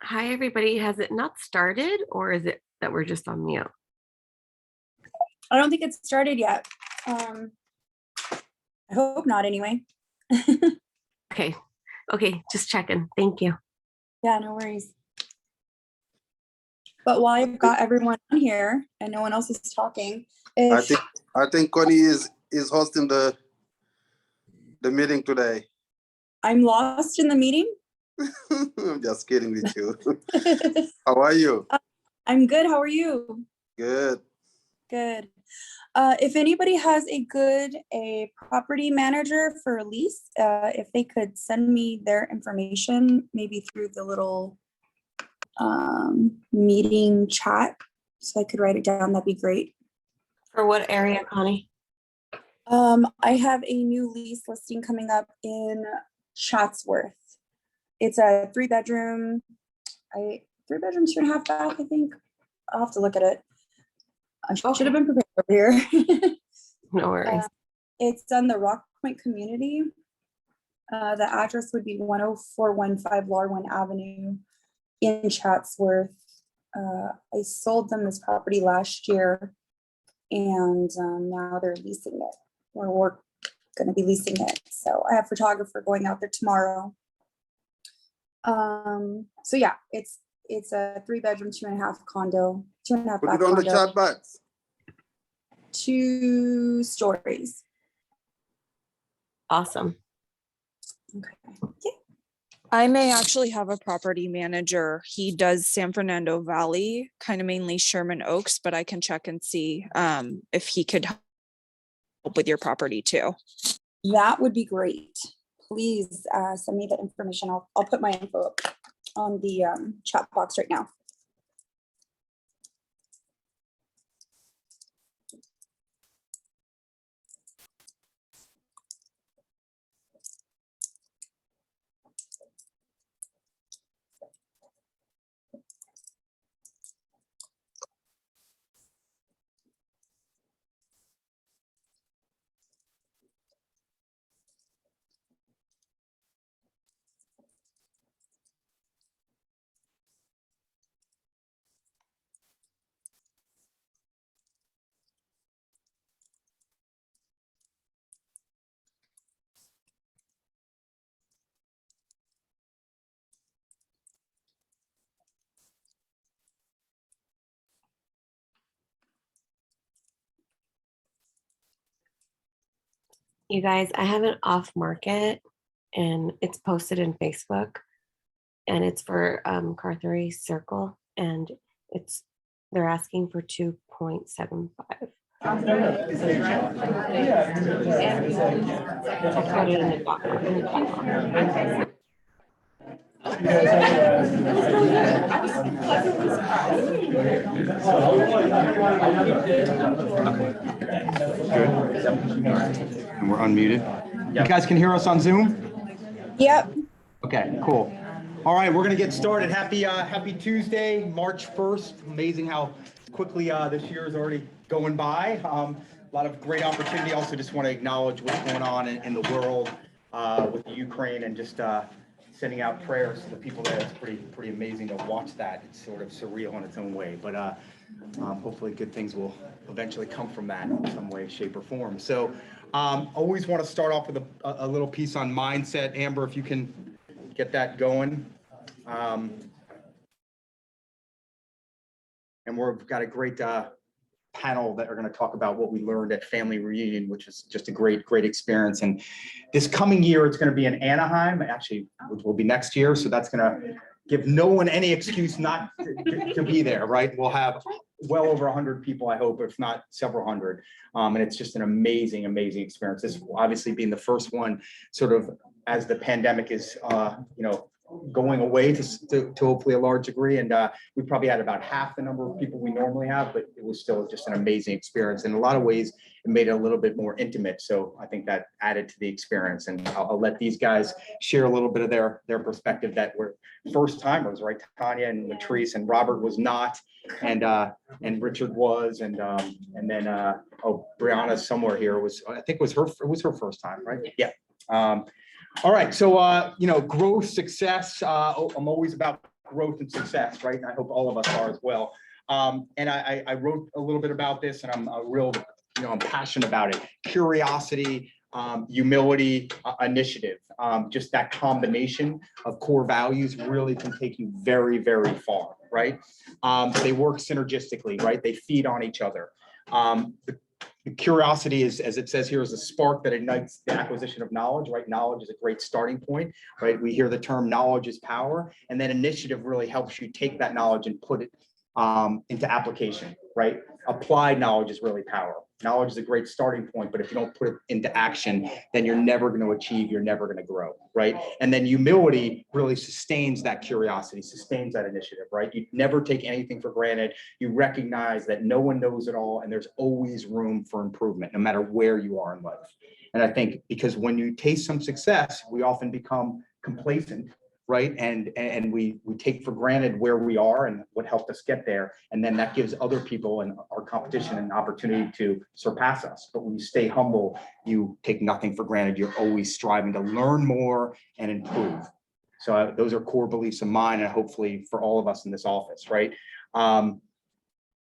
Hi, everybody. Has it not started or is it that we're just on mute? I don't think it's started yet. I hope not anyway. Okay. Okay. Just checking. Thank you. Yeah, no worries. But while I've got everyone on here and no one else is talking, I think Connie is hosting the meeting today. I'm lost in the meeting. I'm just kidding with you. How are you? I'm good. How are you? Good. Good. If anybody has a property manager for a lease, if they could send me their information, maybe through the little meeting chat, so I could write it down, that'd be great. For what area, Connie? I have a new lease listing coming up in Chatsworth. It's a 3-bedroom, 2.5 bath, I think. I'll have to look at it. I should have been prepared over here. No worries. It's on the Rock Point community. The address would be 10415 Larwin Avenue in Chatsworth. I sold them this property last year, and now they're leasing it. We're going to be leasing it. So I have a photographer going out there tomorrow. So yeah, it's a 3-bedroom, 2.5 condo, 2.5 Put bath it on the condo, chat box. 2 stories. Awesome. Okay. I may actually have a property manager. He does San Fernando Valley, kind of mainly Sherman Oaks, but I can check and see if he could help with your property too. That would be great. Please send me the information. I'll put my info up on the chat box right now. You guys, I have an off market and it's posted in Facebook and it's for Carthery Circle and they're asking for 2.75. I'll put it in the document. And we're unmuted. You guys can hear us on Zoom? Yep. Okay, cool. All right, we're gonna get started. Happy Tuesday, March 1st. Amazing how quickly this year is already going by. A lot of great opportunity. Also just want to acknowledge what's going on in the world with the Ukraine and just sending out prayers to the people there. It's pretty amazing to watch that. It's sort of surreal in its own way, but hopefully good things will eventually come from that in some way, shape, or form. So always want to start off with a little piece on mindset. Amber, if you can get that going. And we've got a great panel that are going to talk about what we learned at Family Reunion, which is just a great experience. And this coming year, it's going to be in Anaheim, actually, which will be next year. So that's going to give no one any excuse not to be there, right? We'll have well over 100 people, I hope, if not several hundred. And it's just an amazing experience. This obviously being the first one, sort of as the pandemic is, going away to hopefully a large degree. And we probably had about half the number of people we normally have, but it was still just an amazing experience. In a lot of ways, it made it a little bit more intimate. So I think that added to the experience. And I'll let these guys share a little bit of their perspective that were first timers, right? Tanya and Latrice, and Robert was not, and Richard was, and then Brianna somewhere here was, I think it was her first time, right? Yeah. All right, so growth, success. I'm always about growth and success, right? And I hope all of us are as well. And I wrote a little bit about this, and I'm a real, I'm passionate about it. Curiosity, humility, initiative. Just that combination of core values really can take you very, very far, right? They work synergistically, right? They feed on each other. The curiosity is, as it says here, is a spark that ignites the acquisition of knowledge, right? Knowledge is a great starting point, right? We hear the term knowledge is power, and then initiative really helps you take that knowledge and put it into application, right? Applied knowledge is really power. Knowledge is a great starting point, but if you don't put it into action, then you're never going to achieve, you're never going to grow, right? And then humility really sustains that curiosity, sustains that initiative, right? You never take anything for granted. You recognize that no one knows it all, and there's always room for improvement, no matter where you are in life. And I think because when you taste some success, we often become complacent, right? And we take for granted where we are and what helped us get there. And then that gives other people and our competition an opportunity to surpass us. But when you stay humble, you take nothing for granted. You're always striving to learn more and improve. So those are core beliefs of mine, and hopefully for all of us in this office, right?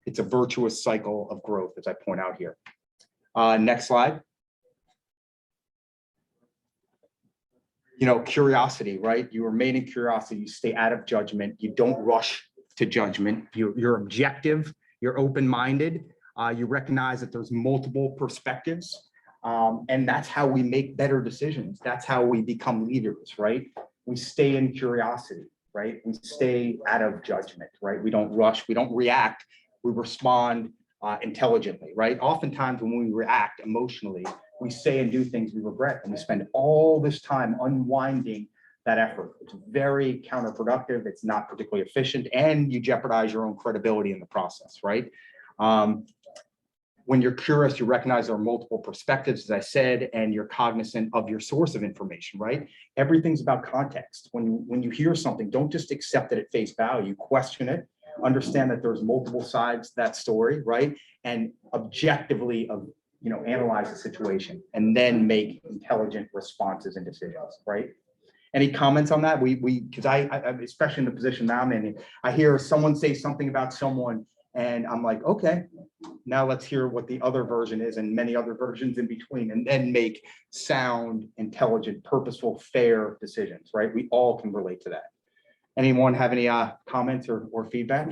It's a virtuous cycle of growth, as I point out here. Next slide. Curiosity, right? You remain in curiosity, you stay out of judgment, you don't rush to judgment, you're objective, you're open-minded, you recognize that there's multiple perspectives, and that's how we make better decisions. That's how we become leaders, right? We stay in curiosity, right? We stay out of judgment, right? We don't rush, we don't react, we respond intelligently, right? Oftentimes when we react emotionally, we say and do things we regret, and we spend all this time unwinding that effort. It's very counterproductive. It's not particularly efficient, and you jeopardize your own credibility in the process, right? When you're curious, you recognize there are multiple perspectives, as I said, and you're cognizant of your source of information, right? Everything's about context. When you hear something, don't just accept it at face value, question it, understand that there's multiple sides to that story, right? And objectively analyze the situation and then make intelligent responses and decisions, right? Any comments on that? Because I especially in the position now I'm in, I hear someone say something about someone and I'm like, okay, now let's hear what the other version is and many other versions in between, and then make sound, intelligent, purposeful, fair decisions, right? We all can relate to that. Anyone have any comments or feedback?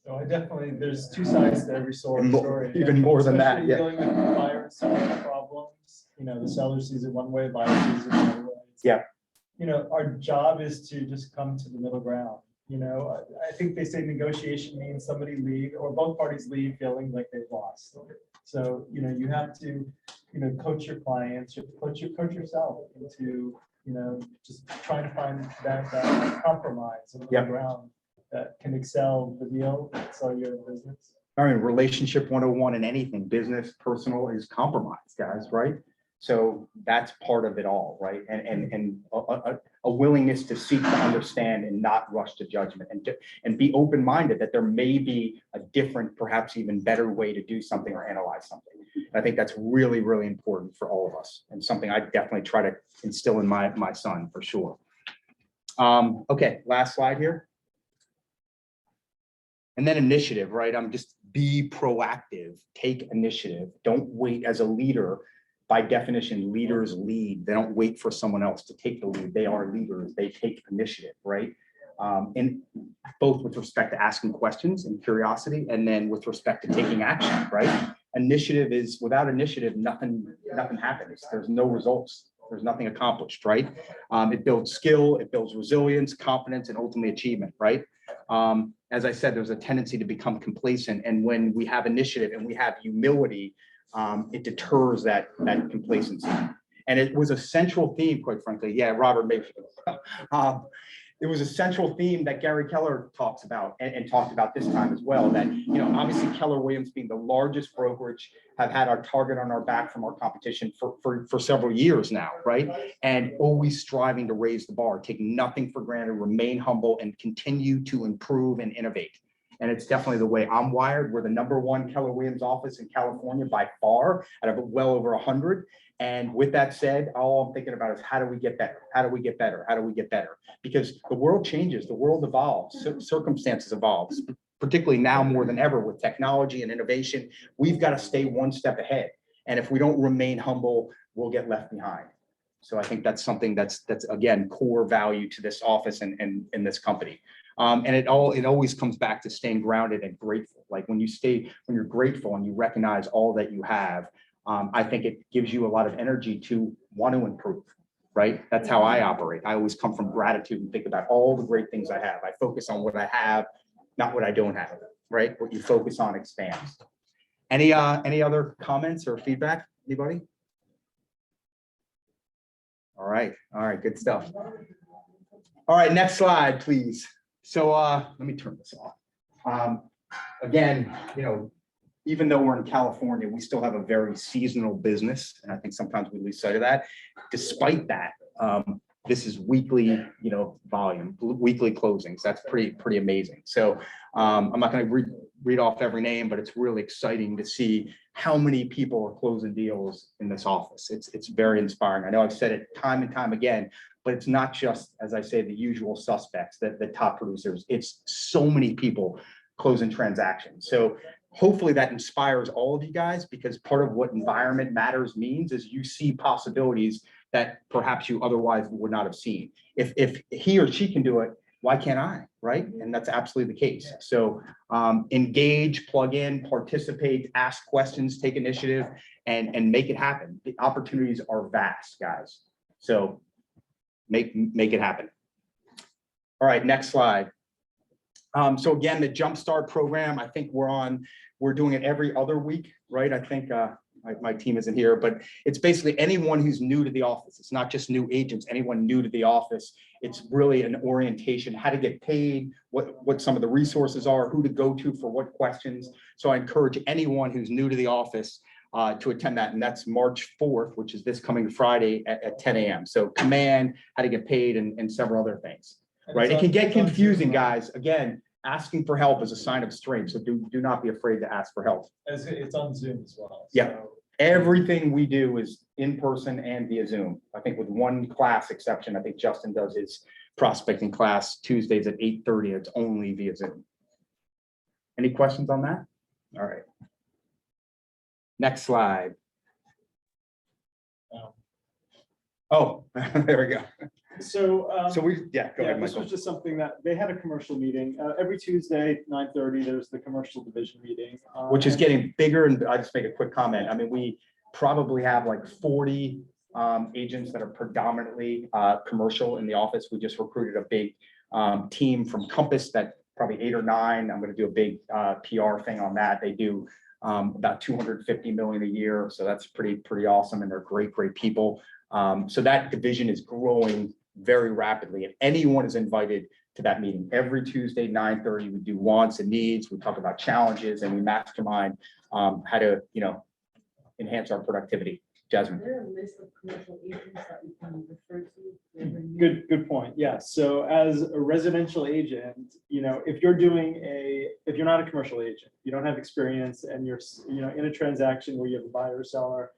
So I definitely, there's two sides to every story. Even more than that, Especially yeah. Dealing with buyer and seller problems, the seller sees it one way, buyer sees it another way. Yeah. Our job is to just come to the middle ground. I think they say negotiation means somebody leave or both parties leave feeling like they've lost. So, you have to, coach your clients, you have to coach yourself into, just trying to find that compromise on the Yeah. ground that can excel the deal, excel your business. I mean, relationship 101 in anything, business, personal, is compromise, guys, right? So that's part of it all, right? And a willingness to seek to understand and not rush to judgment, and be open-minded that there may be a different, perhaps even better way to do something or analyze something. I think that's really, really important for all of us, and something I definitely try to instill in my son for sure. Okay, last slide here. And then initiative, right? Just be proactive, take initiative. Don't wait. As a leader, by definition, leaders lead. They don't wait for someone else to take the lead. They are leaders. They take initiative, right? And both with respect to asking questions and curiosity, and then with respect to taking action, right? Initiative is, without initiative, nothing happens. There's no results. There's nothing accomplished, right? It builds skill, it builds resilience, confidence, and ultimately achievement, right? As I said, there's a tendency to become complacent, and when we have initiative and we have humility, it deters that complacency. And it was a central theme, quite frankly. Yeah, Robert, maybe. It was a central theme that Gary Keller talks about and talked about this time as well, that, obviously Keller Williams, being the largest brokerage, have had our target on our back from our competition for several years now, right? And always striving to raise the bar, take nothing for granted, remain humble, and continue to improve and innovate. And it's definitely the way I'm wired. We're the #1 Keller Williams office in California by far, out of well over 100. And with that said, all I'm thinking about is how do we get better? How do we get better? How do we get better? Because the world changes, the world evolves, circumstances evolve, particularly now more than ever with technology and innovation. We've got to stay one step ahead. And if we don't remain humble, we'll get left behind. So I think that's something that's again, core value to this office and this company. And it always comes back to staying grounded and grateful. Like when you're grateful and you recognize all that you have, I think it gives you a lot of energy to want to improve, right? That's how I operate. I always come from gratitude and think about all the great things I have. I focus on what I have, not what I don't have, right? What you focus on expands. Any other comments or feedback, anybody? All right, good stuff. All right, next slide, please. So let me turn this off. Again, even though we're in California, we still have a very seasonal business. And I think sometimes we lose sight of that. Despite that, this is weekly, volume, weekly closings. That's pretty amazing. So I'm not going to read off every name, but it's really exciting to see how many people are closing deals in this office. It's very inspiring. I know I've said it time and time again, but it's not just, as I say, the usual suspects, the top producers. It's so many people closing transactions. So hopefully that inspires all of you guys, because part of what environment matters means is you see possibilities that perhaps you otherwise would not have seen. If he or she can do it, why can't I, right? And that's absolutely the case. So engage, plug in, participate, ask questions, take initiative, and make it happen. The opportunities are vast, guys. So make it happen. All right, next slide. So again, the Jumpstart program, I think we're doing it every other week, right? I think my team isn't here, but it's basically anyone who's new to the office. It's not just new agents, anyone new to the office. It's really an orientation, how to get paid, what some of the resources are, who to go to for what questions. So I encourage anyone who's new to the office to attend that. And that's March 4th, which is this coming Friday at 10 a.m. So command, how to get paid, and several other things, right? It can get confusing, guys. Again, asking for help is a sign of strength. So do not be afraid to ask for help. It's on Zoom as well. Yeah. So Everything we do is in person and via Zoom. I think with one class exception, I think Justin does his prospecting class Tuesdays at 8:30. It's only via Zoom. Any questions on that? All right. Next slide. Oh, there we go. So Go yeah, ahead, this Michael. was just something that they had a commercial meeting every Tuesday, 9:30. There's the commercial division meeting, Which is and- getting bigger. And I just make a quick comment. I mean, we probably have like 40 agents that are predominantly commercial in the office. We just recruited a big team from Compass, that probably 8 or 9. I'm going to do a big PR thing on that. They do about 250 million a year. So that's pretty awesome. And they're great people. So that division is growing very rapidly, and anyone is invited to that meeting every Tuesday, 9:30. We do wants and needs. We talk about challenges, and we mastermind how to, enhance our productivity. Jasmine. Is there a list of commercial agents that we can refer to? Good point. Yeah. So as a residential agent, if you're not a commercial agent, you don't have experience, and you're, in a transaction where you have a buyer or seller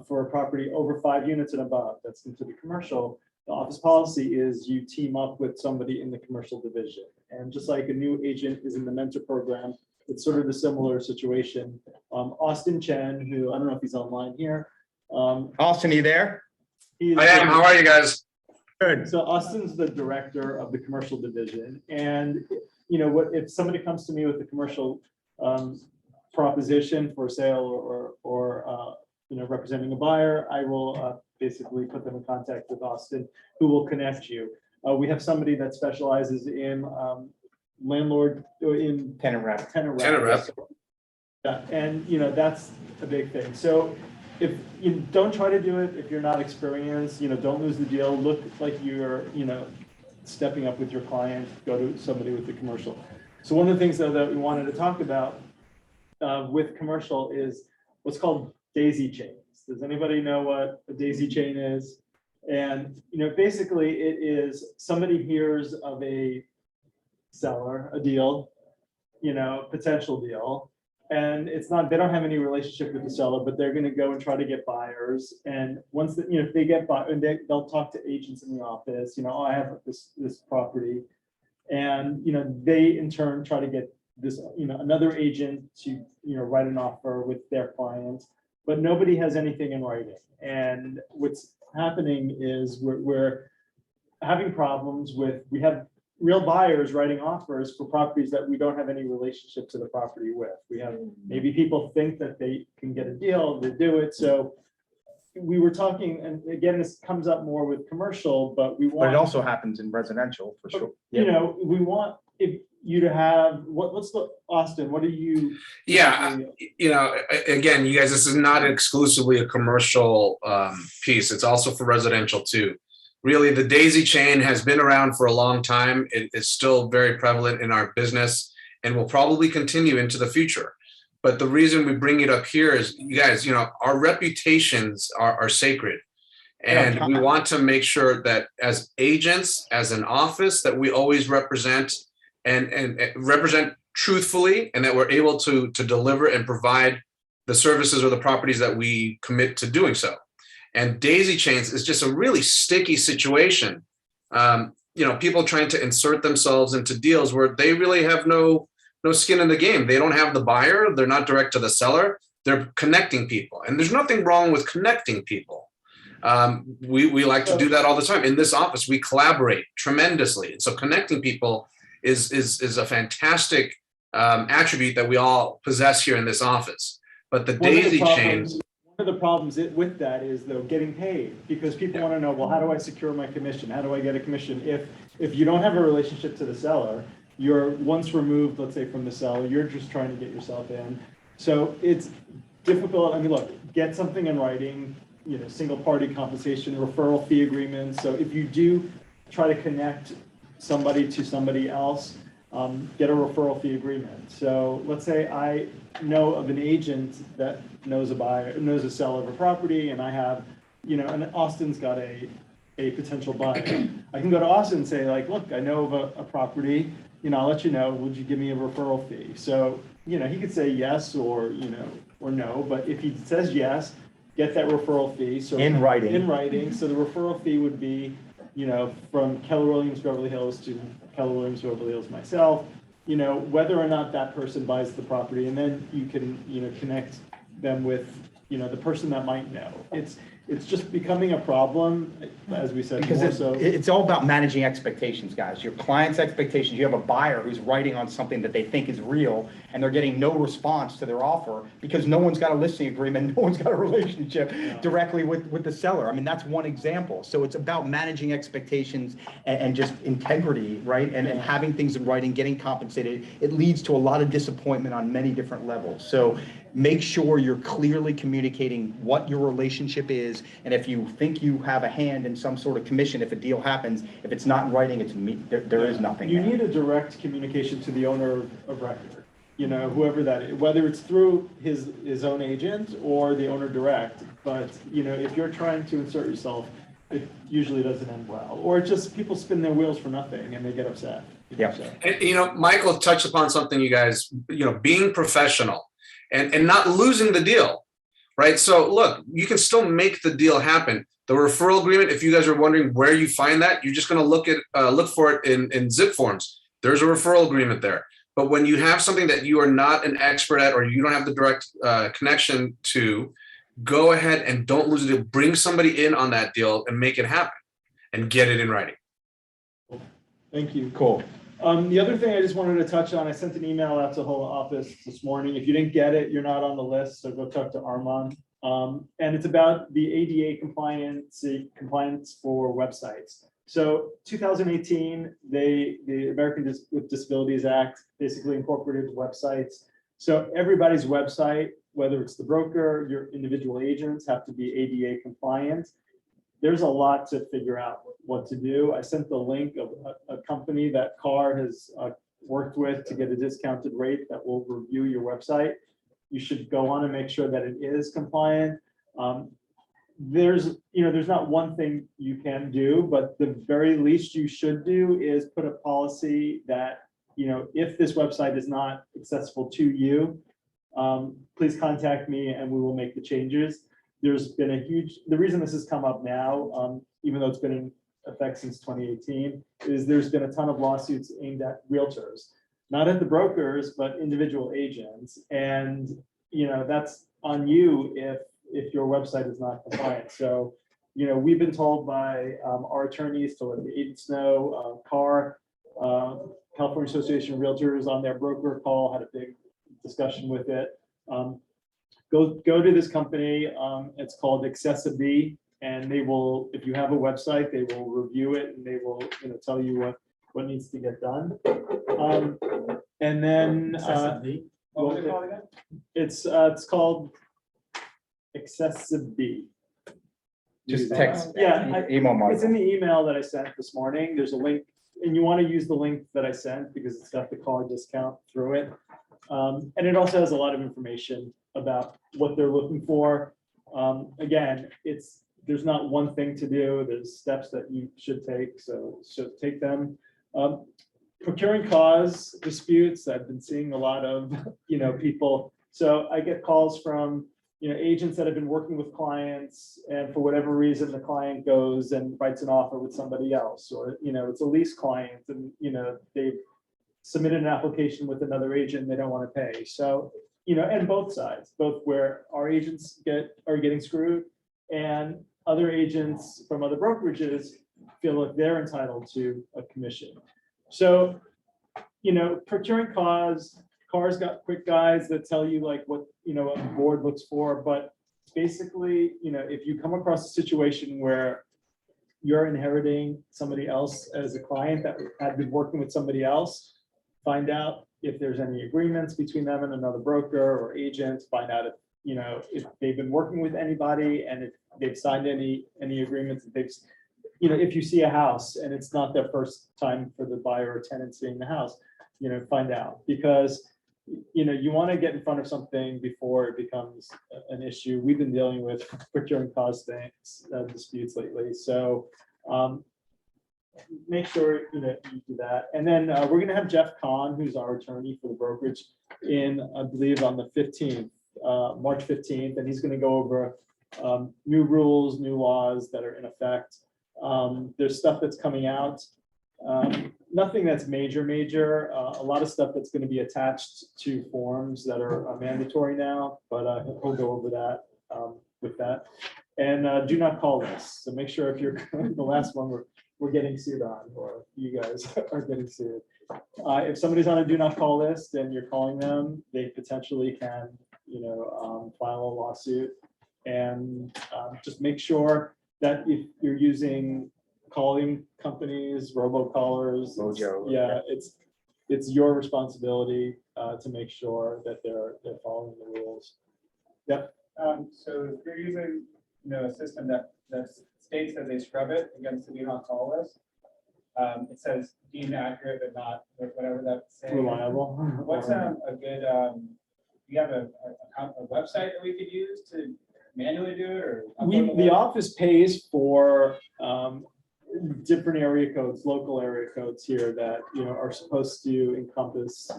for a property over 5 units and above, that's considered commercial. The office policy is you team up with somebody in the commercial division. And just like a new agent is in the mentor program, it's sort of a similar situation. Austin Chen, who I don't know if he's online here. Austin, are you there? I am. How are you guys? Good. So Austin's the director of the commercial division. And if somebody comes to me with a commercial proposition for sale or representing a buyer, I will basically put them in contact with Austin, who will connect you. We have somebody that specializes in landlord, in Tenant rep. tenant Tenant rep. Yeah, and that's a big thing. So if you don't try to do it, if you're not experienced, don't lose the deal. Look like you're, stepping up with your client. Go to somebody with the commercial. So one of the things though that we wanted to talk about with commercial is what's called daisy chains. Does anybody know what a daisy chain is? And basically it is somebody hears of a seller, a deal, potential deal. And it's not, they don't have any relationship with the seller, but they're gonna go and try to get buyers. And once, if they get and they'll talk to agents in the office, oh, I have this property. And, they in turn try to get this, another agent to, write an offer with their client, but nobody has anything in writing. And what's happening is we're having problems with, we have real buyers writing offers for properties that we don't have any relationship to the property with. We have, maybe people think that they can get a deal, they do it. So we were talking, and again, this comes up more with commercial, but we But want. it also happens in residential for sure. We want you to have, what's the, Austin, what do you? Yeah, again, you guys, this is not exclusively a commercial piece. It's also for residential too. Really, the daisy chain has been around for a long time. It is still very prevalent in our business and will probably continue into the future. But the reason we bring it up here is, you guys, our reputations are sacred. And we want to make sure that as agents, as an office, that we always represent and represent truthfully, and that we're able to deliver and provide the services or the properties that we commit to doing so. And daisy chains is just a really sticky situation. People trying to insert themselves into deals where they really have no skin in the game. They don't have the buyer. They're not direct to the seller. They're connecting people. And there's nothing wrong with connecting people. We like to do that all the time. In this office, we collaborate tremendously. And so connecting people is a fantastic attribute that we all possess here in this office. But the daisy chains. One of the problems with that is, though, getting paid, because people want to know, well, how do I secure my commission? How do I get a commission? If you don't have a relationship to the seller, you're once removed, let's say, from the seller, you're just trying to get yourself in. So it's difficult. I mean, look, get something in writing, single party compensation, referral fee agreements. So if you do try to connect somebody to somebody else, get a referral fee agreement. So let's say I know of an agent that knows a seller of a property, and I have, and Austin's got a potential buyer. I can go to Austin and say, like, look, I know of a property, I'll let you know, would you give me a referral fee? So, he could say yes or, or no, but if he says yes, get that referral fee. So In writing. So the referral fee would be, from Keller Williams Beverly Hills to Keller Williams Beverly Hills myself, whether or not that person buys the property, and then you can, connect them with, the person that might know. It's just becoming a problem, as we said, Because more so. it's all about managing expectations, guys. Your client's expectations. You have a buyer who's writing on something that they think is real, and they're getting no response to their offer because no one's got a listing agreement, no one's got a relationship directly with the seller. I mean, that's one example. So it's about managing expectations and just integrity, right? And having things in writing, getting compensated. It leads to a lot of disappointment on many different levels. So make sure you're clearly communicating what your relationship is, and if you think you have a hand in some sort of commission, if a deal happens, if it's not in writing, there is nothing. You need a direct communication to the owner of record, whoever that is, whether it's through his own agent or the owner direct. But, if you're trying to insert yourself, it usually doesn't end well, or it's just people spin their wheels for nothing and they get upset. Yeah. So. And, Michael touched upon something, you guys, being professional and not losing the deal, right? So look, you can still make the deal happen. The referral agreement, if you guys are wondering where you find that, you're just going to look for it in zip forms. There's a referral agreement there. But when you have something that you are not an expert at, or you don't have the direct connection to, go ahead and don't lose the deal. Bring somebody in on that deal and make it happen and get it in writing. Thank you. Cool. The other thing I just wanted to touch on, I sent an email out to the whole office this morning. If you didn't get it, you're not on the list, so go talk to Armand. And it's about the ADA compliance for websites. So 2018, the American with Disabilities Act basically incorporated websites. So everybody's website, whether it's the broker, your individual agents, have to be ADA compliant. There's a lot to figure out what to do. I sent the link of a company that CAR has worked with to get a discounted rate that will review your website. You should go on and make sure that it is compliant. There's not one thing you can do, but the very least you should do is put a policy that if this website is not accessible to you, please contact me and we will make the changes. There's been the reason this has come up now, even though it's been in effect since 2018, is there's been a ton of lawsuits aimed at realtors, not at the brokers, but individual agents. And, that's on you if your website is not compliant. So, we've been told by our attorneys to let the agents know. California Association of Realtors on their broker call had a big discussion with it. Go to this company. It's called Accessibly, and they will, if you have a website, they will review it and they will, tell you what needs to get done. And then What was it called again? it's called Accessibly. Just text. Yeah, Email It's in Michael. the email that I sent this morning. There's a link, and you want to use the link that I sent because it's got the car discount through it. And it also has a lot of information about what they're looking for. Again, there's not one thing to do. There's steps that you should take, so take them. Procuring cause disputes, I've been seeing a lot of, people. So I get calls from, agents that have been working with clients, and for whatever reason, the client goes and writes an offer with somebody else, or, it's a lease client and, they've submitted an application with another agent, they don't want to pay. So, and both sides, both where our agents are getting screwed and other agents from other brokerages feel like they're entitled to a commission. So, procuring cars got quick guides that tell you like what the board looks for, but basically, if you come across a situation where you're inheriting somebody else as a client that had been working with somebody else, find out if there's any agreements between them and another broker or agent, find out if they've been working with anybody and if they've signed any agreements, if you see a house and it's not their first time for the buyer or tenant seeing the house, find out, because you want to get in front of something before it becomes an issue. We've been dealing with procuring cause disputes lately, so make sure you do that. And then we're going to have Jeff Kahn, who's our attorney for the brokerage, in I believe on the 15th, March 15th, and he's going to go over new rules, new laws that are in effect. There's stuff that's coming out. Nothing that's major. A lot of stuff that's going to be attached to forms that are mandatory now, but he'll go over that with that. And do not call lists. So make sure if you're the last one we're getting sued on, or you guys are getting sued. If somebody's on a do not call list and you're calling them, they potentially can, file a lawsuit. And just make sure that if you're using calling companies, robocallers, Mojo. yeah, it's your responsibility to make sure that they're following the rules. Yep. So if you're using, a system that states that they scrub it against the do not call list, it says deemed accurate but not, whatever that's saying. Reliable. What's a good, do you have a website that we could use to manually do it, or? The office pays for different area codes, local area codes here that, are supposed to encompass,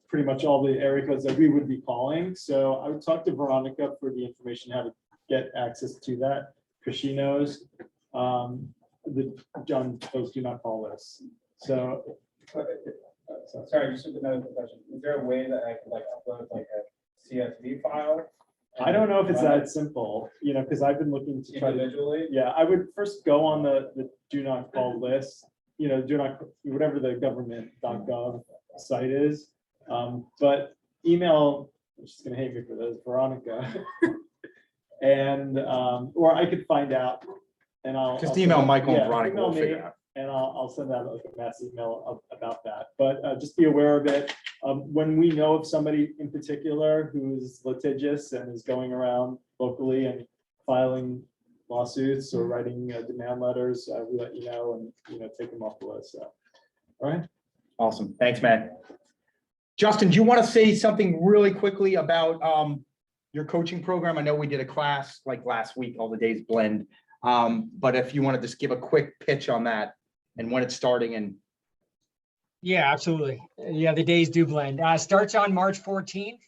pretty much all the area codes that we would be calling. So I would talk to Veronica for the information, how to get access to that, because she knows those do not call lists. So. Sorry, just another quick question. Is there a way that I could upload a CSV file? I don't know if it's that simple, because I've been looking to try to. Individually? Yeah, I would first go on the do not call list, do not, whatever the government.gov site is. But email, she's gonna hate me for this, Veronica. And, or I could find out and I'll. Just email Michael and Yeah, Veronica, email we'll me, figure it out. And I'll send out like a mass email about that, but just be aware of it. When we know of somebody in particular who's litigious and is going around locally and filing lawsuits or writing demand letters, we let you know and, take them off the list, so. All right. Awesome. Thanks, man. Justin, do you want to say something really quickly about your coaching program? I know we did a class like last week, all the days blend. But if you want to just give a quick pitch on that and when it's starting and Yeah, absolutely. Yeah, the days do blend. Starts on March 14th.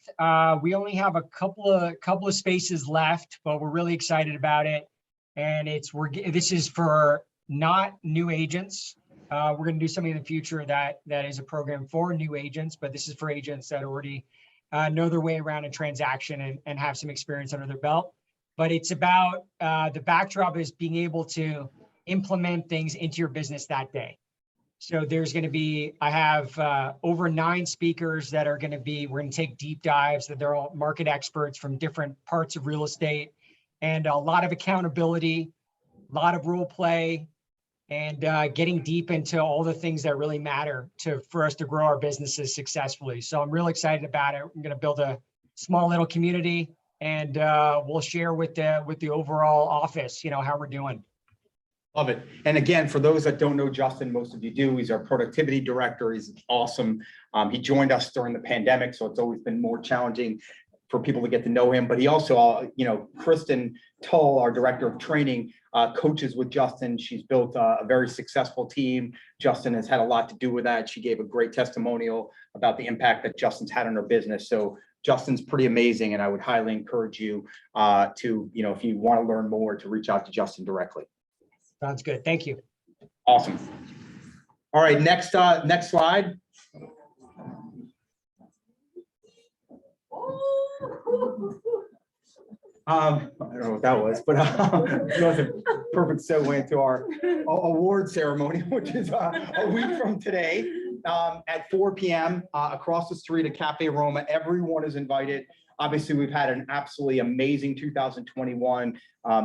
We only have a couple of spaces left, but we're really excited about it. And this is for not new agents. We're going to do something in the future that is a program for new agents, but this is for agents that already know their way around a transaction and have some experience under their belt. But it's about the backdrop is being able to implement things into your business that day. So there's going to be, I have over 9 speakers that are going to be, we're going to take deep dives, that they're all market experts from different parts of real estate, and a lot of accountability, a lot of role play, and getting deep into all the things that really matter for us to grow our businesses successfully. So I'm really excited about it. I'm going to build a small little community, and we'll share with the overall office, how we're doing. Love it. And again, for those that don't know Justin, most of you do, he's our productivity director. He's awesome. He joined us during the pandemic, so it's always been more challenging for people to get to know him. But he also, Kristen Tull, our director of training, coaches with Justin. She's built a very successful team. Justin has had a lot to do with that. She gave a great testimonial about the impact that Justin's had on her business. So Justin's pretty amazing, and I would highly encourage you to, if you want to learn more, to reach out to Justin directly. Sounds good. Thank you. Awesome. All right, next slide. I don't know what that was, but it was a perfect segue into our award ceremony, which is a week from today at 4 p.m. Across the street at Cafe Roma. Everyone is invited. Obviously, we've had an absolutely amazing 2021.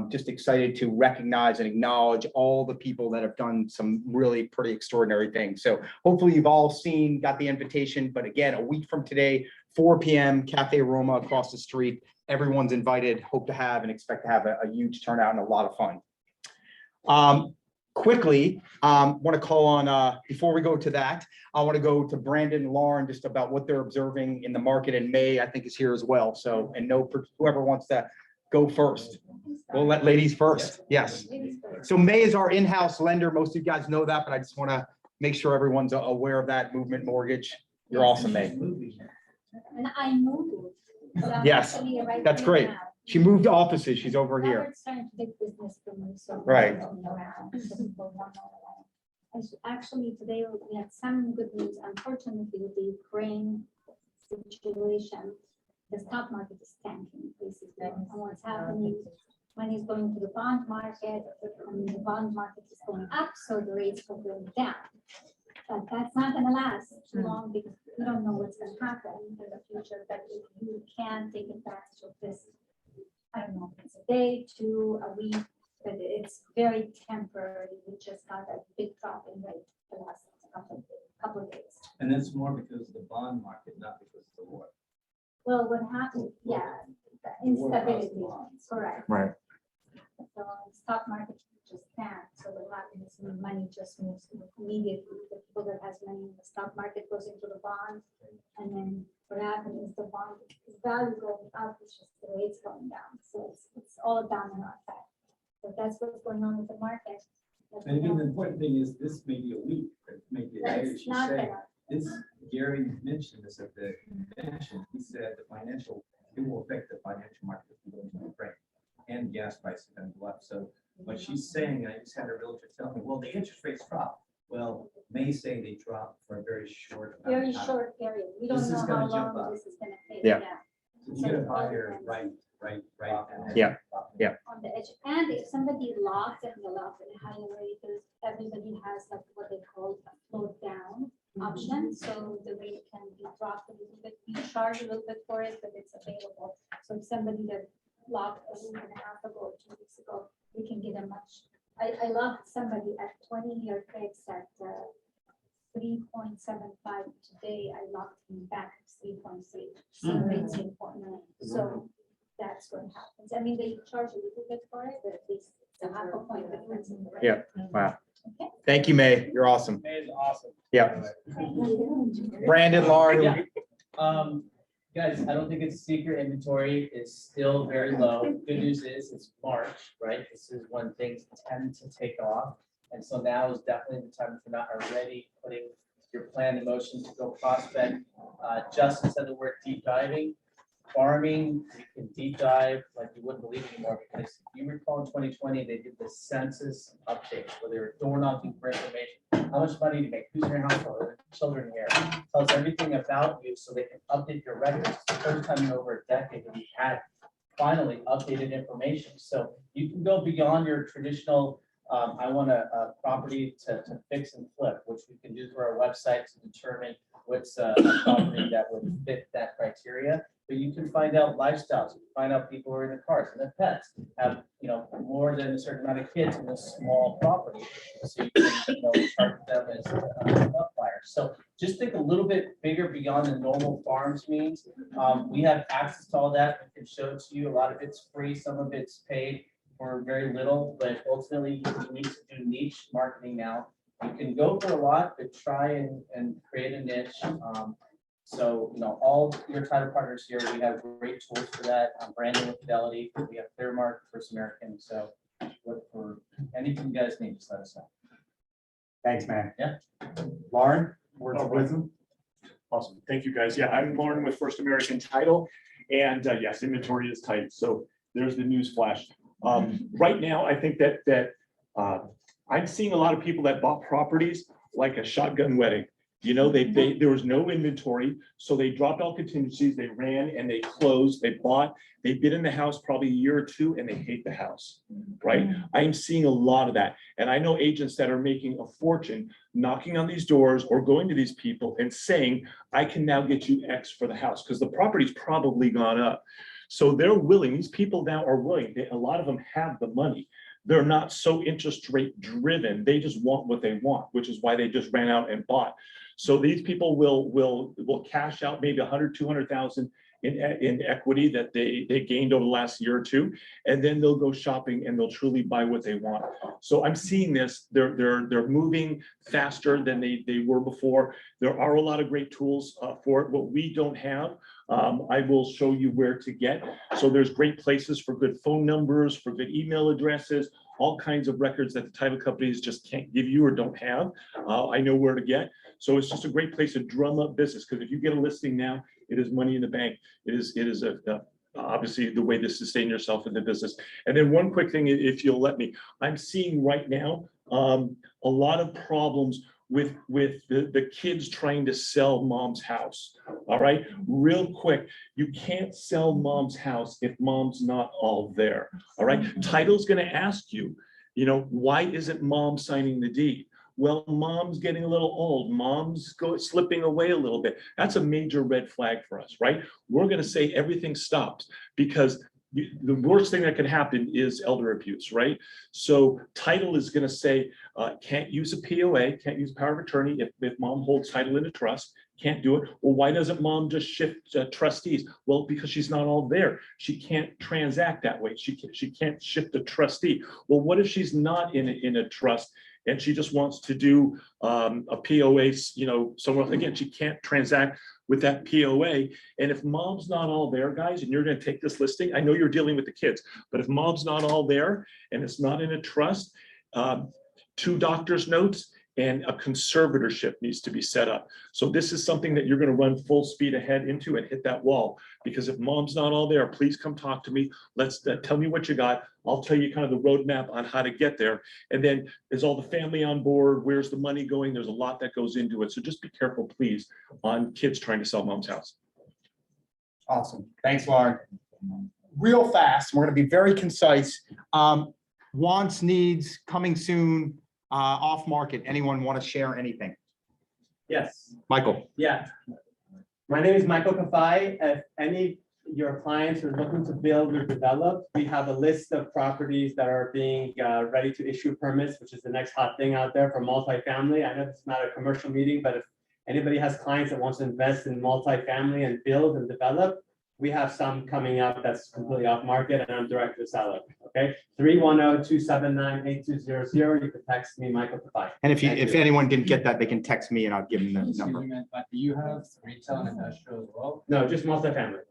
Just excited to recognize and acknowledge all the people that have done some really pretty extraordinary things. So hopefully you've all got the invitation. But again, a week from today, 4 p.m., Cafe Roma across the street. Everyone's invited. Hope to have and expect to have a huge turnout and a lot of fun. Quickly, want to call on, before we go to that, I want to go to Brandon and Lauren just about what they're observing in the market, in May, I think, is here as well. So, and whoever wants to go first. We'll let ladies first. Yes. So May is our in-house lender. Most of you guys know that, but I just want to make sure everyone's aware of that. Movement Mortgage. You're awesome, May. And I moved. Yes, that's great. She moved offices. She's over here. Trying to take business from me, so right. Actually, today we had some good news. Unfortunately, with the Ukraine situation, the stock market is tanking, basically. And what's happening, money is going to the bond market, and the bond market is going up, so the rates are going down. But that's not going to last too long because we don't know what's going to happen in the future. But if you can take advantage of this, I don't know if it's a day, 2, a week, but it's very temporary. We just got a big drop in rate the last couple of days. And that's more because of the bond market, not because of the war. Well, what happened? Yeah, the instability. Correct. Right. So the stock market just tanked. So what happens is money just moves immediately. The people that has money in the stock market goes into the bond, and then what happens is the bond value going up, it's just the rates going down. So it's all a domino effect. So that's what's going on with the market. And again, the important thing is this may be a week, but maybe a day, she said. This, Gary mentioned this at the convention. He said it will affect the financial market if we go into Ukraine, and gas prices are going to go up. So what she's saying, I just had a realtor tell me, well, the interest rates drop. Well, may say they drop for a very short amount of time. Short period. We don't know how long this is going to take. Yeah. So you get a buyer right. Yeah. On the edge. And if somebody locked and the lock at a higher rate, everybody has like what they call a float down option. So the rate can be dropped a little bit. You charge a little bit for it, but it's available. So if somebody that locked a week and a half ago, 2 weeks ago, we can get a much. I locked somebody at 20-year fix at 3.75. Today I locked him back at 3.3. So rates important. So that's what happens. I mean, they charge a little bit for it, but at least it's a half a point difference in the rate. Yeah. Wow. Okay. Thank you, May. You're awesome. May is awesome. Yeah. Brandon, Lauren. Yeah. Guys, I don't think it's a secret. Inventory is still very low. Good news is it's March, right? This is when things tend to take off. And so now is definitely the time if you're not already putting your plan in motion to go prospect. Justin said the word deep diving. Farming, you can deep dive like you wouldn't believe anymore, because if you recall in 2020, they did the census update where they were door knocking for information. How much money do you make? Who's in your household? Are there children here? Tells everything about you so they can update your records. It's the first time in over a decade that we had finally updated information. So you can go beyond your traditional, I want a property to fix and flip, which we can do through our website to determine what's a property that would fit that criteria. But you can find out lifestyles, you can find out people who are in their cars and their pets have, more than a certain amount of kids in a small property. So you can, target them as buyers. So just think a little bit bigger beyond the normal farms means. We have access to all that. We can show it to you. A lot of it's free, some of it's paid for very little, but ultimately you need to do niche marketing now. You can go for a lot, but try and create a niche. So, all your title partners here, we have great tools for that. Brandon with Fidelity, we have Clearmark, First American. So look for anything you guys need, just let us know. Thanks, man. Yeah. Lauren, words of wisdom. Awesome. Thank you, guys. Yeah, I'm Lauren with First American Title. And yes, inventory is tight. So there's the news flash. Right now, I think that I'm seeing a lot of people that bought properties like a shotgun wedding. There was no inventory, so they dropped all contingencies, they ran and they closed, they bought, they've been in the house probably a year or two and they hate the house, right? I'm seeing a lot of that. And I know agents that are making a fortune knocking on these doors or going to these people and saying, I can now get you X for the house, because the property's probably gone up. So they're willing, these people now are willing, a lot of them have the money. They're not so interest rate driven. They just want what they want, which is why they just ran out and bought. So these people will cash out maybe 100, 200,000 in equity that they gained over the last year or two, and then they'll go shopping and they'll truly buy what they want. So I'm seeing this. They're moving faster than they were before. There are a lot of great tools for it. What we don't have, I will show you where to get. So there's great places for good phone numbers, for good email addresses, all kinds of records that the title companies just can't give you or don't have. I know where to get. So it's just a great place to drum up business, because if you get a listing now, it is money in the bank. It is obviously the way to sustain yourself in the business. And then one quick thing, if you'll let me, I'm seeing right now a lot of problems with the kids trying to sell mom's house. All right, real quick, you can't sell mom's house if mom's not all there. All right, title's going to ask you, why isn't mom signing the deed? Well, mom's getting a little old. Mom's slipping away a little bit. That's a major red flag for us, right? We're going to say everything stops, because the worst thing that can happen is elder abuse, right? So title is going to say, can't use a POA, can't use power of attorney if mom holds title in a trust, can't do it. Well, why doesn't mom just shift trustees? Well, because she's not all there. She can't transact that way. She can't shift a trustee. Well, what if she's not in a trust and she just wants to do a POA, somewhere else? Again, she can't transact with that POA. And if mom's not all there, guys, and you're going to take this listing, I know you're dealing with the kids, but if mom's not all there and it's not in a trust, 2 doctor's notes and a conservatorship needs to be set up. So this is something that you're going to run full speed ahead into and hit that wall, because if mom's not all there, please come talk to me. Let's tell me what you got. I'll tell you kind of the roadmap on how to get there. And then is all the family on board? Where's the money going? There's a lot that goes into it. So just be careful, please, on kids trying to sell mom's house. Awesome. Thanks, Lauren. Real fast, we're going to be very concise. Wants, needs, coming soon, off market. Anyone want to share anything? Yes. Michael. Yeah. My name is Michael Kafai. If any of your clients are looking to build or develop, we have a list of properties that are being ready to issue permits, which is the next hot thing out there for multifamily. I know this is not a commercial meeting, but if anybody has clients that wants to invest in multifamily and build and develop, we have some coming up that's completely off market, and I'm direct to seller. Okay, 310-279-8200. You can text me, Michael Kafai. And if anyone didn't get that, they can text me and I'll give them the number. But do you have retail and industrial as well? No, just multifamily.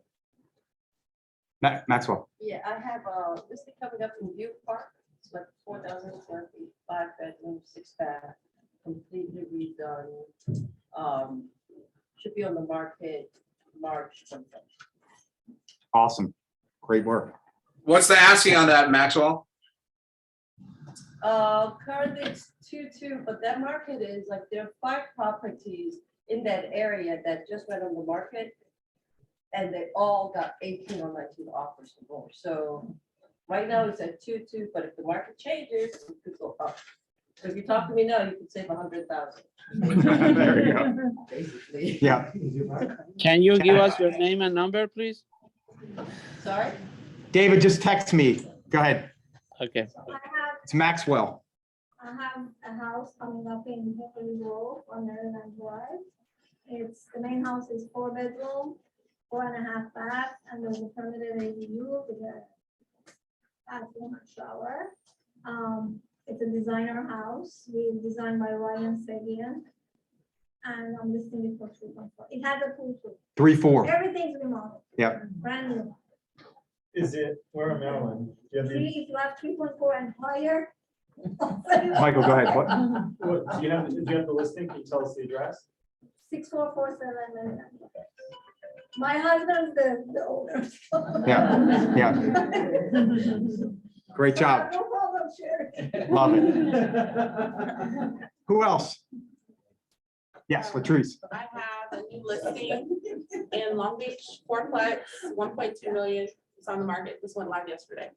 Maxwell. Yeah, I have a listing coming up in View Park. It's like 4,000 square feet, 5 bedrooms, 6 bath, completely redone. Should be on the market March 27th. Awesome. Great work. What's the asking on that, Maxwell? Currently it's 2.2, but that market is like, there are 5 properties in that area that just went on the market. And they all got 18 or 19 offers or more. So right now it's at 2.2, but if the market changes, it could go up. So if you talk to me now, you could save 100,000. There you go. Basically. Yeah. Can you give us your name and number, please? Sorry? David, just text me. Go ahead. Okay. It's Maxwell. I have a house coming up in Hickory Grove on Maryland Drive. The main house is 4-bedroom, 4.5 bath, and there's a permitted ADU with a bathroom and shower. It's a designer house. We designed by Ryan Sagan. And I'm listing it for 3.4. It has a pool too. 3-4. Everything's remodeled. Yeah. Brand new. Is it, where in Maryland? Do you have the- If you have 3.4 and higher. Michael, go ahead. What? What, do you have the listing? Can you tell us the address? 6447 Maryland. My husband's the owner. Yeah, yeah. Great job. No problem, sharing. Love it. Who else? Yes, Latrice. I have a new listing in Long Beach, fourplex, 1.2 million. It's on the market. This went live yesterday.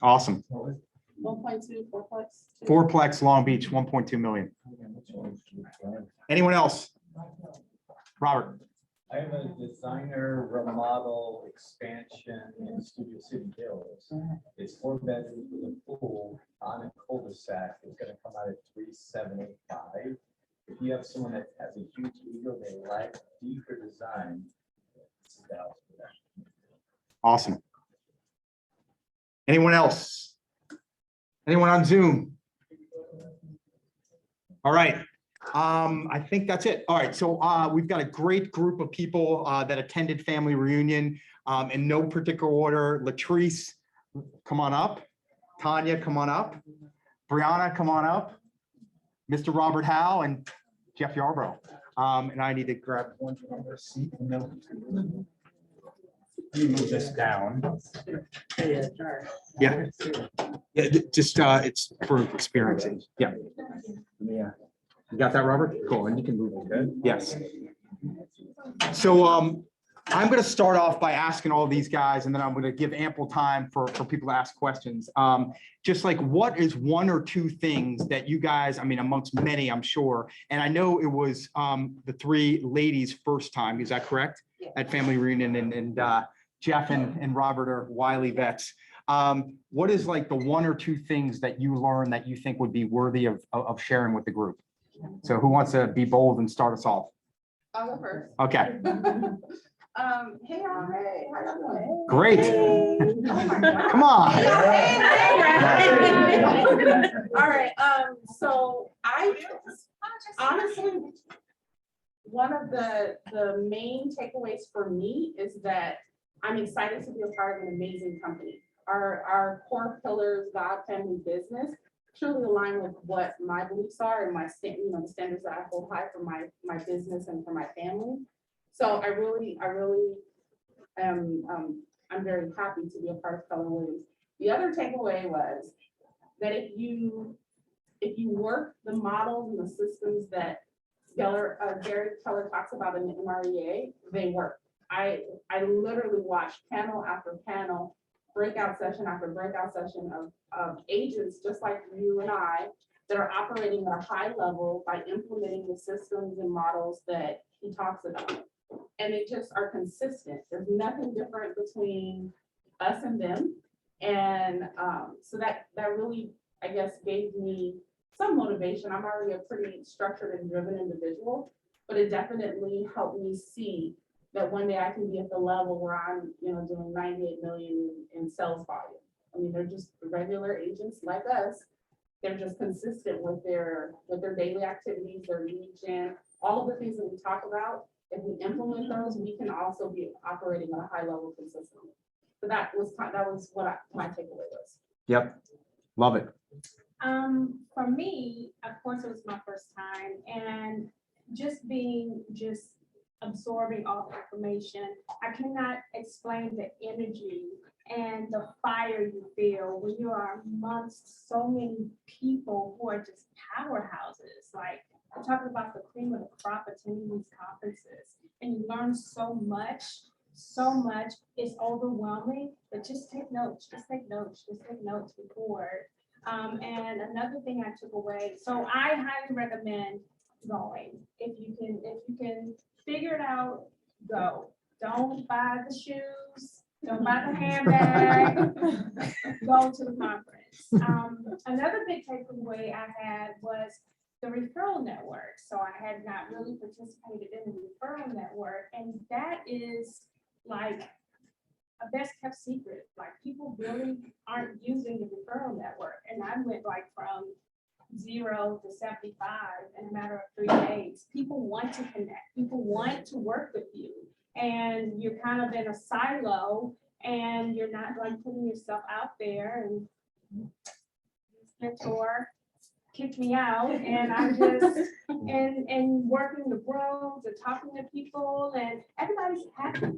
Awesome. 1.2 fourplex. Fourplex Long Beach, 1.2 million. Anyone else? Robert. I have a designer remodel expansion in Studio City Hills. It's 4 bedrooms with a pool on a cul-de-sac. It's gonna come out at 3,785. If you have someone that has a huge ego, they like deeper design. This is the house for that. Awesome. Anyone else? Anyone on Zoom? All right. I think that's it. All right. So we've got a great group of people that attended family reunion in no particular order. Latrice, come on up. Tanya, come on up. Brianna, come on up. Mr. Robert Howe and Jeff Yarbrough. And I need to grab one more seat. You move this down. Yeah. Yeah, just it's for experiencing. Yeah. Yeah. You got that, Robert? Cool. And you can move it. Yes. So I'm going to start off by asking all these guys, and then I'm going to give ample time for people to ask questions. Just like, what is 1 or 2 things that you guys, I mean, amongst many, I'm sure, and I know it was the 3 ladies' first time, is that correct? Yeah. At family reunion, and Jeff and Robert are wily vets. What is like the 1 or 2 things that you learned that you think would be worthy of sharing with the group? So who wants to be bold and start us off? I'll go first. Okay. Hey, y'all, hey, how y'all doing? Great. Oh my God. Come on. All right, so I honestly, one of the main takeaways for me is that I'm excited to be a part of an amazing company. Our core pillars, God, family, business, truly align with what my beliefs are and my the standards that I hold high for my business and for my family. So I really am, I'm very happy to be a part of Keller Williams. The other takeaway was that if you work the models and the systems that Gary Keller talks about in the MREA, they work. I literally watched panel after panel, breakout session after breakout session of agents just like you and I that are operating at a high level by implementing the systems and models that he talks about. And they just are consistent. There's nothing different between us and them. And so that really, I guess, gave me some motivation. I'm already a pretty structured and driven individual, but it definitely helped me see that one day I can be at the level where I'm, doing 98 million in sales volume. I mean, they're just regular agents like us. They're just consistent with their daily activities, their lead gen, all of the things that we talk about. If we implement those, we can also be operating at a high level consistently. So that was what my takeaway was. Yep. Love it. For me, of course, it was my first time, and just absorbing all the information. I cannot explain the energy and the fire you feel when you are amongst so many people who are just powerhouses. Like, I'm talking about the cream of the crop attending these conferences, and you learn so much. It's overwhelming, but just take notes, just take notes before. And another thing I took away, so I highly recommend going. If you can figure it out, go. Don't buy the shoes, don't buy the handbag, go to the conference. Another big takeaway I had was the referral network. So I had not really participated in the referral network, and that is like a best kept secret. Like, people really aren't using the referral network, and I went like from 0 to 75 in a matter of 3 days. People want to connect, people want to work with you, and you're kind of in a silo, and you're not like putting yourself out there. And this mentor kicked me out, and I just and working the rooms and talking to people, and everybody's happy,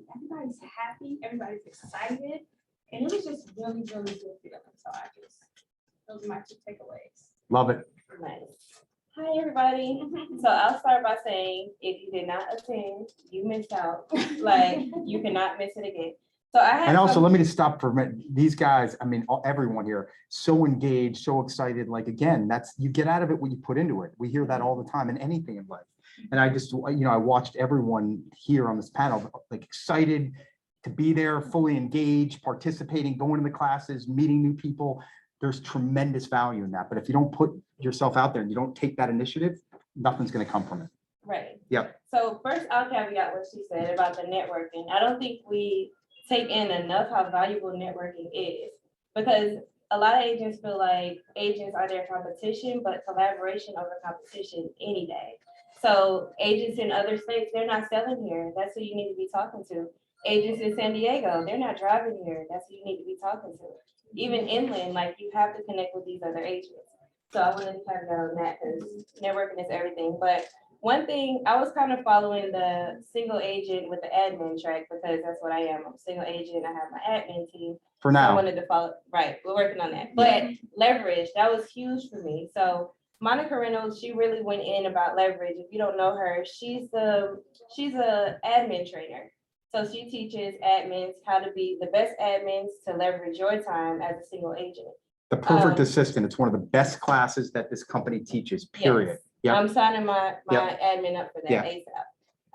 everybody's excited, and it was just really good feeling. So those are my 2 takeaways. Love it. Nice. Hi, everybody. So I'll start by saying, if you did not attend, you missed out. Like, you cannot miss it again. So I had And also, let me just stop for a minute. These guys, I mean, everyone here, so engaged, so excited. Like, again, you get out of it what you put into it. We hear that all the time in anything in life. And I just, I watched everyone here on this panel, like, excited to be there, fully engaged, participating, going to the classes, meeting new people. There's tremendous value in that. But if you don't put yourself out there and you don't take that initiative, nothing's going to come from it. Right. Yep. So first, I'll caveat what she said about the networking. I don't think we take in enough how valuable networking is, because a lot of agents feel like agents are their competition, but collaboration over competition any day. So agents in other states, they're not selling here. That's who you need to be talking to. Agents in San Diego, they're not driving here. That's who you need to be talking to. Even inland, like, you have to connect with these other agents. So I wanted to caveat on that, because networking is everything. But one thing, I was kind of following the single agent with the admin track, because that's what I am. I'm a single agent. I have my admin team. For now. So I wanted to follow, right, we're working on that. But leverage, that was huge for me. So Monica Reynolds, she really went in about leverage. If you don't know her, she's a admin trainer. So she teaches admins how to be the best admins to leverage your time as a single agent. The Perfect Assistant. It's one of the best classes that this company teaches, period. Yes. I'm signing my Yep. admin up for that Yeah.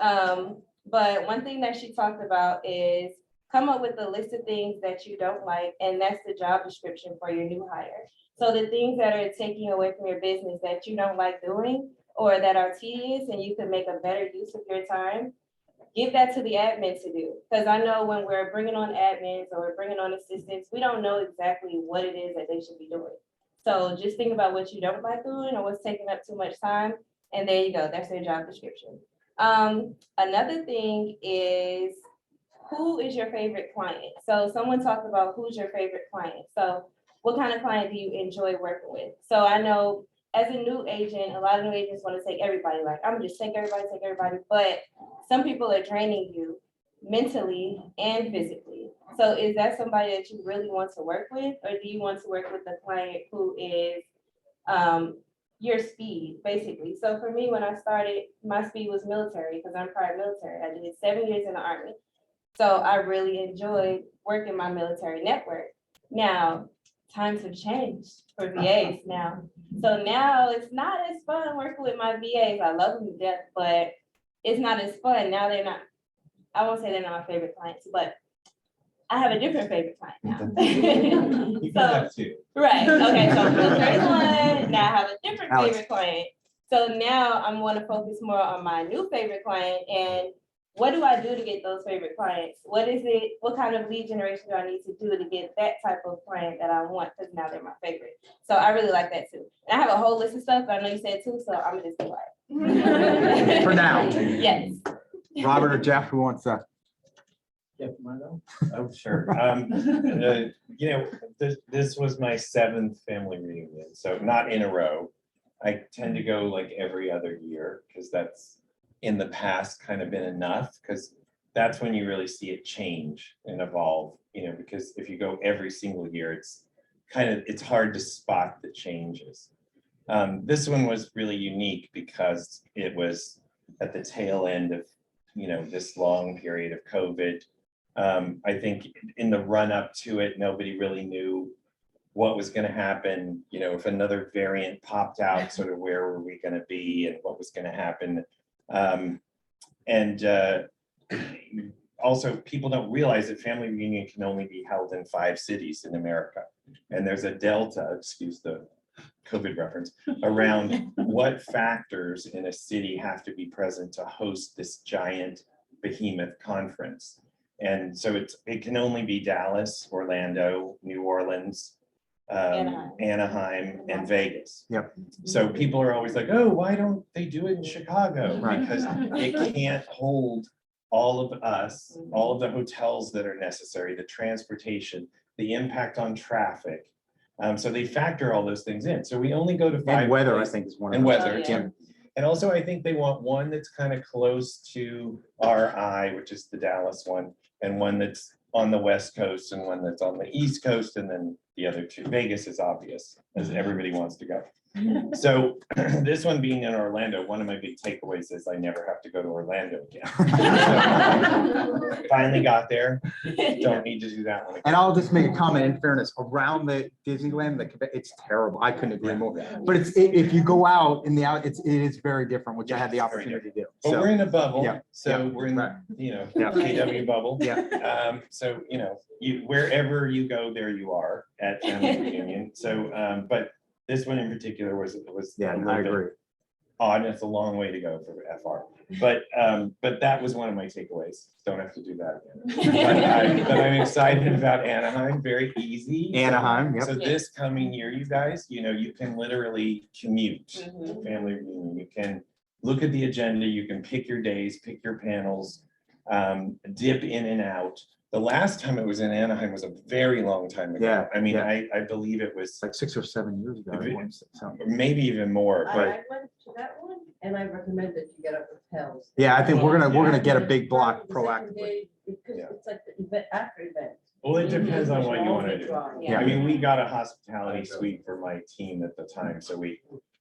ASAP. But one thing that she talked about is come up with a list of things that you don't like, and that's the job description for your new hire. So the things that are taking away from your business that you don't like doing, or that are tedious and you can make a better use of your time, give that to the admin to do. Because I know when we're bringing on admins or we're bringing on assistants, we don't know exactly what it is that they should be doing. So just think about what you don't like doing or what's taking up too much time. And there you go, that's their job description. Another thing is, who is your favorite client? So someone talked about who's your favorite client. So what kind of client do you enjoy working with? So I know as a new agent, a lot of new agents want to take everybody, like, I'm gonna just take everybody, but some people are draining you mentally and physically. So is that somebody that you really want to work with, or do you want to work with a client who is your speed, basically? So for me, when I started, my speed was military, because I'm prior military. I did 7 years in the Army. So I really enjoyed working my military network. Now, times have changed for VAs now. So now it's not as fun working with my VAs. I love them to death, but it's not as fun. Now they're not, I won't say they're not my favorite clients, but I have a different favorite client now. You can have two. Right, okay, so military is one, now I have a different Alex. favorite client. So now I'm gonna focus more on my new favorite client, and what do I do to get those favorite clients? What is it, what kind of lead generation do I need to do to get that type of client that I want? Because now they're my favorite. So I really like that too. And I have a whole list of stuff, but I know you said two, so I'm gonna just be quiet. For now. Yes. Robert or Jeff, who wants to? Oh, sure. This was my 7th family reunion, so not in a row. I tend to go like every other year because that's in the past kind of been enough, because that's when you really see it change and evolve, because if you go every single year, it's hard to spot the changes. This one was really unique because it was at the tail end of, this long period of COVID. I think in the run up to it, nobody really knew what was going to happen, if another variant popped out, sort of where were we going to be and what was going to happen. Also, people don't realize that family reunion can only be held in 5 cities in America. And there's a delta, excuse the COVID reference, around what factors in a city have to be present to host this giant behemoth conference. And so it can only be Dallas, Orlando, New Orleans, Anaheim, and Vegas. Yep. So people are always like, oh, why don't they do it in Chicago? Right. Because it can't hold all of us, all of the hotels that are necessary, the transportation, the impact on traffic. So they factor all those things in. So we only go to 5. And weather, places. I think, is one of And them. weather, Oh, too. yeah. And also, I think they want one that's kind of close to our eye, which is the Dallas one, and one that's on the West Coast and one that's on the East Coast, and then the other 2. Vegas is obvious, as everybody wants to go. So this one being in Orlando, one of my big takeaways is I never have to go to Orlando again. So, finally got there. Don't need to do that one again. And I'll just make a comment in fairness, around the Disneyland, it's terrible. I couldn't agree more. But if you go out in it is very different, which I had the opportunity to do. But we're in a bubble, Yeah, so yeah, we're in, right. KW bubble. Yeah. So, wherever you go, there you are at family reunion. So, but this one in particular was Yeah, a little I bit agree. odd, and it's a long way to go for FR. But that was one of my takeaways. Don't have to do that again. But I'm excited about Anaheim, very easy. Anaheim, yep. So this coming year, you guys, you can literally commute to family reunion. You can look at the agenda, you can pick your days, pick your panels, dip in and out. The last time it was in Anaheim was a very long time ago. Yeah, I mean, yeah. I believe it was Like 6 or 7 years ago. maybe even more, but I went to that one and I recommend that you get up with Pels. Yeah, I think we're gonna get a Yeah. big block The second proactively. day, Because it's like the event after event. well, it depends on what you want to do. Yeah. I mean, we got a hospitality suite for my team at the time, so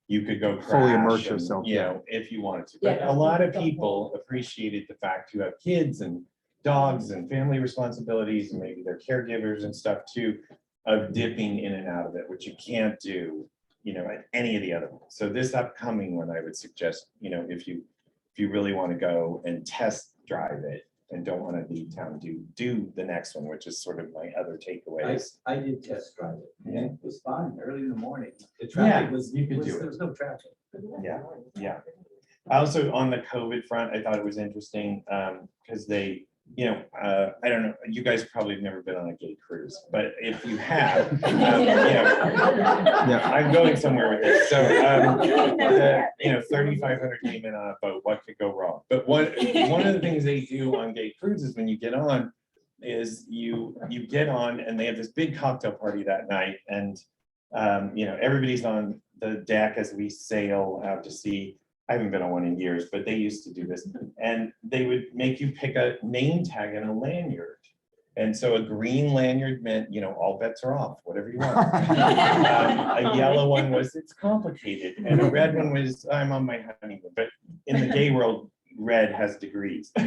you could go Fully crash immerse and, yourself, if you wanted to. But Yeah. a lot of people appreciated the fact you have kids and dogs and family responsibilities, and maybe they're caregivers and stuff too, of dipping in and out of it, which you can't do, at any of the other ones. So this upcoming one, I would suggest, if you really want to go and test drive it and don't want to leave town, do the next one, which is sort of my other takeaways. I did test drive it, and it was fun, early in the morning. The Yeah, traffic was, you could do there it. was no traffic. Yeah. Also, on the COVID front, I thought it was interesting, because they, I don't know, you guys probably have never been on a gay cruise, but if you have, I'm going somewhere with this. So, 3,500 gay men on a boat, what could go wrong? But one of the things they do on gay cruises when you get on is you get on and they have this big cocktail party that night, and everybody's on the deck as we sail out to sea. I haven't been on one in years, but they used to do this, and they would make you pick a name tag and a lanyard. And so a green lanyard meant, all bets are off, whatever you want. A yellow one was, it's complicated. And a red one was, I'm on my honeymoon. But in the gay world, red has degrees. So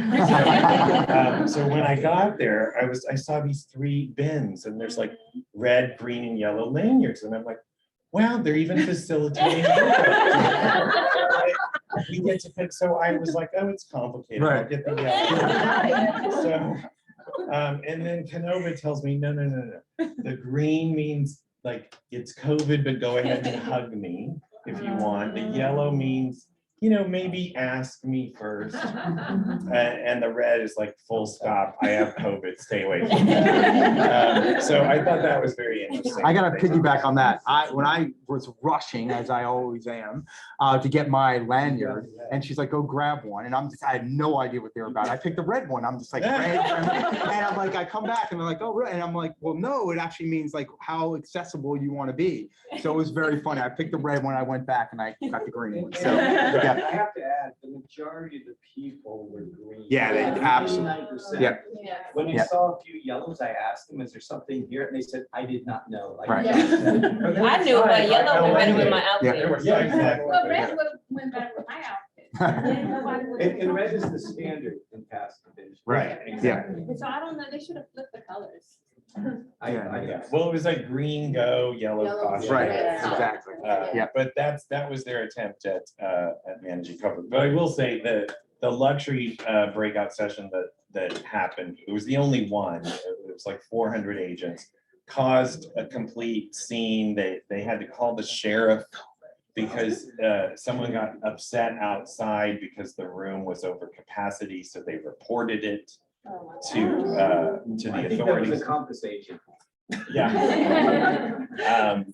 when I got there, I saw these 3 bins, and there's like red, green, and yellow lanyards. And I'm like, wow, they're even facilitating. We get to pick, so I was like, oh, it's complicated. I'll Right. get the yellow. So, and then Canova tells me, no. The green means like it's COVID, but go ahead and hug me if you want. The yellow means, maybe ask me first. And the red is like full stop. I have COVID, stay away from me. So I thought that was very interesting. I gotta piggyback on that. When I was rushing, as I always am, to get my lanyard, and she's like, "Go grab one," and I had no idea what they were about. I picked the red one. I'm just like, red, and I'm like, I come back and they're like, "Oh, red," and I'm like, "Well, no, it actually means like how accessible you want to be." So it was very funny. I picked the red one. I went back and I got the green one. So yeah, Yeah. I have to add, the majority of the people were green. Yeah, they absolutely. 99%. Yeah. When I Yeah. saw a few yellows, I asked them, is there something here? And they said, I did not know. Like, Right. I knew, but yellow went better with my outfit. There were signs that- Well, red went better with my outfit. Nobody would- And red is the standard in past divisions. Right, Exactly. So I don't know, they should have flipped the colors. Yeah, well, it was like green go, yellow Yellow, caution. Right, red. exactly. Yeah. But that was their attempt at managing COVID. But I will say that the luxury breakout session that happened, it was the only one. It was like 400 agents, caused a complete scene. They had to call the sheriff because someone got upset outside because the room was over capacity, so they reported it to I the think that was authorities. a compass agent. Yeah.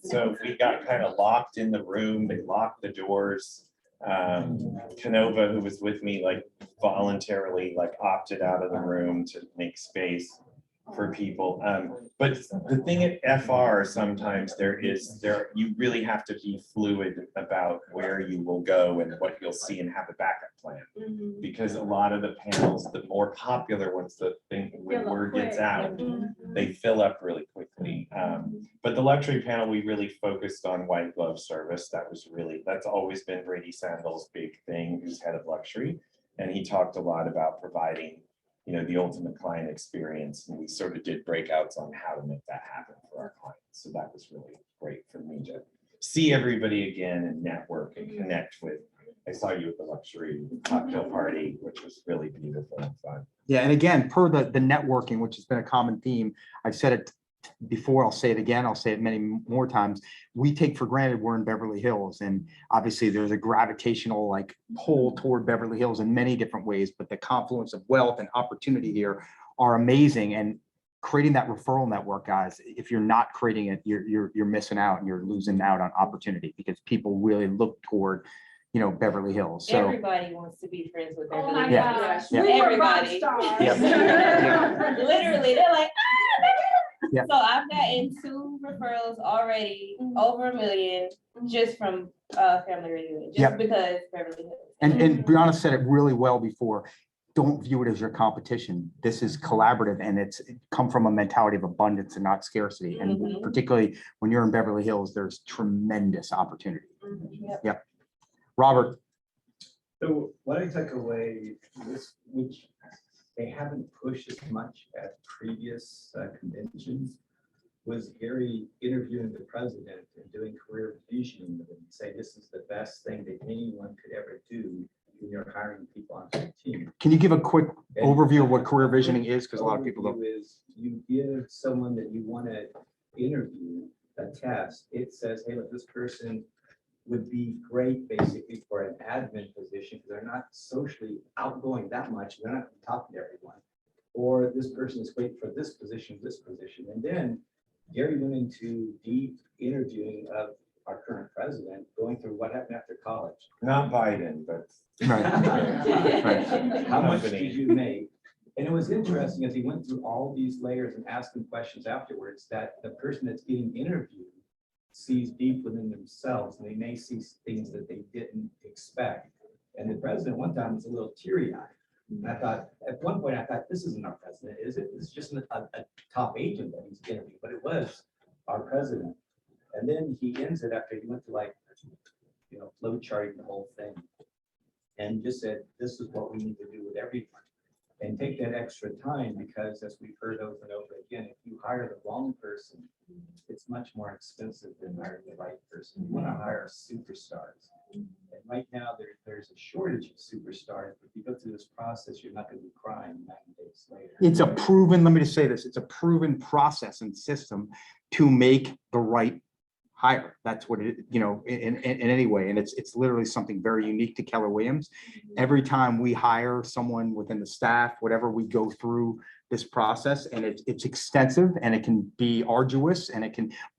So we got kind of locked in the room. They locked the doors. Canova, who was with me, like voluntarily like opted out of the room to make space for people. But the thing at FR, sometimes you really have to be fluid about where you will go and what you'll see and have a backup plan. Because a lot of the panels, the more popular ones, when word gets out, they fill up really quickly. But the luxury panel, we really focused on white glove service. That's always been Brady Sandal's big thing, who's head of luxury. And he talked a lot about providing, the ultimate client experience. And we sort of did breakouts on how to make that happen for our clients. So that was really great for me to see everybody again and network and connect with. I saw you at the luxury cocktail party, which was really beautiful and fun. Yeah, and again, per the networking, which has been a common theme, I've said it before, I'll say it again, I'll say it many more times. We take for granted we're in Beverly Hills, and obviously there's a gravitational like pull toward Beverly Hills in many different ways, but the confluence of wealth and opportunity here are amazing. And creating that referral network, guys, if you're not creating it, you're missing out and you're losing out on opportunity, because people really look toward Beverly Hills. So Everybody wants to be friends with Oh Beverly my Hills. Yeah. gosh. Yeah. We were rock Everybody. stars. Yeah. Literally, they're like, Yeah. So I've gotten 2 referrals already, over $1 million, just from family reunion, just Yeah. because Beverly Hills. And Brianna said it really well before. Don't view it as your competition. This is collaborative, and it come from a mentality of abundance and not scarcity. And Mhm. particularly when you're in Beverly Hills, there's tremendous opportunity. Yep. Yep. Robert. So what I took away, which they haven't pushed as much at previous conventions, was Gary interviewing the president and doing career visioning with him, say this is the best thing that anyone could ever do when you're hiring people on the team. Can you give a quick overview of what career visioning is? Because a lot of people don't. Overview is you give someone that you want to interview a test. It says, hey, look, this person would be great basically for an admin position because they're not socially outgoing that much. They're not talking to everyone. Or this person is great for this position. And then Gary went into deep interviewing of our current president, going through what happened after college. Not Biden, but. How much Company. did you make? And it was interesting as he went through all these layers and asked them questions afterwards, that the person that's getting interviewed sees deep within themselves, and they may see things that they didn't expect. And the president one time was a little teary-eyed. And I thought, at one point, I thought, this isn't our president, is it? It's just a top agent that he's interviewing, but it was our president. And then he ends it after he went to flow charting the whole thing. And just said, this is what we need to do with everyone. And take that extra time, because as we've heard over and over again, if you hire the wrong person, it's much more expensive than hiring the right person. You want to hire superstars. And right now there's a shortage of superstars, but if you go through this process, you're not going to be crying 9 days later. It's a proven, let me just say this, it's a proven process and system to make the right hire. That's what it, in any way. And it's literally something very unique to Keller Williams. Every time we hire someone within the staff, whatever, we go through this process, and it's extensive and it can be arduous,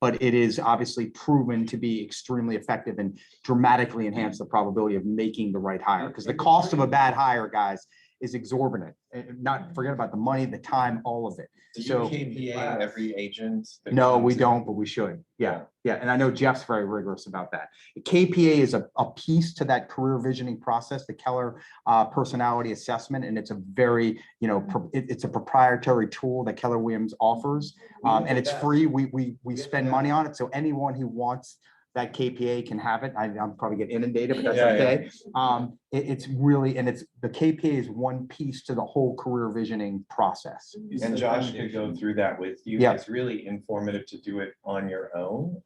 but it is obviously proven to be extremely effective and dramatically enhance the probability of making the right hire. Because the cost of a bad hire, guys, is exorbitant. And not forget about the money, the time, all of it. Do you So KPA every agent? that no, we comes in? don't, but we should. Yeah, yeah. And I know Jeff's very rigorous about that. KPA is a piece to that career visioning process, the Keller personality assessment. And it's a very, it's a proprietary tool that Keller Williams offers. And it's free. We spend money on it. So anyone who wants that KPA can have it. I'm probably getting inundated, but that's Yeah, okay. It's really, and it's the KPA is one piece to the whole career visioning process. And Josh could go through that with you. Yeah. It's really informative to do it on your own.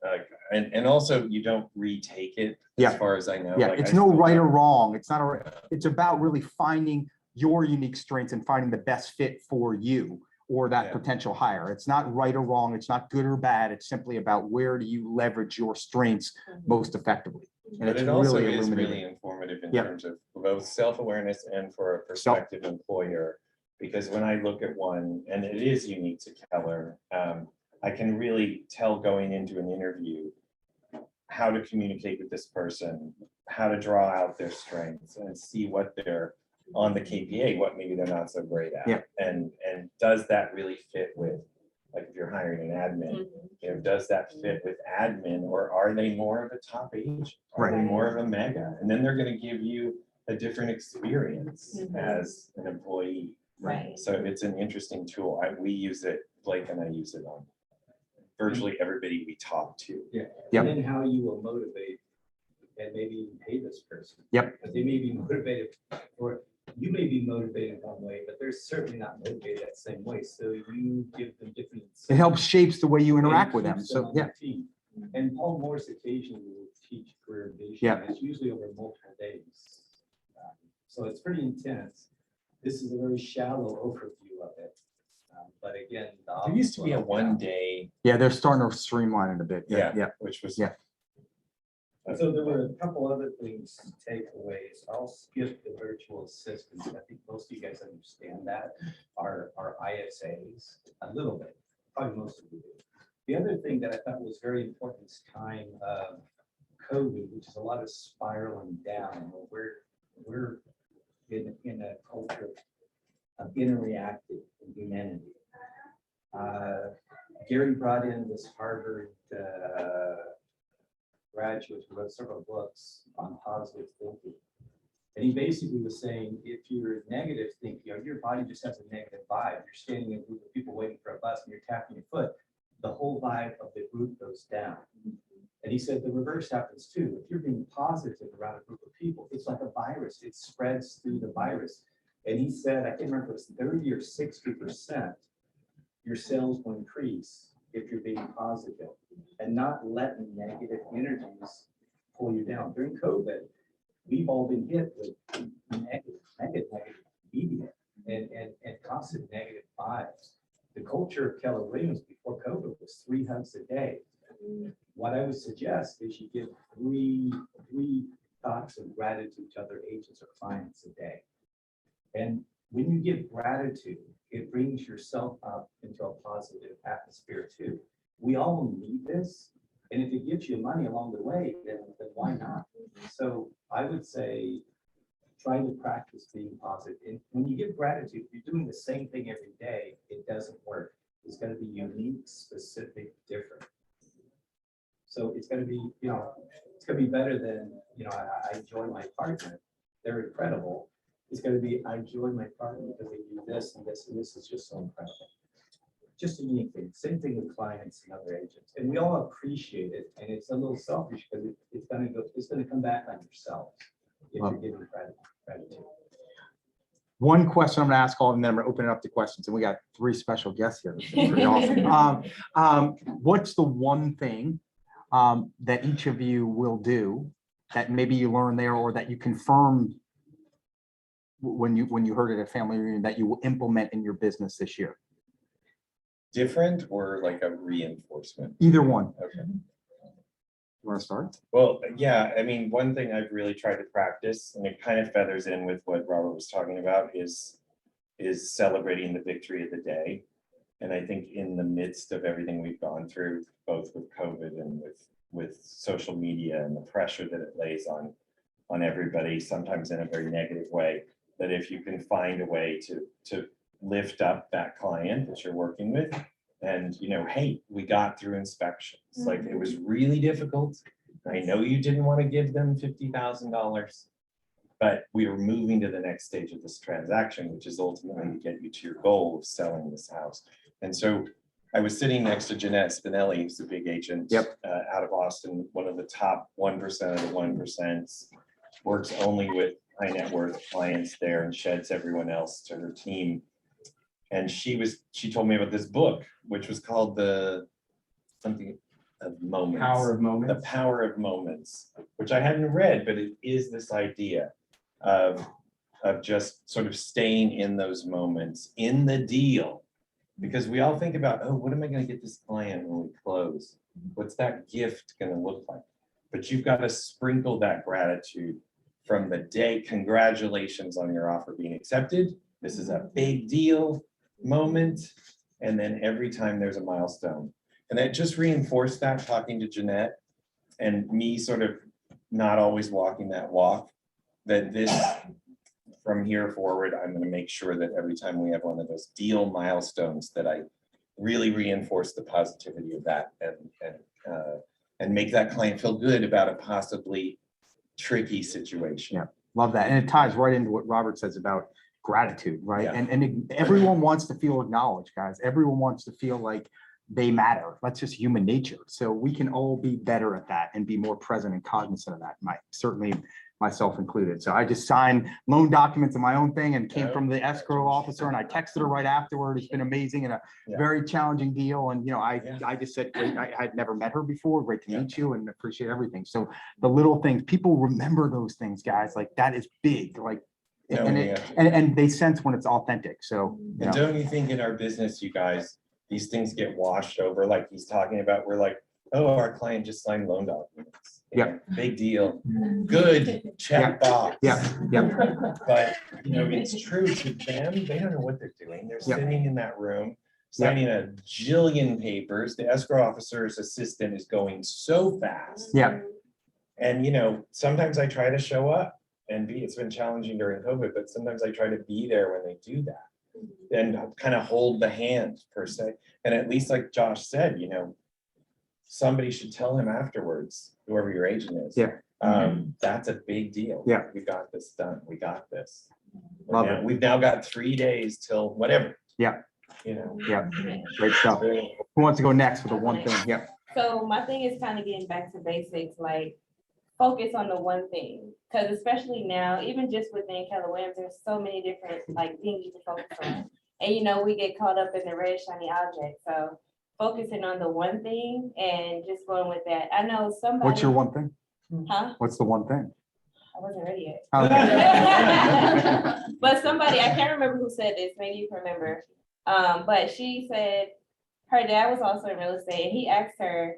And also you don't retake it Yeah. as far as I know. Yeah, Like, it's I no still right don't- or wrong. It's not it's about really finding your unique strengths and finding the best fit for you or that potential hire. It's not right or wrong. It's not good or bad. It's simply about where do you leverage your strengths most effectively. And But it's it also really is really illuminating. informative in Yep. terms of both self-awareness and for a prospective employer. Because when I look at one, and it is unique to Keller, I can really tell going into an interview how to communicate with this person, how to draw out their strengths and see what they're on the KPA, what maybe they're not so great at. Yeah. And does that really fit with, like if you're hiring an admin, does that fit with admin, or are they more of a top agent? Are they Right. more of a mega? And then they're gonna give you a different experience as an employee. Right. So it's an interesting tool. We use it, Blake and I use it on virtually everybody we talk to. Yeah. Yep. And then how you will motivate and maybe even pay this person. Yep. Because they may be motivated, or you may be motivated one way, but they're certainly not motivated that same way. So you give them different. It helps shapes the way you and it interact with them. keeps So on yeah. their team. And Paul Morris occasionally will teach career vision. Yeah. It's usually over multiple days. So it's pretty intense. This is a very shallow overview of it. But again. There used to be a 1 day. Yeah, they're starting to streamline it a bit. Yeah, yeah. Which was. Yeah. So there were a couple other things, takeaways. I'll skip the virtual assistants. I think most of you guys understand that. Our ISAs, a little bit, probably most of you do. The other thing that I thought was very important this time of COVID, which is a lot of spiraling down. We're in a culture of interreacting in humanity. Gary brought in this Harvard graduate who wrote several books on positive thinking. And he basically was saying, if you're negative thinking, or your body just has a negative vibe, you're standing in a group of people waiting for a bus and you're tapping your foot, the whole vibe of the group goes down. And he said the reverse happens too. If you're being positive around a group of people, it's like a virus. It spreads through the virus. And he said, I can't remember if it's 30 or 60%, your sales will increase if you're being positive and not letting negative energies pull you down. During COVID, we've all been hit with negative media and constant negative vibes. The culture of Keller Williams before COVID was 3 hugs a day. What I would suggest is you give three thoughts of gratitude to other agents or clients a day. And when you give gratitude, it brings yourself up into a positive atmosphere too. We all need this. And if it gives you money along the way, then why not? So I would say, try to practice being positive. And when you give gratitude, if you're doing the same thing every day, it doesn't work. It's going to be unique, specific, different. So it's going to be, it's going to be better than, I enjoy my partner. They're incredible. It's going to be, I enjoy my partner because they do this and this, and this is just so incredible. Just a unique thing. Same thing with clients and other agents. And we all appreciate it. And it's a little selfish because it's going to come back on yourself if you're giving gratitude. One question I'm going to ask all of them, then I'm going to open it up to questions. And we got 3 special guests here. This is pretty awesome. What's the one thing that each of you will do that maybe you learned there or that you confirmed when you heard it at family reunion that you will implement in your business this year? Different or like a reinforcement? Either one. Okay. You want to start? Well, yeah, I mean, one thing I've really tried to practice, and it kind of feathers in with what Robert was talking about, is celebrating the victory of the day. And I think in the midst of everything we've gone through, both with COVID and with social media and the pressure that it lays on everybody, sometimes in a very negative way, that if you can find a way to lift up that client that you're working with, and, you know, hey, we got through inspections, like it was really difficult. I know you didn't want to give them $50,000, but we are moving to the next stage of this transaction, which is ultimately to get you to your goal of selling this house. And so I was sitting next to Jeanette Spinelli, who's a big agent out of Austin, one of the top 1% of the 1%, works only with high net worth clients there and sheds everyone else to her team. And she told me about this book, which was called The Power of Moments, which I hadn't read, but it is this idea of just sort of staying in those moments in the deal. Because we all think about, oh, what am I going to get this client when we close? What's that gift going to look like? But you've got to sprinkle that gratitude from the day. Congratulations on your offer being accepted. This is a big deal moment. And then every time there's a milestone. And that just reinforced that, talking to Jeanette and me sort of not always walking that walk, that this, from here forward, I'm going to make sure that every time we have one of those deal milestones, that I really reinforce the positivity of that and make that client feel good about a possibly tricky situation. Yeah, love that. And it ties right into what Robert says about gratitude, right? Yeah. And everyone wants to feel acknowledged, guys. Everyone wants to feel like they matter. That's just human nature. So we can all be better at that and be more present and cognizant of that. Certainly myself included. So I just signed loan documents in my own thing and came from the escrow officer, and I texted her right afterward. It's been amazing and a very challenging deal. And, you know, I just said, great, I had never met her before. Great to meet you and appreciate everything. So the little things, people remember those things, guys. Like that is big. Like, and they sense when it's authentic. So, and don't you think in our business, you guys, these things get washed over, like he's talking about, we're like, oh, our client just signed loan documents. Yeah. Big deal. Good. Check box. Yeah. But, you know, it's true to them. They don't know what they're doing. They're sitting in that room, signing a jillion papers. The escrow officer's assistant is going so fast. Yeah. And, you know, sometimes I try to show up and it's been challenging during COVID, but sometimes I try to be there when they do that and kind of hold the hand per se. And at least like Josh said, you know, somebody should tell him afterwards, whoever your agent is. Yeah. That's a big deal. Yeah. We got this done. We got this. Love it. We've now got 3 days till whatever. Yeah. You know. Yeah. Great stuff. Who wants to go next with the one thing? Yeah. So my thing is kind of getting back to basics, like focus on the one thing. Because especially now, even just within Keller Williams, there's so many different like things you can focus on. And you know, we get caught up in the red shiny object. So focusing on the one thing and just going with that. I know somebody. What's your one thing? Huh? What's the one thing? I wasn't ready yet. Okay. But somebody, I can't remember who said this, maybe you can remember. But she said her dad was also in real estate and he asked her,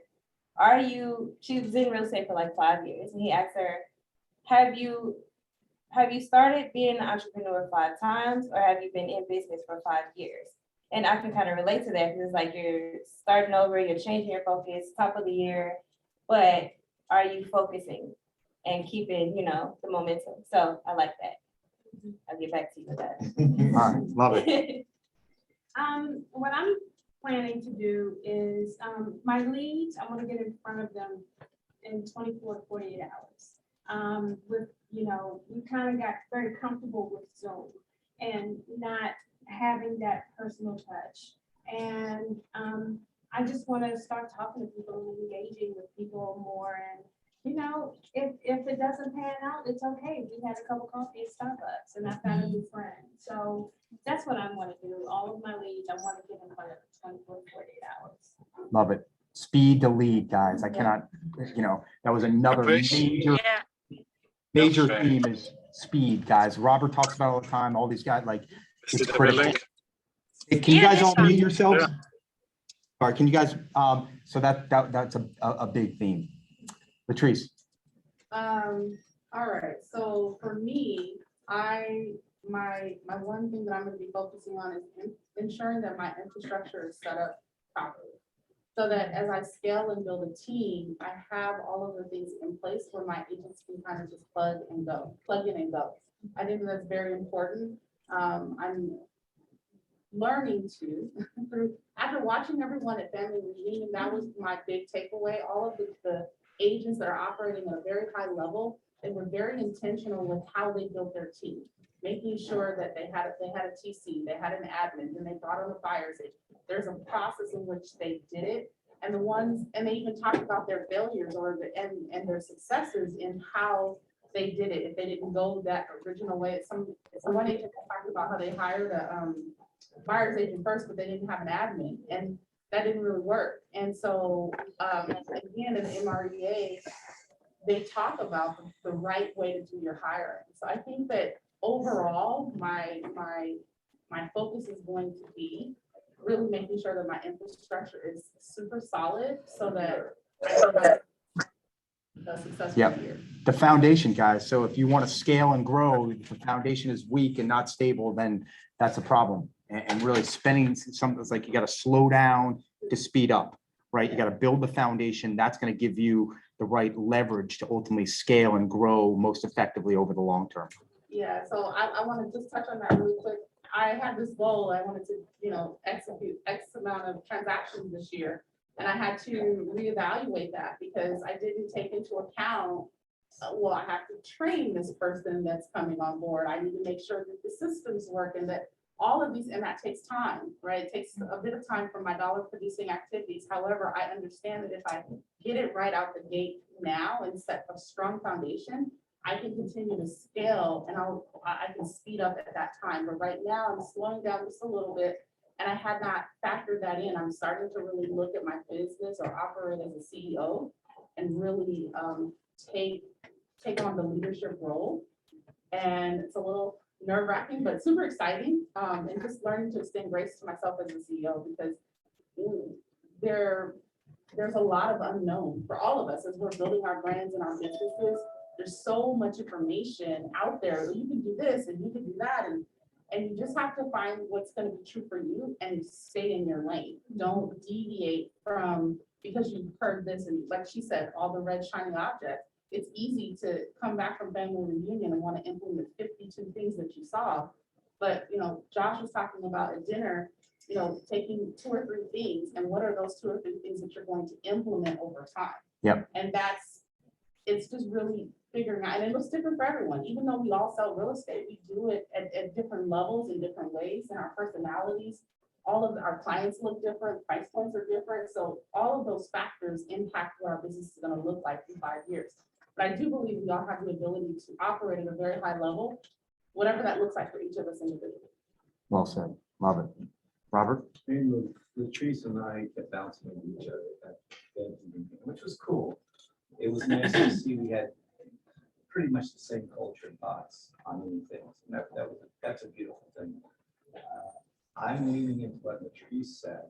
she was in real estate for like 5 years. And he asked her, have you started being an entrepreneur 5 times or have you been in business for 5 years? And I can kind of relate to that because it's like you're starting over, you're changing your focus, top of the year, but are you focusing and keeping, you know, the momentum? So I like that. I'll get back to you with that. All right, love it. What I'm planning to do is my leads, I want to get in front of them in 24 to 48 hours. With, you know, we kind of got very comfortable with Zoom and not having that personal touch. And I just want to start talking to people and engaging with people more. And, you know, if it doesn't pan out, it's okay. We had a cup of coffee at Starbucks and I found a new friend. So that's what I want to do. All of my leads, I want to get in front of 24 to 48 hours. Love it. Speed to lead, guys. I cannot, you know, that was another major theme is speed, guys. Robert talks about it all the time. All these guys, like, it's critical. Hey, can you guys all mute yourselves? All right, can you guys, so that's a big theme. Latrice. All right, so for me, my one thing that I'm gonna be focusing on is ensuring that my infrastructure is set up properly. So that as I scale and build a team, I have all of the things in place where my agents can kind of just plug in and go. I think that's very important. I'm learning to, after watching everyone at Family Reunion, that was my big takeaway. All of the agents that are operating at a very high level, they were very intentional with how they built their team, making sure that they had a TC, they had an admin, and they brought on the buyers. There's a process in which they did it. And they even talked about their failures and their successes in how they did it. If they didn't go that original way, one agent talked about how they hired a buyer's agent first, but they didn't have an admin, and that didn't really work. And so again, in the MREA, they talk about the right way to do your hiring. So I think that overall, my focus is going to be really making sure that my infrastructure is super solid so that I have a successful Yep. year. The foundation, guys. So if you want to scale and grow, if the foundation is weak and not stable, then that's a problem. And really spending something, it's like you got to slow down to speed up, right? You got to build the foundation. That's going to give you the right leverage to ultimately scale and grow most effectively over the long term. Yeah, so I want to just touch on that really quick. I had this goal, I wanted to, execute X amount of transactions this year. And I had to reevaluate that because I didn't take into account, well, I have to train this person that's coming on board. I need to make sure that the systems work and that all of these, and that takes time, right? It takes a bit of time for my dollar producing activities. However, I understand that if I get it right out the gate now and set a strong foundation, I can continue to scale and I can speed up at that time. But right now I'm slowing down just a little bit and I had not factored that in. I'm starting to really look at my business or operate as a CEO and really take on the leadership role. And it's a little nerve wracking, but super exciting. And just learning to extend grace to myself as a CEO because there's a lot of unknown for all of us as we're building our brands and our businesses. There's so much information out there. You can do this and you can do that. And you just have to find what's going to be true for you and stay in your lane. Don't deviate from, because you've heard this and like she said, all the red shiny objects. It's easy to come back from Family Reunion and want to implement 52 things that you saw. But, Josh was talking about at dinner, taking 2 or 3 things and what are those 2 or 3 things that you're going to implement over time? Yep. And it's just really figuring out, and it looks different for everyone. Even though we all sell real estate, we do it at different levels in different ways, and our personalities, all of our clients look different, price points are different. So all of those factors impact what our business is going to look like in 5 years. But I do believe we all have the ability to operate at a very high level, whatever that looks like for each of us individually. Well said. Love it. Robert? Latrice and I kept bouncing into each other at that meeting, which was cool. It was nice to see we had pretty much the same culture and thoughts on many things. And that's a beautiful thing. I'm leaning into what Latrice said.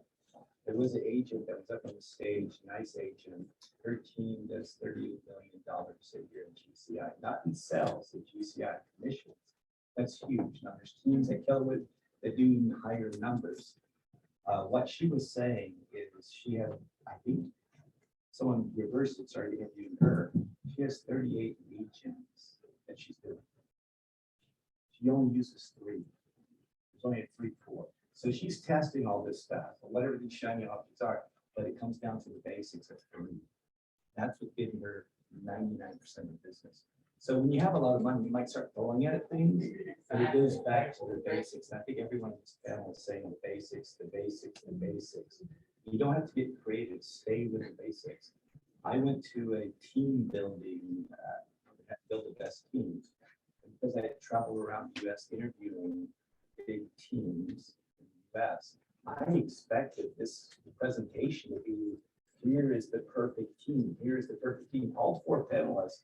There was an agent that was up on the stage, nice agent. Her team does $38 million a year in GCI, not in sales, in GCI commissions. That's huge. Now there's teams at Kelwood that do even higher numbers. What she was saying is she had, I think, someone reversed it, started interviewing her. She has 38 lead gens that she's doing. She only uses 3. There's only a 3-4. So she's testing all this stuff, whatever these shiny objects are, but it comes down to the basics of 3. That's what's giving her 99% of business. So when you have a lot of money, you might start throwing at things, and it goes back to the basics. And I think everyone in this panel is saying the basics, the basics, the basics. You don't have to get creative, stay with the basics. I went to a team building, build the best teams, because I traveled around the US interviewing big teams in the US. I expected this presentation to be, here is the perfect team, here is the perfect team, all 4 panelists.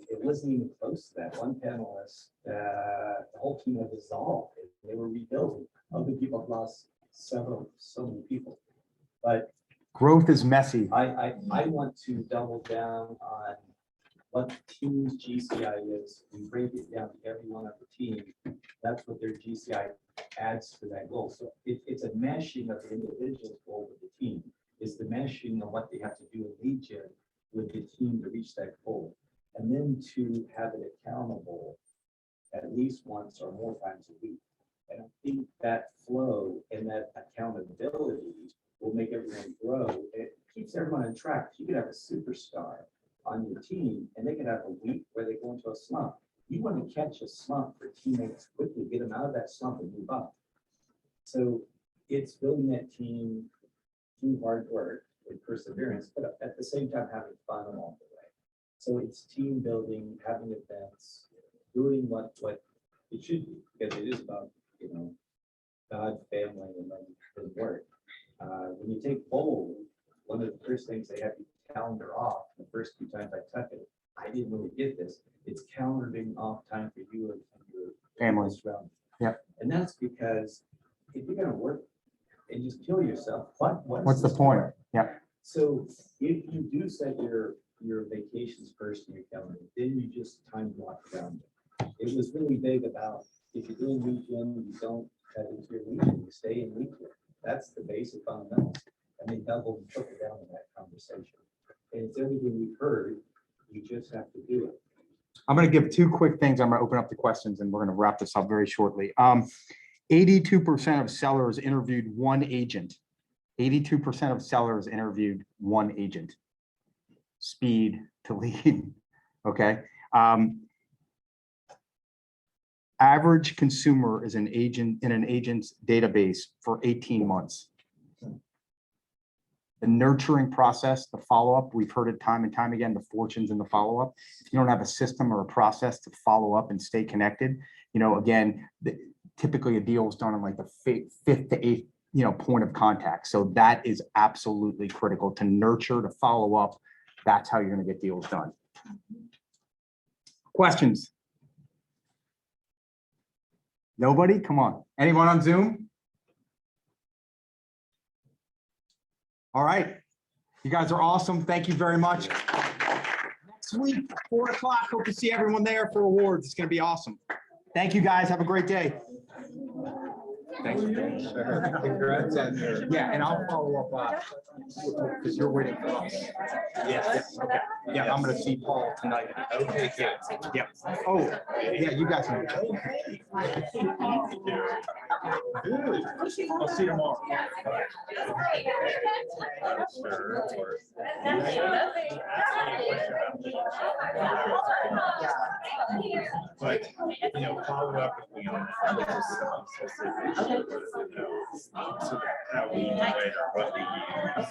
It wasn't even close to that. One panelist, the whole team had dissolved. They were rebuilding. Other people have lost so many people. But growth is messy. I want to double down on what teams GCI is. We break it down to every one of the team. That's what their GCI adds to that goal. So it's a meshing of the individual goal with the team. It's the meshing of what they have to do in lead gen with the team to reach that goal. And then to have it accountable at least once or more times a week. And I think that flow and that accountability will make everyone grow. It keeps everyone on track. You could have a superstar on your team and they could have a week where they go into a slump. You want to catch a slump for teammates quickly, get them out of that slump and move up. So it's building that team through hard work and perseverance, but at the same time having fun along the way. So it's team building, having events, doing what it should be, because it is about, God, family, and then work. When you take bowl, one of the first things they have to calendar off the first few times I took it. I didn't really get this. It's calendaring off time for you and your Families. around. Yeah. And that's because if you're gonna work and just kill yourself, What's the point? Yeah. So if you do set your vacations first in your calendar, then you just time block around it. It was really big about if you're doing weekend, you don't cut into your weekend, you stay in weekend. That's the basic fundamentals. And they double and triple down on that conversation. And it's everything we've heard, you just have to do it. I'm going to give two quick things. I'm going to open up the questions and we're going to wrap this up very shortly. 82% of sellers interviewed one agent. 82% of sellers interviewed one agent. Speed to lead. Okay. Average consumer is an agent in an agent's database for 18 months. The nurturing process, the follow-up, we've heard it time and time again, the fortunes in the follow-up. If you don't have a system or a process to follow up and stay connected, again, typically a deal is done on like the fifth to eighth, point of contact. So that is absolutely critical to nurture, to follow up. That's how you're going to get deals done. Questions? Nobody? Come on. Anyone on Zoom? All right. You guys are awesome. Thank you very much. Next week, 4 o'clock. Hope to see everyone there for awards. It's going to be awesome. Thank you, guys. Have a great day. Thanks. Congrats on your. Yeah, and I'll follow up because you're waiting for us. Yes. Okay. Yeah, I'm going to see Paul tonight. Okay. Yeah. Oh, yeah, you guys know. Good. I'll see you tomorrow. But, follow up with me on that. So how we write or what we use.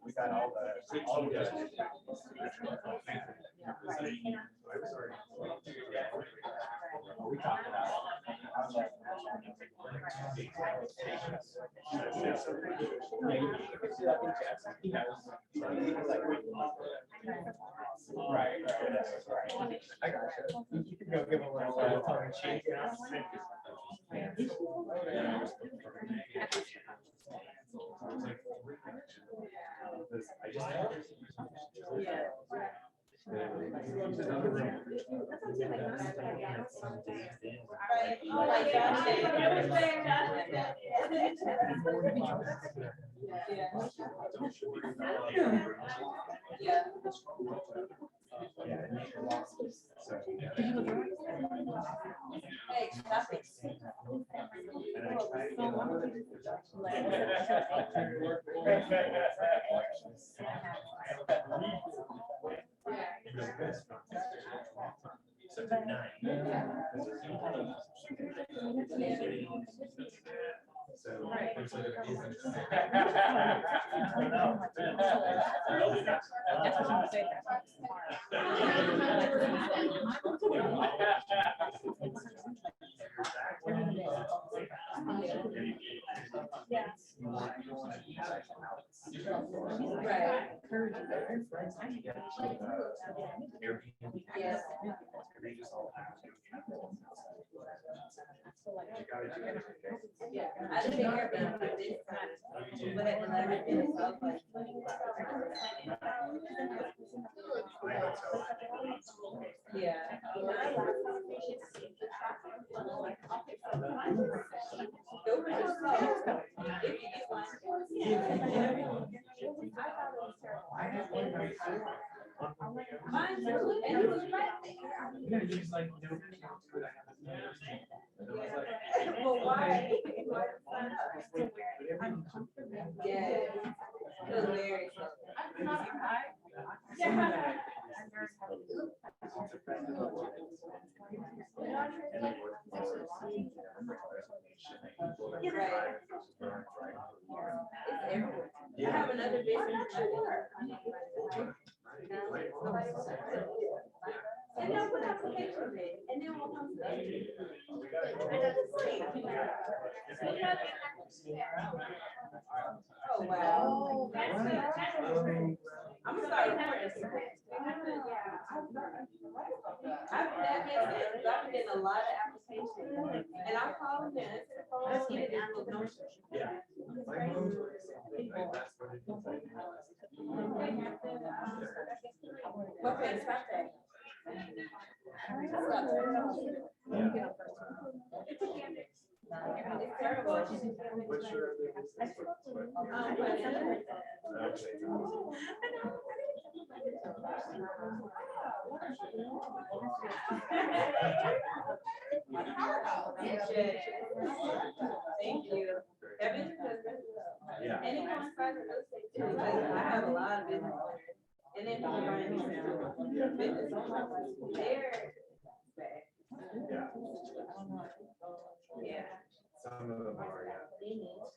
We got all the. We talked about. Right, right. I got you. You can go give a little tongue in cheek. I didn't hear about it this time, but at the last minute, so I was like, yeah. Mine too, and it was right there. Well, why? Yeah. It was very. It's everywhere. I have another business. And they'll put applications in, and then we'll come to oh, wow. I'm gonna start recording. I've been a lot of applications, and I'm calling them. Yeah. What page? Stop that. It's terrible. Thank you. Yeah. And it coincides with real estate too. Like, I have a lot of business owners. And then people running business owners, they're bad. Yeah. Some of them are, yeah.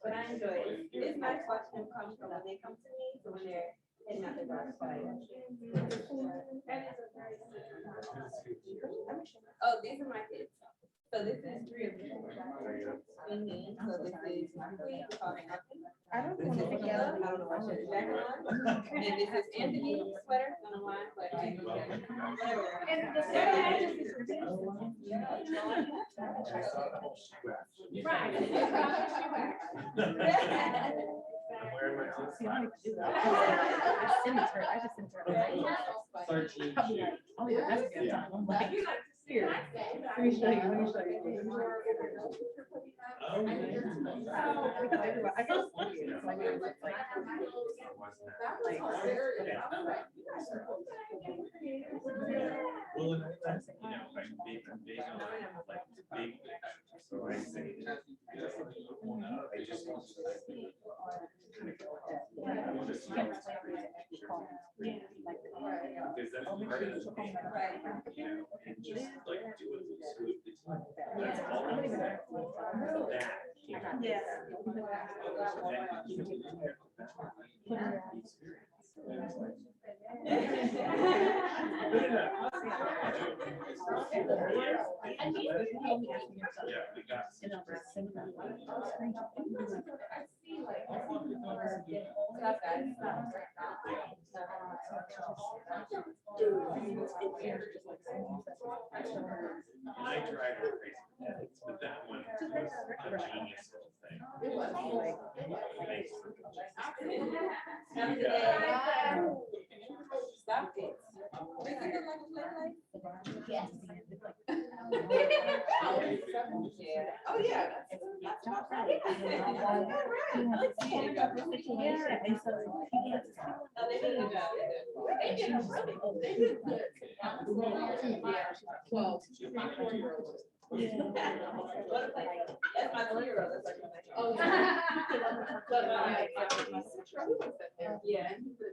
But I enjoy it. It's nice watching them come from when they come to me, so when they're heading out the dark side. Oh, these are my kids. So this is 3 of them. So this is Queen, I don't know what the jacket on. And this is Anthony sweater, on a line, but whatever. I'm wearing my own. I just sent her. Oh, yeah, that's a good time. I'm like, here, let me show you, let me show you. Well, and that's, you know, I'm big on like big picture, so I say. I just want to because that's part of the game, you know, and just like do it with scoop. That's all I'm saying. That. Yeah. And I drive her crazy, but that one was a genius little thing. Stop it. Oh, yeah. That's my 2-year-old. Oh, yeah.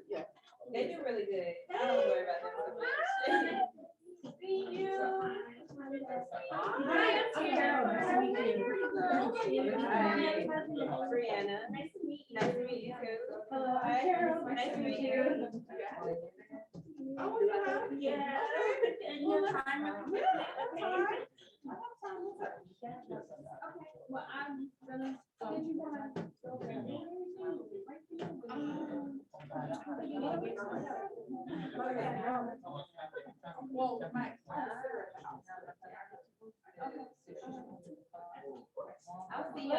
Yeah. They do really good. I don't worry about them so much. See you. Hi, I'm Tara. Nice to meet you. Hi. Brianna. Nice to meet you. Nice to meet you too. Hello. Hi, Carol. Nice to meet you. Oh, yeah. And your time. Well, I'm gonna. Did you want to? Well, my. I'll see you.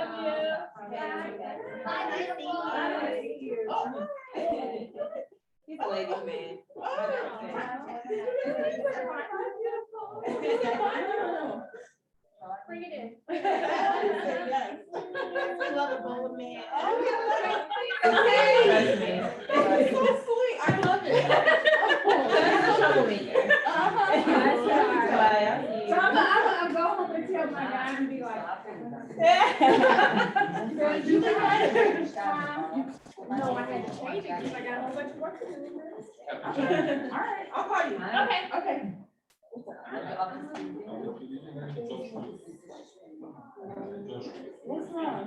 He's a ladies man. Bring it in. Love a bowl of man. It's so sweet. I love it. That's a troublemaker. So I'm go home and tell my guy and be like. No, I had to change it because I got a whole bunch of work to do. All right, I'll call you. Okay. Okay. What's wrong?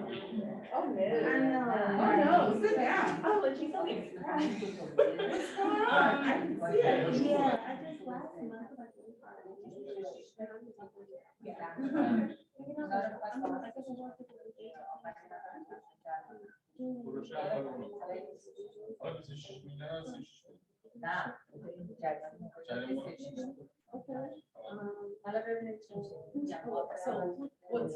Oh, no. I know. Oh, no, sit down. I'll let you go. What's going on? I can see it. Yeah, I just last month. So, what's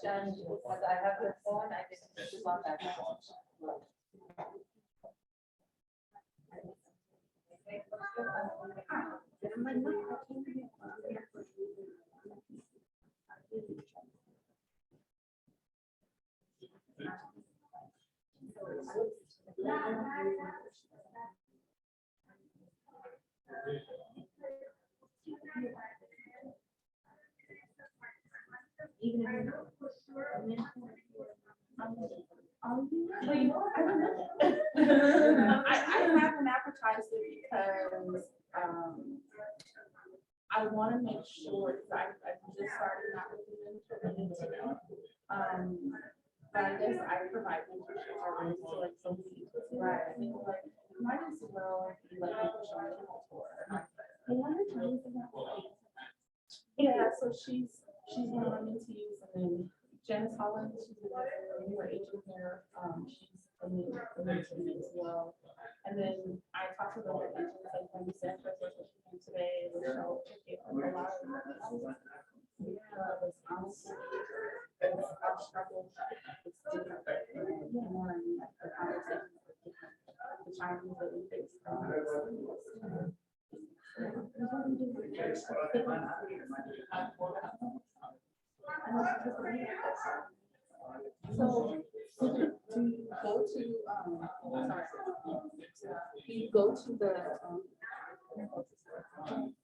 Because I have your phone, I just want that. I haven't advertised it because, I want to make sure, because I just started not looking into it. guess I provide mentorship already, so like some people, right, I think like, might as well be like a professional mentor. Yeah, so she's one of my mentees, and then Janice Holland, she's a newer agent here, she's a mentee as well. And then I talked to the other agents, like Wendy Sanchez, she came today, and so a lot of it's honestly, I've struggled. It's different, and the conversations are different. The challenges that we face. So, do you go to, sorry,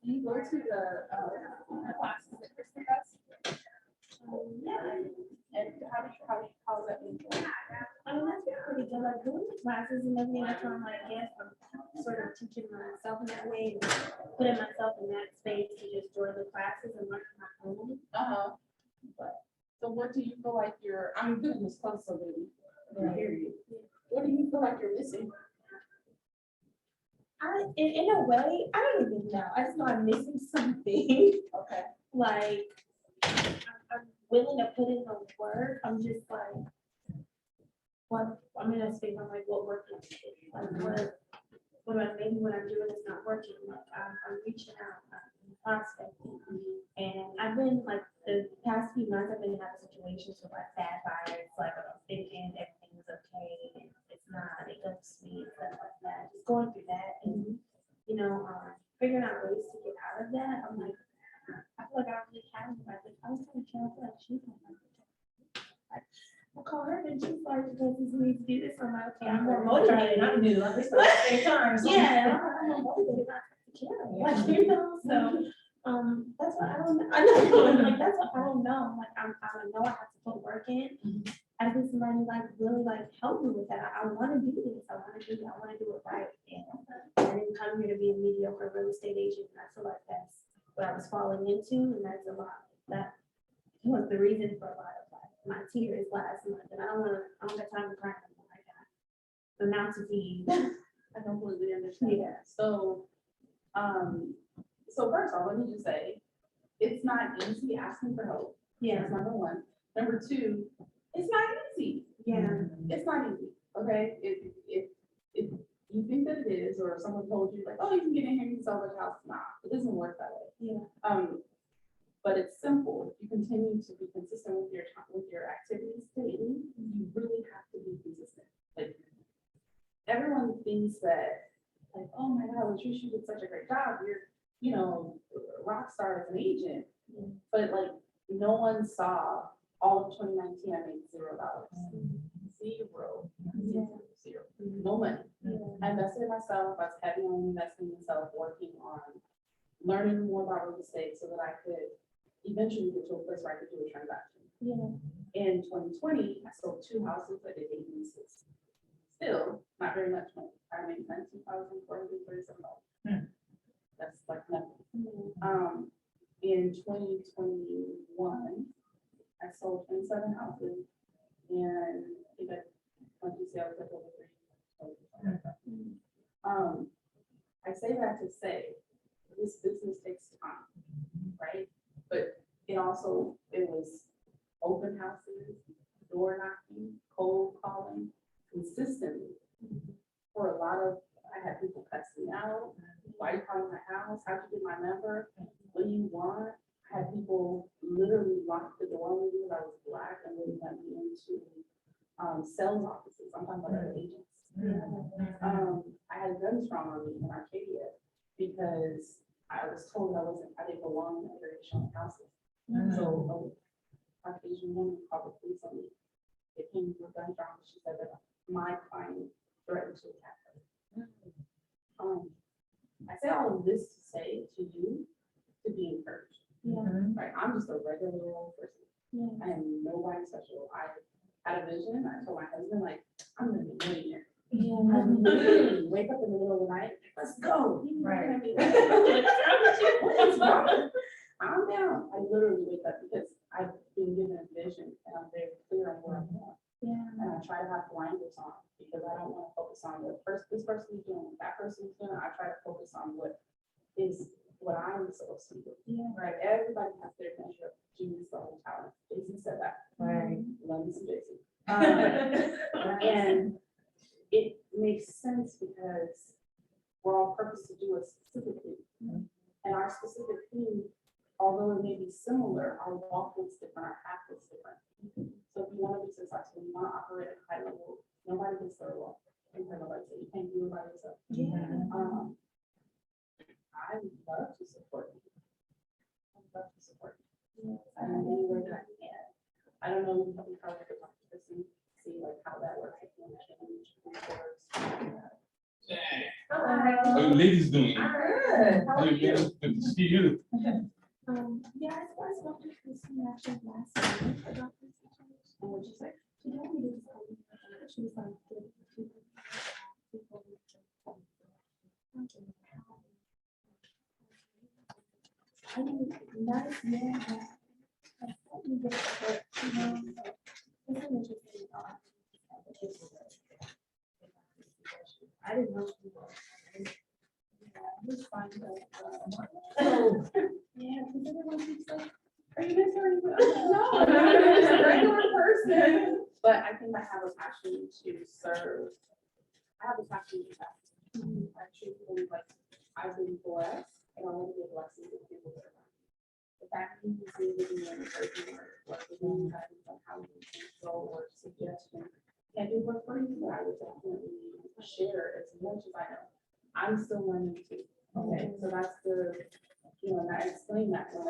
do you go to the, classes that Kristen does? And how's that been going? That's been pretty good, like doing the classes and everything, I try, like, yes, I'm sort of teaching myself in that way, and putting myself in that space to just join the classes and learn my own. So what do you feel like I'm doing this close, so they hear you. What do you feel like you're missing? In a way, I don't even know, I just know I'm missing something. Okay. Like, I'm willing to put in the work, I'm just like, what, I'm in a space, I'm like, what work is it? Like, maybe what I'm doing is not working, like, I'm reaching out, I'm prospecting. And I've been, like, the past few months, I've been having situations with like bad buyers, like, I'm thinking everything's okay, and it's not, it ghosts me, and stuff like that, just going through that, and, you know, figuring out ways to get out of that, I'm like, I feel like I don't really have anybody. I was kind of trying to like, she's like, I'll call her and she's like, because we need to do this. I'm like, okay, I'm more motivated. I'm new. I'm just like, same time. Yeah, I'm more motivated. Like, you know, so that's what I don't know. I know, like, that's what I don't know. Like, I know I have to put work in. I think somebody like really like help me with that. I want to do this. I want to do it right. And I didn't come here to be a mediocre real estate agent. And I feel like that's what I was falling into, and that's a lot. That was the reason for a lot of like, my tears last month. And I don't have time to cry anymore. I got the amount to feed. I completely understand. Yeah. So, so first of all, let me just say, it's not easy asking for help. Yeah. That's number one. Number two, it's not easy. Yeah. It's not easy. Okay. If you think that it is, or someone told you like, oh, you can get in here and sell the house, nah, it doesn't work that way. Yeah. But it's simple. If you continue to be consistent with your activities daily, you really have to be consistent. Like, everyone thinks that, like, oh my God, Latrice, you did such a great job. You're, you know, a rock star as an agent. But like, no one saw all of 2019, I made $0. Zero. No money. I invested in myself. I was heavy on investing in myself, working on learning more about real estate so that I could eventually get to a place where I could do a transaction. Yeah. In 2020, I sold 2 houses. I did 8 leases. Still not very much money. I made $19,437. That's like nothing. In 2021, I sold 27 houses, and even once you say I was like over 3. I say that to say this business takes time, right? But it was open houses, door knocking, cold calling, consistently. For a lot of, I had people cuss me out. Why are you calling my house? How'd you get my number? What do you want? I had people literally lock the door on me because I was Black and wouldn't let me into sales offices. I'm talking about other agents. I had guns drawn on me in Arcadia because I was told I didn't belong in other showing houses. So a Caucasian woman called the police on me. They came with guns drawn. She said that my client threatened to attack her. I say all of this to say to you to be encouraged. Right? I'm just a regular old person. I am nobody special. I had a vision. I told my husband, like, I'm gonna be a millionaire. I literally wake up in the middle of the night, let's go. Right. What is wrong? I'm down. I literally wake up because I've been given a vision and I'm very clear on where I'm going. I try to have blinders on because I don't want to focus on what this person is doing, that person is doing. I try to focus on what I'm supposed to do. Yeah. Right. Everybody has their measure of genius level talent. Jason said that. Right. Love me some Jason. And it makes sense because we're all purposed to do a specific thing. And our specific thing, although it may be similar, our walk is different, our path is different. So if you want to be successful, you want to operate at a high level, nobody gets there alone. You can't do it by yourself. I would love to support you. I would love to support you. In any way that I can. I don't know how we could talk to this and see like how that works. If you want to change resource. How ladies doing? Good. How are you? Good to see you. Yeah, I spoke to Christine actually last week about this situation. And what'd you say? She told me to tell you, she was like, I mean, not as many, but I thought you did, but, you know, it's an interesting, I didn't know. She was. Yeah, it was fine, but, yeah, because everyone keeps like, are you guys already? No, I'm just a regular person. But I think I have a passion to serve. I have a passion to help. I truly believe like I've been blessed and I want to be a blessing to people that are around me. If that means giving me an encouragement or like giving guidance on how you can control or suggestion, can't do work for you, but I would definitely share as much as I know. I'm still learning too. Okay, so that's the, you know, and I explain that when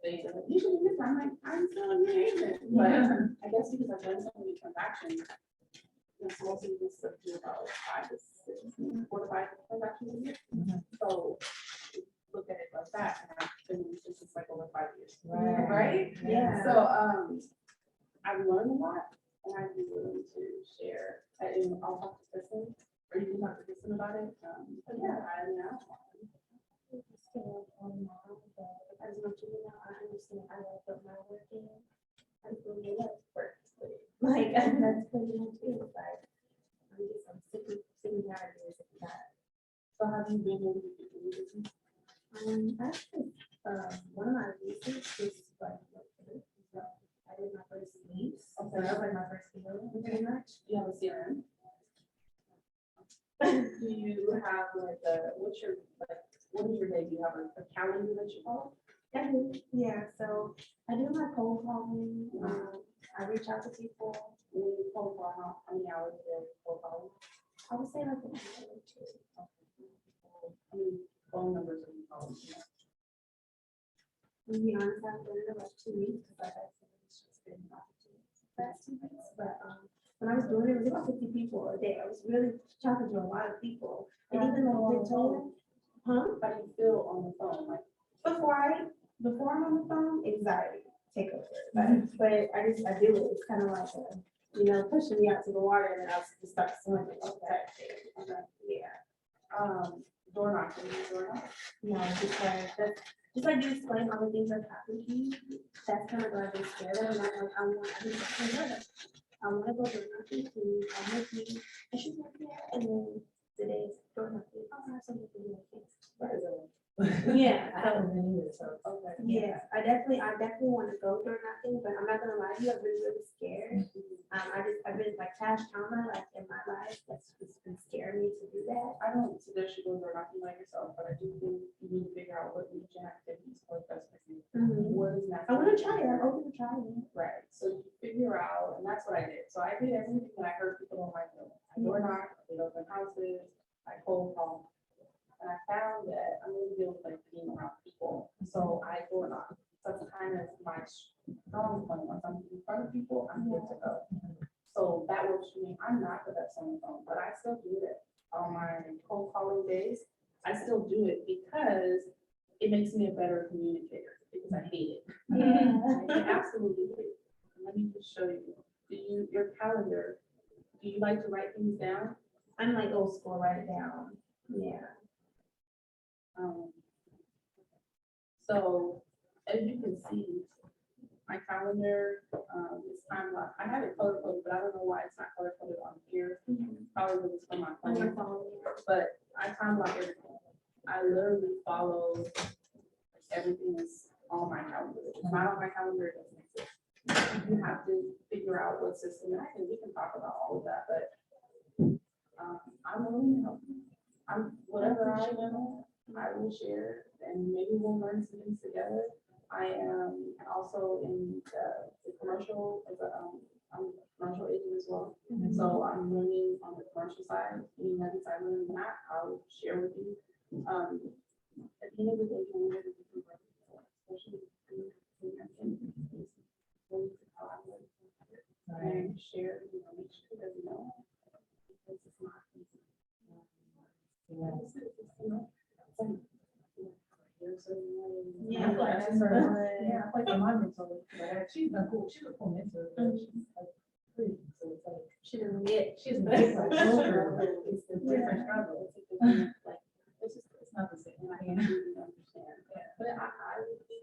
they say, you should do this. I'm like, I'm still a new agent. But I guess because I've done so many transactions, it's mostly just up to about 5 to 6, 4 to 5 transactions a year. So look at it like that. And I've been in this business like over 5 years. Right? Yeah. So I've learned a lot and I'd be willing to share. And I'll talk to Kristen, or you can talk to Kristen about it. But yeah, I know. As much as you know, I understand I love what my work is. I really love work. Like, that's pretty much it. Like, I'm sick of nowadays of that. So have you been able to do this? Actually, one of my reasons is like, I did my first lease. So that was like my first deal, pretty much. You have a CRM? Do you have like what is your day? Do you have a calendar that you follow? I do, yeah. So I do my cold calling. I reach out to people. When you cold call, how many hours a day cold calling? I would say like an hour or two. How many phone numbers are you calling? To be honest, I've done it in like 2 weeks because I've actually just been opportunities the past 2 weeks. But when I was doing it, it was about 50 people a day. I was really talking to a lot of people. And even like the tone, How do you feel on the phone? Like before I'm on the phone, anxiety take over. But I do it. It's kind of like pushing me out to the water and then I'll just start swimming. Okay. Yeah. Door knocking, No, just like you explain all the things that happened to you. That's kind of what I've been scared of. And I'm like, I want to go door knocking. I'm with you. I should work there. And then today is door knocking. I have something to do with things. Yeah. Yeah, I definitely want to go door knocking, but I'm not gonna lie to you, I've been really scared. I've been like cash trauma, like in my life, that's just been scaring me to do that. I don't suggest you go door knocking like yourself, but I do think you need to figure out what region activities work best for you. What is I want to try it. I'm open to trying it. Right, so you figure out, and that's what I did. So I did everything that I heard people don't like doing. I door knock, I did open houses, I cold call. And I found that I'm really good with like being around people. So I door knock. That's kind of my strong point. Once I'm in front of people, I'm good to go. So that works for me. I'm not the best on the phone, but I still do it on my cold calling days. I still do it because it makes me a better communicator because I hate it. I absolutely hate it. Let me just show you. Your calendar, do you like to write things down? I'm like old school, write it down. Yeah. So as you can see, my calendar, is time blocked. I have it color coded, but I don't know why it's not color coded on here. Probably because it's from my phone. But I time block everything. I literally follow everything is on my calendar. If it's not on my calendar, it doesn't exist. You have to figure out what system, and we can talk about all of that, but I'm willing to help. I'm, whatever I know, I will share, and maybe we'll learn some things together. I am also in the commercial, I'm a commercial agent as well. So I'm learning on the commercial side. Any nuggets I learn in that, I'll share with you. At the end of the day, you never do it, especially and share information because you know, because it's not easy. Yeah, like my mom told me, she's a cool mentor. She doesn't get, she's a different struggle. It's a different struggle. Like, it's not the same. I can't really understand. But I would be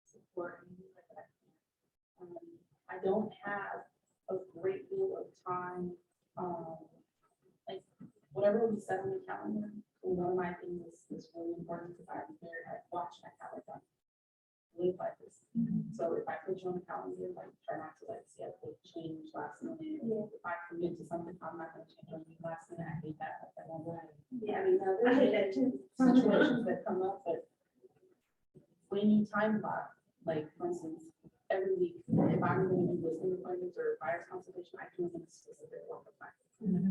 supporting you like that. I don't have a great deal of time, like whatever we set on the calendar. One of my things is really important because I watch my calendar. Live like this. So if I put you on the calendar, like try not to like see a big change last minute. If I commit to something, I'm not going to change on you last minute. I hate that. I don't like. Yeah, I mean, I hate that too. Situations that come up, but when you time block, like for instance, every week, if I'm going to do listing appointments or buyer's consultation, I do them in a specific block of time.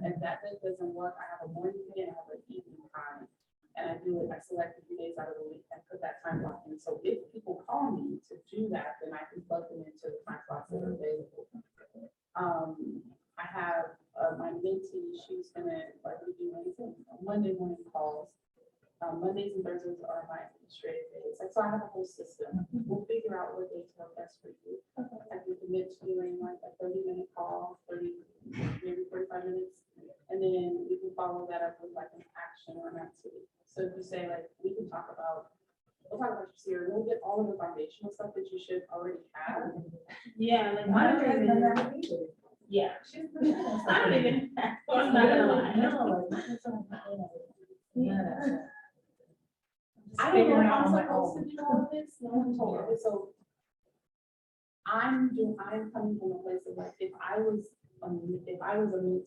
If that doesn't work, I have a morning day and I have an evening time. And I do it, I select a few days out of the week and put that time block in. So if people call me to do that, then I can plug them into the time slots that are available. I have my mentee, she's gonna like we do Monday morning calls. Mondays and Thursdays are my administrative days. So I have a whole system. We'll figure out what days work best for you. I can commit to doing like a 30-minute call, 30, maybe 45 minutes. And then we can follow that up with like an action or an activity. So if you say like, we can talk about, we'll talk about your CRM, we'll get all of the foundational stuff that you should already have. Yeah, like mine has done that with me. Yeah. I don't even. I'm not gonna lie. Yeah. I don't know how I'm supposed to do all of this. No one told me. So I'm coming from a place of like, if I was a mentee,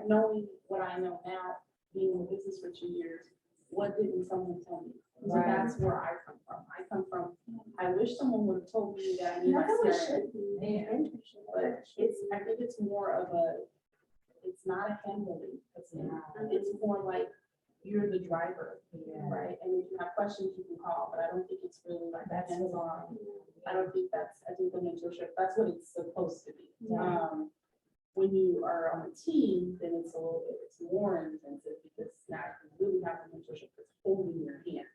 knowing what I know now, being in the business for 2 years, what didn't someone tell me? So that's where I come from. I come from, I wish someone would have told me that I need my CRM. But I think it's more of it's not a handling. It's more like, you're the driver, right? And if you have questions, you can call, but I don't think it's really like that hands-on. I don't think I think the mentorship, that's what it's supposed to be. When you are on a team, then it's more intensive because now you really have a mentorship that's holding your hand.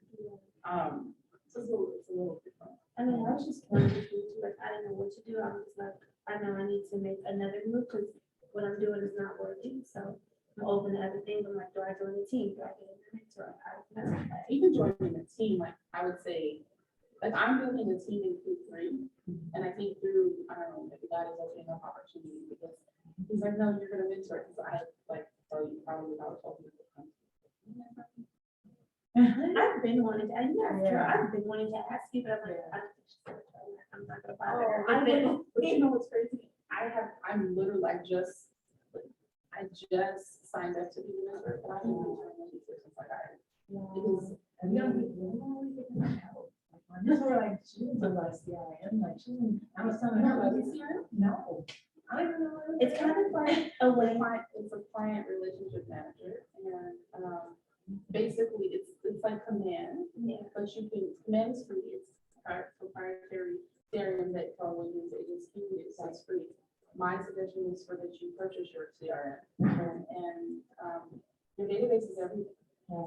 So it's a little different. I mean, I was just wondering, like, I didn't know what to do. I was like, I know I need to make another move because what I'm doing is not working. So I'm open to other things. I'm like, do I join the team? Do I get a mentor? Even joining a team, like I would say, like I'm building a team in Q3, and I think through, I don't know, maybe that is opening up opportunity because he's like, no, you're gonna mentor because I like tell you probably about 12 years ago. I've been wanting to, I've been wanting to ask you, but I'm like, I'm not gonna bother. But you know what's crazy? I'm literally, I just signed up to be a member, but I've been mentoring since I got it. Because This were like, she was like CRM, like I was telling her, like, CRM? No. I don't even know. It's kind of like a way, it's a client relationship manager, and basically it's like Command, but you can, Command is free, it's proprietary CRM that probably use agents can use, so it's free. My suggestion is for that you purchase your CRM, and your database is everything.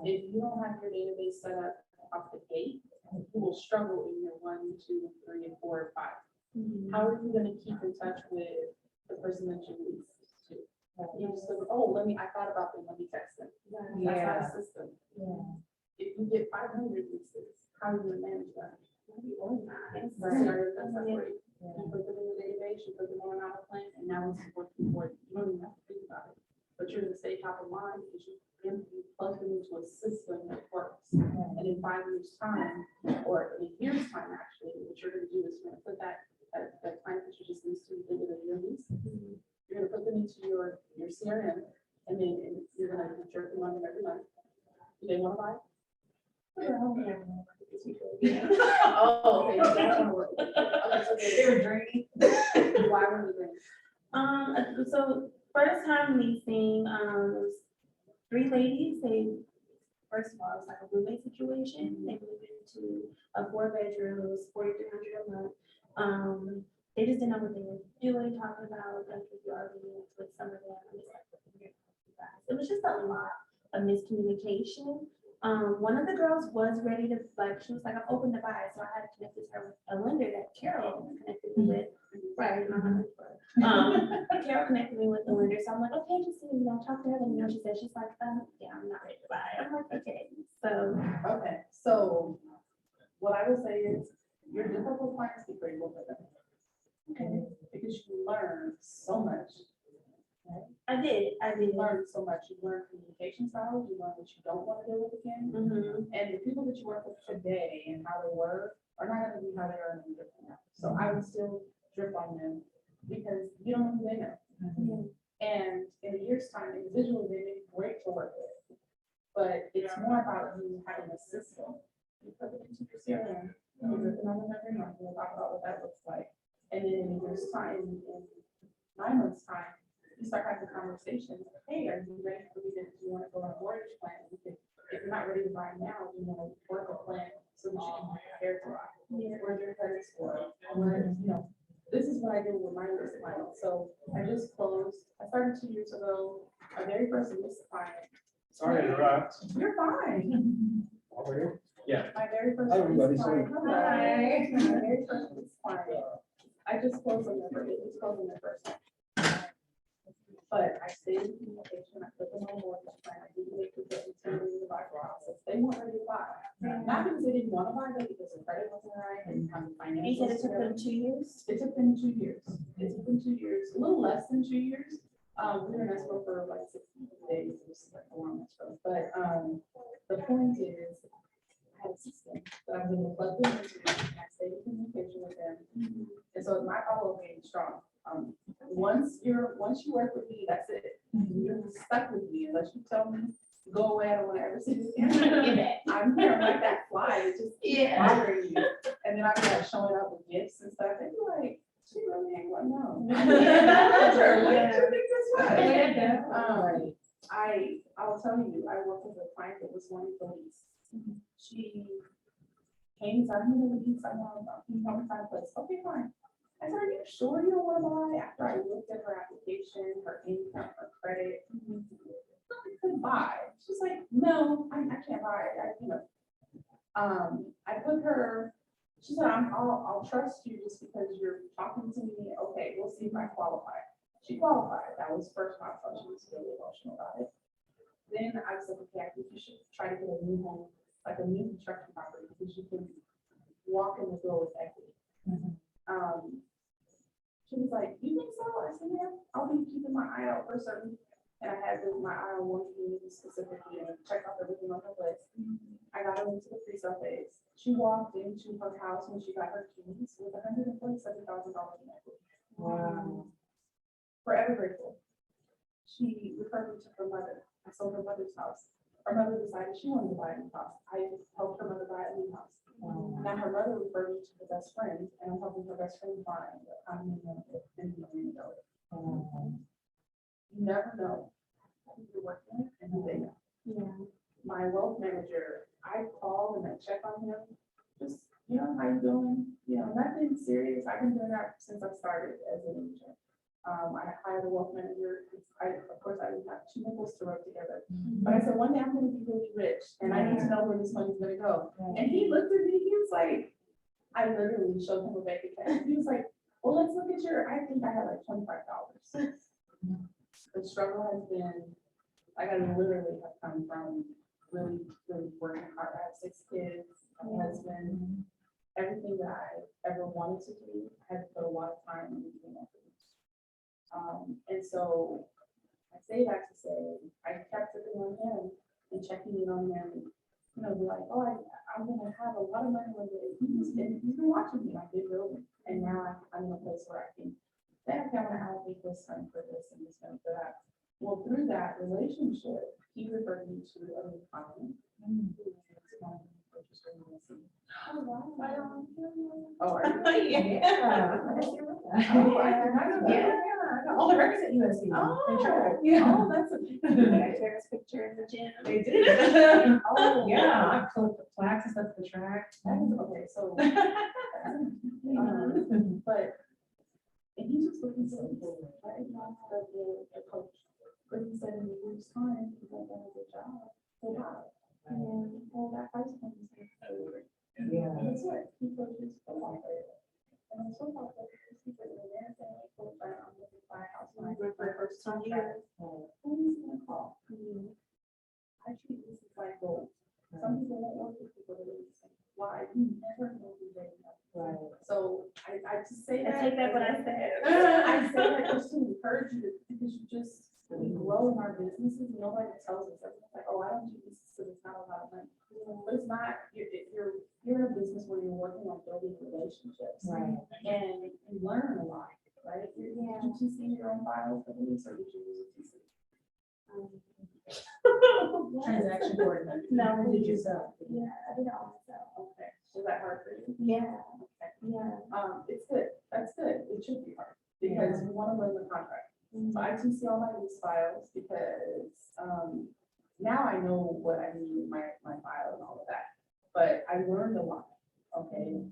If you don't have your database set up off the gate, you will struggle in your 1, 2, 3, and 4, and 5. How are you going to keep in touch with the person that you lease to? You just go, oh, I thought about them, let me text them. That's not a system. If you get 500 leases, how are you going to manage that? be organized. That's like, you put them in the database, you put them on our plan, and now it's working for you. You don't even have to think about it. But you're gonna stay top of mind because you plug them into a system that works. And in 5 years' time, or in a year's time, actually, what you're gonna do is you're gonna put that client that you just leased to into the year lease. You're gonna put them into your CRM, and then you're gonna jerk them on them every month. Do they wanna buy? Oh, okay. They were drinking. Why were they drinking? So first time leasing, it was 3 ladies. They, first of all, it was like a roommate situation. They moved into a 4-bedroom. It was $4,300 a month. They just didn't know what they were doing, talking about WRV with some of them. I'm just like, what are you guys? It was just a lot of miscommunication. One of the girls was ready to, like, she was like, I'm open to buy. So I had connected her with a lender that Carol connected me with. Right. Carol connected me with the lender. So I'm like, okay, just, talk to her. And, she said, she's like, yeah, I'm not ready to buy. I'm like, okay. So. Okay, so what I will say is your difficult clients be grateful for them. Okay, because you learn so much. Right? I did. You learned so much. You learned communication styles. You learned what you don't want to deal with again. And the people that you work with today and how they were are not going to be how they are in a different now. So I would still drip on them because you don't know who they know. And in a year's time, individually, they may be great to work with. But it's more about you having a system. You put it into your CRM, you're dripping on them every month. We'll talk about what that looks like. And then in a year's time, in 9 months' time, you start having conversations. Hey, are you ready for me to, do you want to go on a mortgage plan? If you're not ready to buy now, work a plan so that you can be prepared to buy. Where's your credit score? This is what I do with my list client. So I just closed, I started 2 years ago, my very first list client. Sorry to interrupt. You're fine. Yeah. My very first. Hi, everybody. Sorry. Sorry. Hi. My very first client. I just closed on the first one. But I stayed in communication. I put them on mortgage plan. I didn't make the buy process. They weren't ready to buy. Not because they didn't want to buy, but because the credit wasn't right and financial. You said it took them 2 years? It took them 2 years. It took them 2 years, a little less than 2 years. We were in escrow for like 60 days. It was like a long escrow. But the point is, I had a system that I was able to plug them into, and I stayed in communication with them. And so my follow-up game is strong. Once you work with me, that's it. You're stuck with me unless you tell me to go away. I don't want to ever see you again. I'm here like that fly. It just keeps bothering you. And then I'm like showing up with gifts and stuff. And you're like, she really ain't going no. What did you think this was? I will tell you, I worked with a client that was wanting to lease. She came and said, I'm going to lease. I want to find a place. Okay, fine. I said, are you sure you don't want to buy? After I looked at her application, her income, her credit, I could buy. She's like, no, I can't buy. I put her, she said, I'll trust you just because you're talking to me. Okay, we'll see if I qualify. She qualified. That was the first milestone. She was really emotional about it. Then I was like, okay, I think you should try to get a new home, like a new construction property, because you can walk in the door with equity. She was like, you think so? I said, yeah, I'll be keeping my eye out for certain. And I had my eye on one community specifically and checked off everything on her list. I got her into the pre-sale phase. She walked into her house when she got her keys with $147,000 in equity. Wow. Forever grateful. She referred me to her mother. I sold her mother's house. Her mother decided she wanted to buy a new house. I helped her mother buy a new house. Now her mother referred me to her best friend, and I'm helping her best friend find a condominium in Marina Del Rey. You never know who you're working with and who they know. Yeah. My wealth manager, I call and I check on him. Just, how you doing? Nothing serious. I've been doing that since I started as an agent. I hired a wealth manager. Of course, I didn't have 2 nickels to rub together. But I said, one day I'm going to be really rich and I need to know where this money's going to go. And he looked at me, he was like, I literally showed him a bank account. He was like, well, let's look at I think I had like $25. The struggle has been, I literally have come from really, really working hard. I have 6 kids, a husband, everything that I ever wanted to do, I had to put a lot of time into doing it. And so I say that to say, I kept it on him and checking in on them, you know, be like, oh, I'm gonna have a lot of money one day. He's been watching me, I did build it. And now I'm in a place where I can, then I want to allocate this time for this and this time for that. Well, through that relationship, he referred me to a new client. Oh, are you? Yeah. Oh, I all the records at USC. Oh, yeah. oh, that's a there's picture in the gym. They did. Oh, Yeah, I put the plaques and stuff for the track. Okay, so. But, and he just looking so cool, right? Not the coach. But he said in the year's time, he's like, done a good job. Good job. And then, well, that high school is like, yeah. And it's what he coaches football players. And it's football players, he said, in there, saying, I'm looking for a house when I work for the first 2 years. Who is gonna call? I treat this as like gold. Some people won't work with people that are the same. Why? You never know who they know. Right. So I just say that. I take back what I said. I say that just to encourage you because you just, we grow in our businesses, nobody tells us, everyone's like, oh, I don't do this, so it's not a lot of money. But it's not, you're in a business where you're working on building relationships. Right. And you learn a lot, right? Did you TC your own files for these, or did you use a TC? Transaction coordinator. No, Did you sell? Yeah, I did it all myself. Okay, was that hard for you? Yeah. Okay. Yeah. It's good, that's good, it should be hard, because you wanna learn the contract. So I TC all my lease files because, now I know what I need in my file and all of that. But I learned a lot, okay?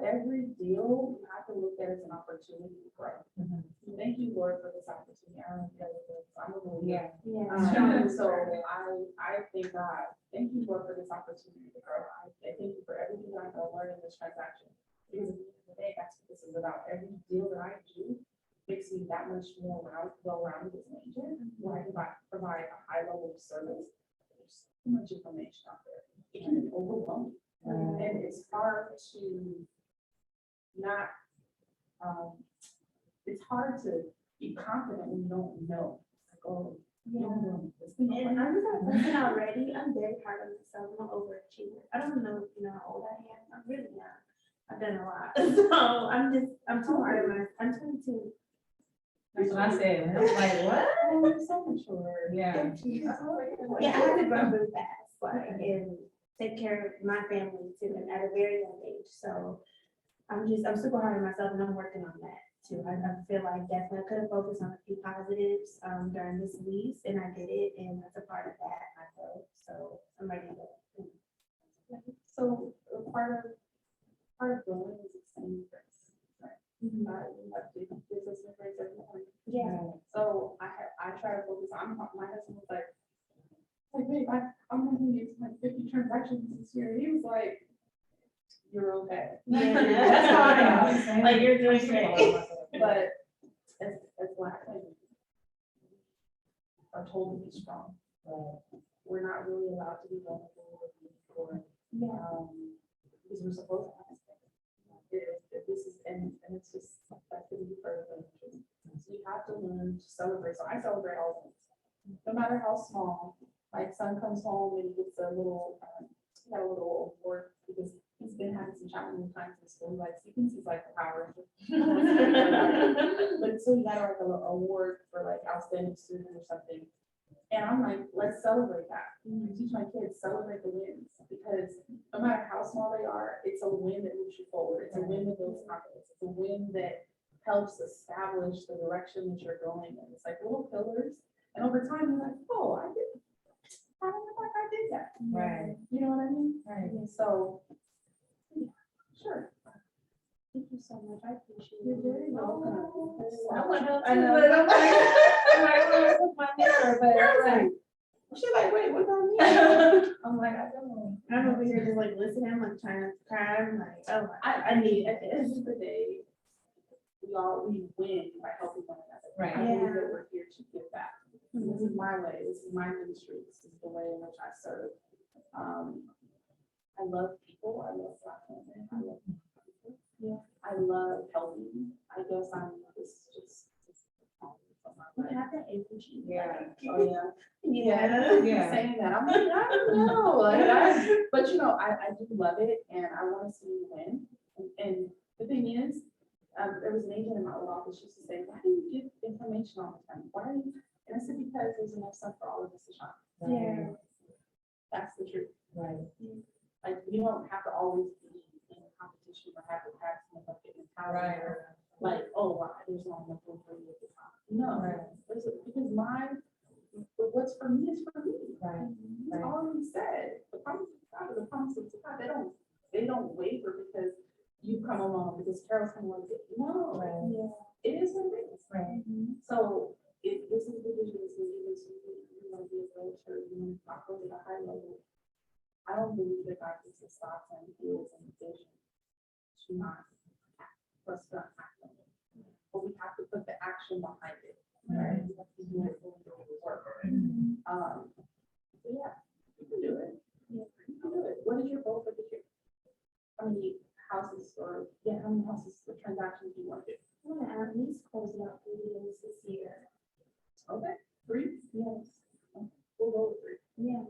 Every deal, you have to look at it as an opportunity to grow. Thank you, Lord, for this opportunity. I don't know if I'm a believer. Yeah. So I thank God. Thank you, Lord, for this opportunity to grow. I thank you for everything that I'm gonna learn in this transaction. Because at the end of the day, that's what this is about. Every deal that I do makes me that much more well-rounded as an agent, where I can provide a high level of service. There's so much information out there. It can be overwhelming. And it's hard to not, it's hard to be confident when you don't know. Like, oh, you don't know this thing. And I'm just a person already. I'm very hard on myself. I'm an overachiever. I don't know if you know how old I am. I'm really young. I've done a lot. So I'm too hard on myself. I'm 22. That's what I said. I was like, what? Oh, I'm so mature. Yeah. Yeah, I had to grow really fast, like, and take care of my family too, and at a very young age. So I'm super hard on myself, and I'm working on that too. I feel like definitely I could have focused on a few positives during this lease, and I did it, and that's a part of that I feel. So I'm ready to go. So part of growing is extending grace, right? You have to give us some grace every morning. Yeah. So I try to focus on, my husband was like, babe, I'm gonna need like 50 transactions this year. He was like, you're okay. Yeah. That's how I am. Like, you're doing great. But as Black women are told to be strong. We're not really allowed to be vulnerable or because we're supposed to have if this is and it's just that could be part of it. So you have to learn to celebrate. So I celebrate all things, no matter how small. My son comes home and he gets a little, he got a little award because he's been having some challenging times in school. Like he thinks he's like a power ranger. But so he got like an award for like outstanding student or something. And I'm like, let's celebrate that. I teach my kids, celebrate the wins, because no matter how small they are, it's a win that moves you forward. It's a win that builds confidence. It's a win that helps establish the direction that you're going in. It's like little pillars. And over time, you're like, oh, I don't look like I did that. Right. You know what I mean? Right. So, yeah, sure. Thank you so much. I appreciate it. You're very welcome. I want to. I know. I'm like, oh, my neighbor, but it's like, She's like, wait, what about me? I'm like, I don't know. I'm over here just like listening. I'm like trying to cry. I'm like, oh, I need At the end of the day, we win by helping one another. Right. I believe Yeah. that we're here to give back. This is my way. This is my ministry. This is the way in which I serve. I love people, I love Black women, I love people. Yeah. I love helping, I guess I'm just. We have that energy. Yeah. Like, Oh, yeah. Yeah. Saying that, I'm like, I don't know, but you know, I do love it and I want to see you win. And the thing is, there was an agent in my old office used to say, why do you give information all the time? Why are you? And I said, because there's enough stuff for all of us to shop. Yeah. That's the truth. Right. Like, you don't have to always be in a competition or have to pass in a bucket mentality. Right. Like, oh, wow, there's not enough room for you at the top. No, because what's for me is for me. Right. It's already said. The promise of God is the promise of God. They don't waver because you come along, because Carol's come along. No, it is what it is. Right. So if this is the vision, this is you want to be a realtor, you want to operate at a high level. I don't believe that God gives us thoughts and ideas and vision to not act, for us to not act on it. But we have to put the action behind it. Right? We have to do it when we do the work. So yeah, you can do it. Yeah, you can do it. What is your goal for this year? How many houses how many houses or transactions do you want to do? I want to at least close about 3 deals this year. Okay, 3? Yes. We'll go with 3. Yeah.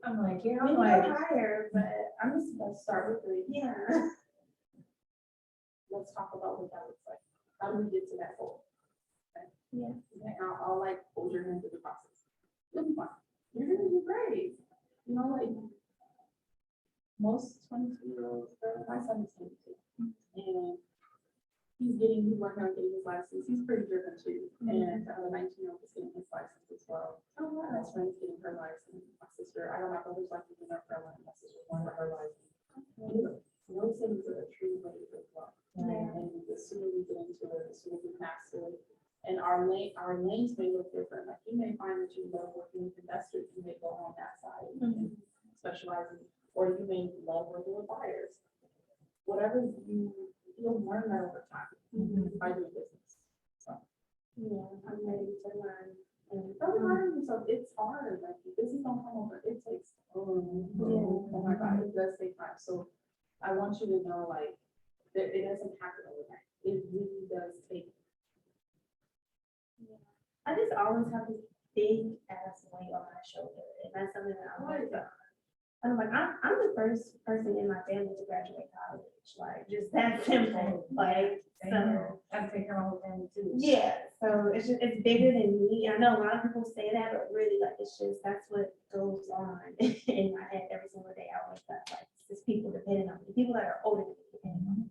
I'm like, yeah, Maybe I'm like, higher, but I'm just gonna start with 3. yeah. Let's talk about what that looks like. How do we get to that goal? Okay. Yeah. And I'll like hold your hand through the process. You'll be fine. You're gonna do great. You know, like most 22-year-olds, my son is 22, and he's working on getting his license. He's pretty driven too. And the 19-year-old is getting his license as well. Oh, wow. My best friend's getting her license. My sister, I don't have others like in North Carolina. My sister's one for her license. Those things are a true way as well. And the sooner we get into it, the sooner we master it. And our lanes may look different. Like you may find that you love working with investors, you may go on that side and specialize in, or you may love working with buyers. Whatever you'll learn that over time by doing business. So Yeah, I'm ready to learn. and don't hire yourself. It's hard. Like business don't come over. It takes oh my God, it does take time. So I want you to know like that it doesn't happen overnight. It really does take. I just always have this big ass weight on my shoulder, and that's something that I'm like, I'm the first person in my family to graduate college, like just that simple, like so. I've taken all of them too. Yeah, so it's bigger than me. I know a lot of people say that, but really, like that's what goes on in my head every single day. I wake up like there's people depending on me, people that are older than me depending on me.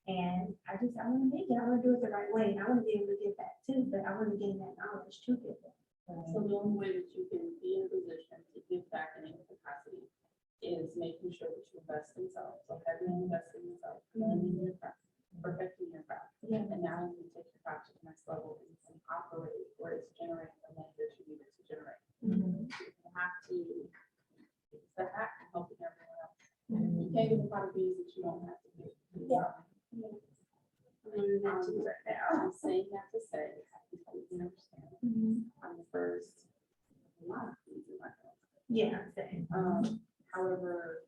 And I want to make it. I want to do it the right way. And I want to be able to give back too, but I want to gain that knowledge to give back. So the only way that you can be in a position to give back in any capacity is making sure that you invest in yourself. So having invested in yourself, learning your craft, perfecting your craft. Yeah. And now you can take your craft to the next level and you can operate where it's generating the money that you need it to generate. You have to, it's the hack to helping everyone else. You can't give a pot of beans that you don't have to do. Yeah. I'm saying that to say, I completely understand. I'm the first, a lot of things in my family. Yeah, same. However,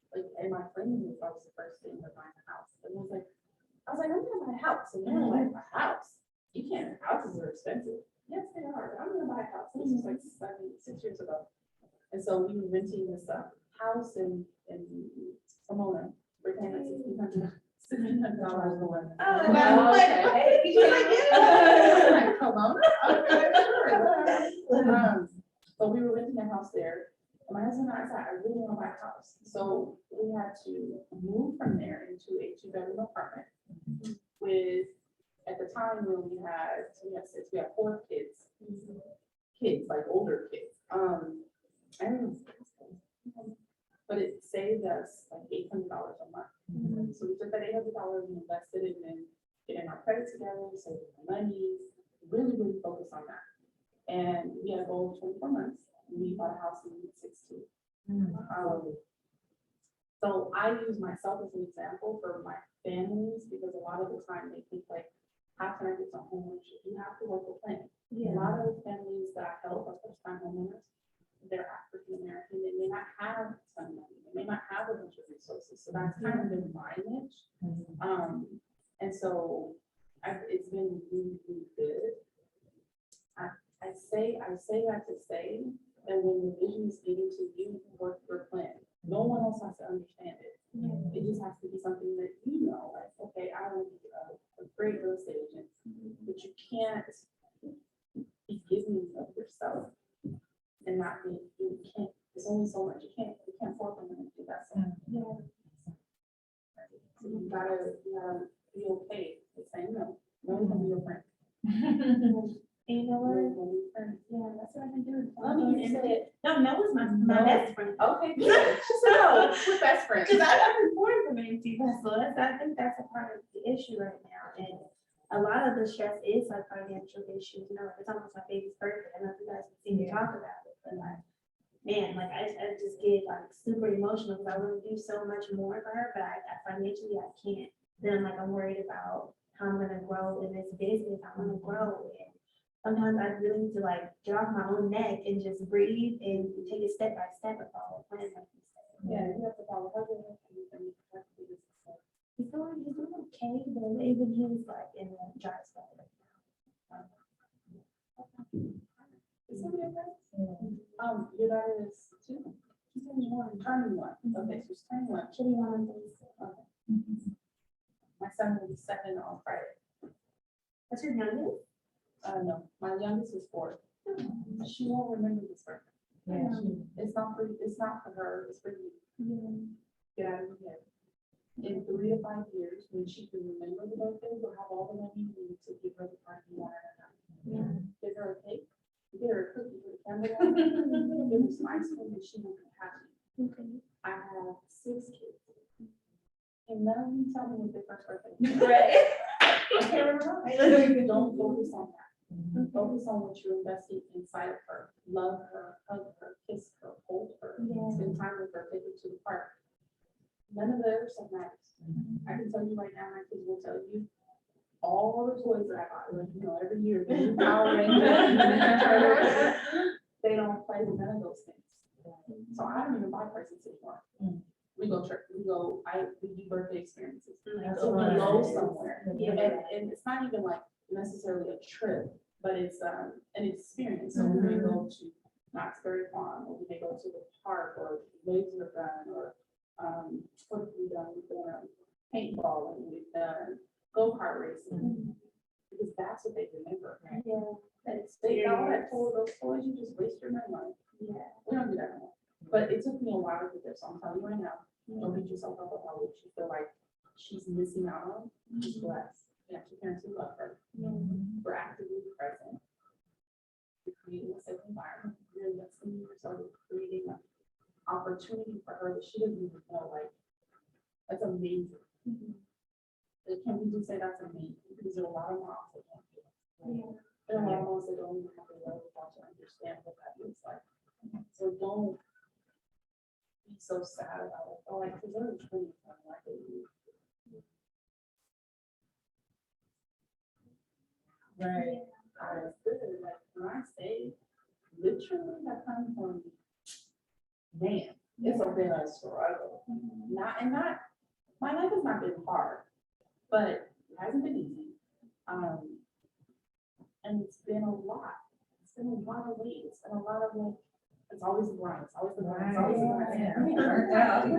like, and my friend knew I was the first thing to buying a house. And I was like, I'm gonna buy a house. And they're like, a house? You can't, houses are expensive. Yes, they are. I'm gonna buy a house. This was like 6 years ago. And so we were renting this house in Pomona. We're paying like $1,600 a month. Oh, wow. Okay. Like, Pomona? Okay, sure. But we were renting a house there. And my husband and I said, I really want to buy a house. So we had to move from there into a 2-bedroom apartment with, at the time when we had 4 kids. Kids, like older kids. I don't know. But it saved us like $800 a month. So we took that $800 and invested it in getting our credit together, saving our money, really focus on that. And we had a goal of 24 months. We bought a house in 16. So I use myself as an example for my families because a lot of the time they think like, how can I get some homeownership? You have to work a plan. A lot of the families that I help are first-time homeowners. They're African American. They may not have some money. They may So that's kind of been my niche. And so it's been really, really good. I say that to say that when the vision is given to you, work your plan. No one else has to understand it. It just has to be something that you know, like, okay, I want to be a great real estate agent, but you can't be giving of yourself and not be, you can't, there's only so much you can't force them to do that. So you gotta be okay with saying no. No one can be your friend. You know what? Yeah, that's what I've been doing. No was my best friend. Okay, good. She said, no, we're best friends. Because I've been born from an empty vessel. I think that's a part of the issue right now. And a lot of the stress is like financial issues. You know, it's almost my baby's birthday. I know you guys have seen me talk about it, but like, man, like I just get like super emotional because I want to do so much more for her, but I financially I can't. Then like I'm worried about how I'm gonna grow in this business. I want to grow, and sometimes I really need to like get off my own neck and just breathe and take it step by step and follow a plan. Like you said. Yeah, you have to follow her. He's doing okay, but even he's like in the dry spell right now. Is somebody okay? Your daughter is 2. She's turning 1. Okay, she's turning 1. She'll be 1 days. Okay. My son will be 7 on Friday. What's your youngest? No, my youngest is 4. She won't remember this birthday. It's not for her, it's for you. Get out of your head. In 3 to 5 years, when she can remember the birthday, we'll have all the money we need to give her the party you want her to have. Give her a cake, give her a cookie, with a candle, give her some ice cream, and she will be happy. I have 6 kids. And none of you tell me what their first birthday is. Right. I can't remember. Don't focus on that. Focus on what you're investing inside of her. Love her, hug her, kiss her, hold her, spend time with her, take her to the park. None of the other stuff matters. I can tell you right now, my kids will tell you all the toys that I bought, like, you know, every year, the new Power Rangers, they don't play with none of those things. So I don't even buy presents anymore. We go church, we do birthday experiences. So we go somewhere. And it's not even like necessarily a trip, but it's an experience. So we may go to Knott's Berry Farm, or we may go to the park, or laser gun, or what have we done? We've done paintball, and we've done go-kart racing. Because that's what they remember. They all that those toys, you just waste your money. We don't do that anymore. But it took me a while to get there, so I'm telling you right now, don't beat yourself up about what you feel like she's missing out on. She's blessed. Yeah, she parents who love her. We're actively present. We're creating a safe environment. You're investing in yourself. You're creating an opportunity for her that she doesn't even know. Like, that's amazing. Can we just say that's amazing? Because there are a lot of moms that can't do it. There are a lot of moms that don't even have the love to understand what that looks like. So don't be so sad about it. Oh, like, because they're really like it. Right. Like, when I say literally, that comes from, man, it's been a struggle. Not, my life has not been hard, but it hasn't been easy. And it's been a lot. It's been a lot of weight. It's been a lot of like, it's always the grind. It's always the grind. It's always the grind. Burnt out.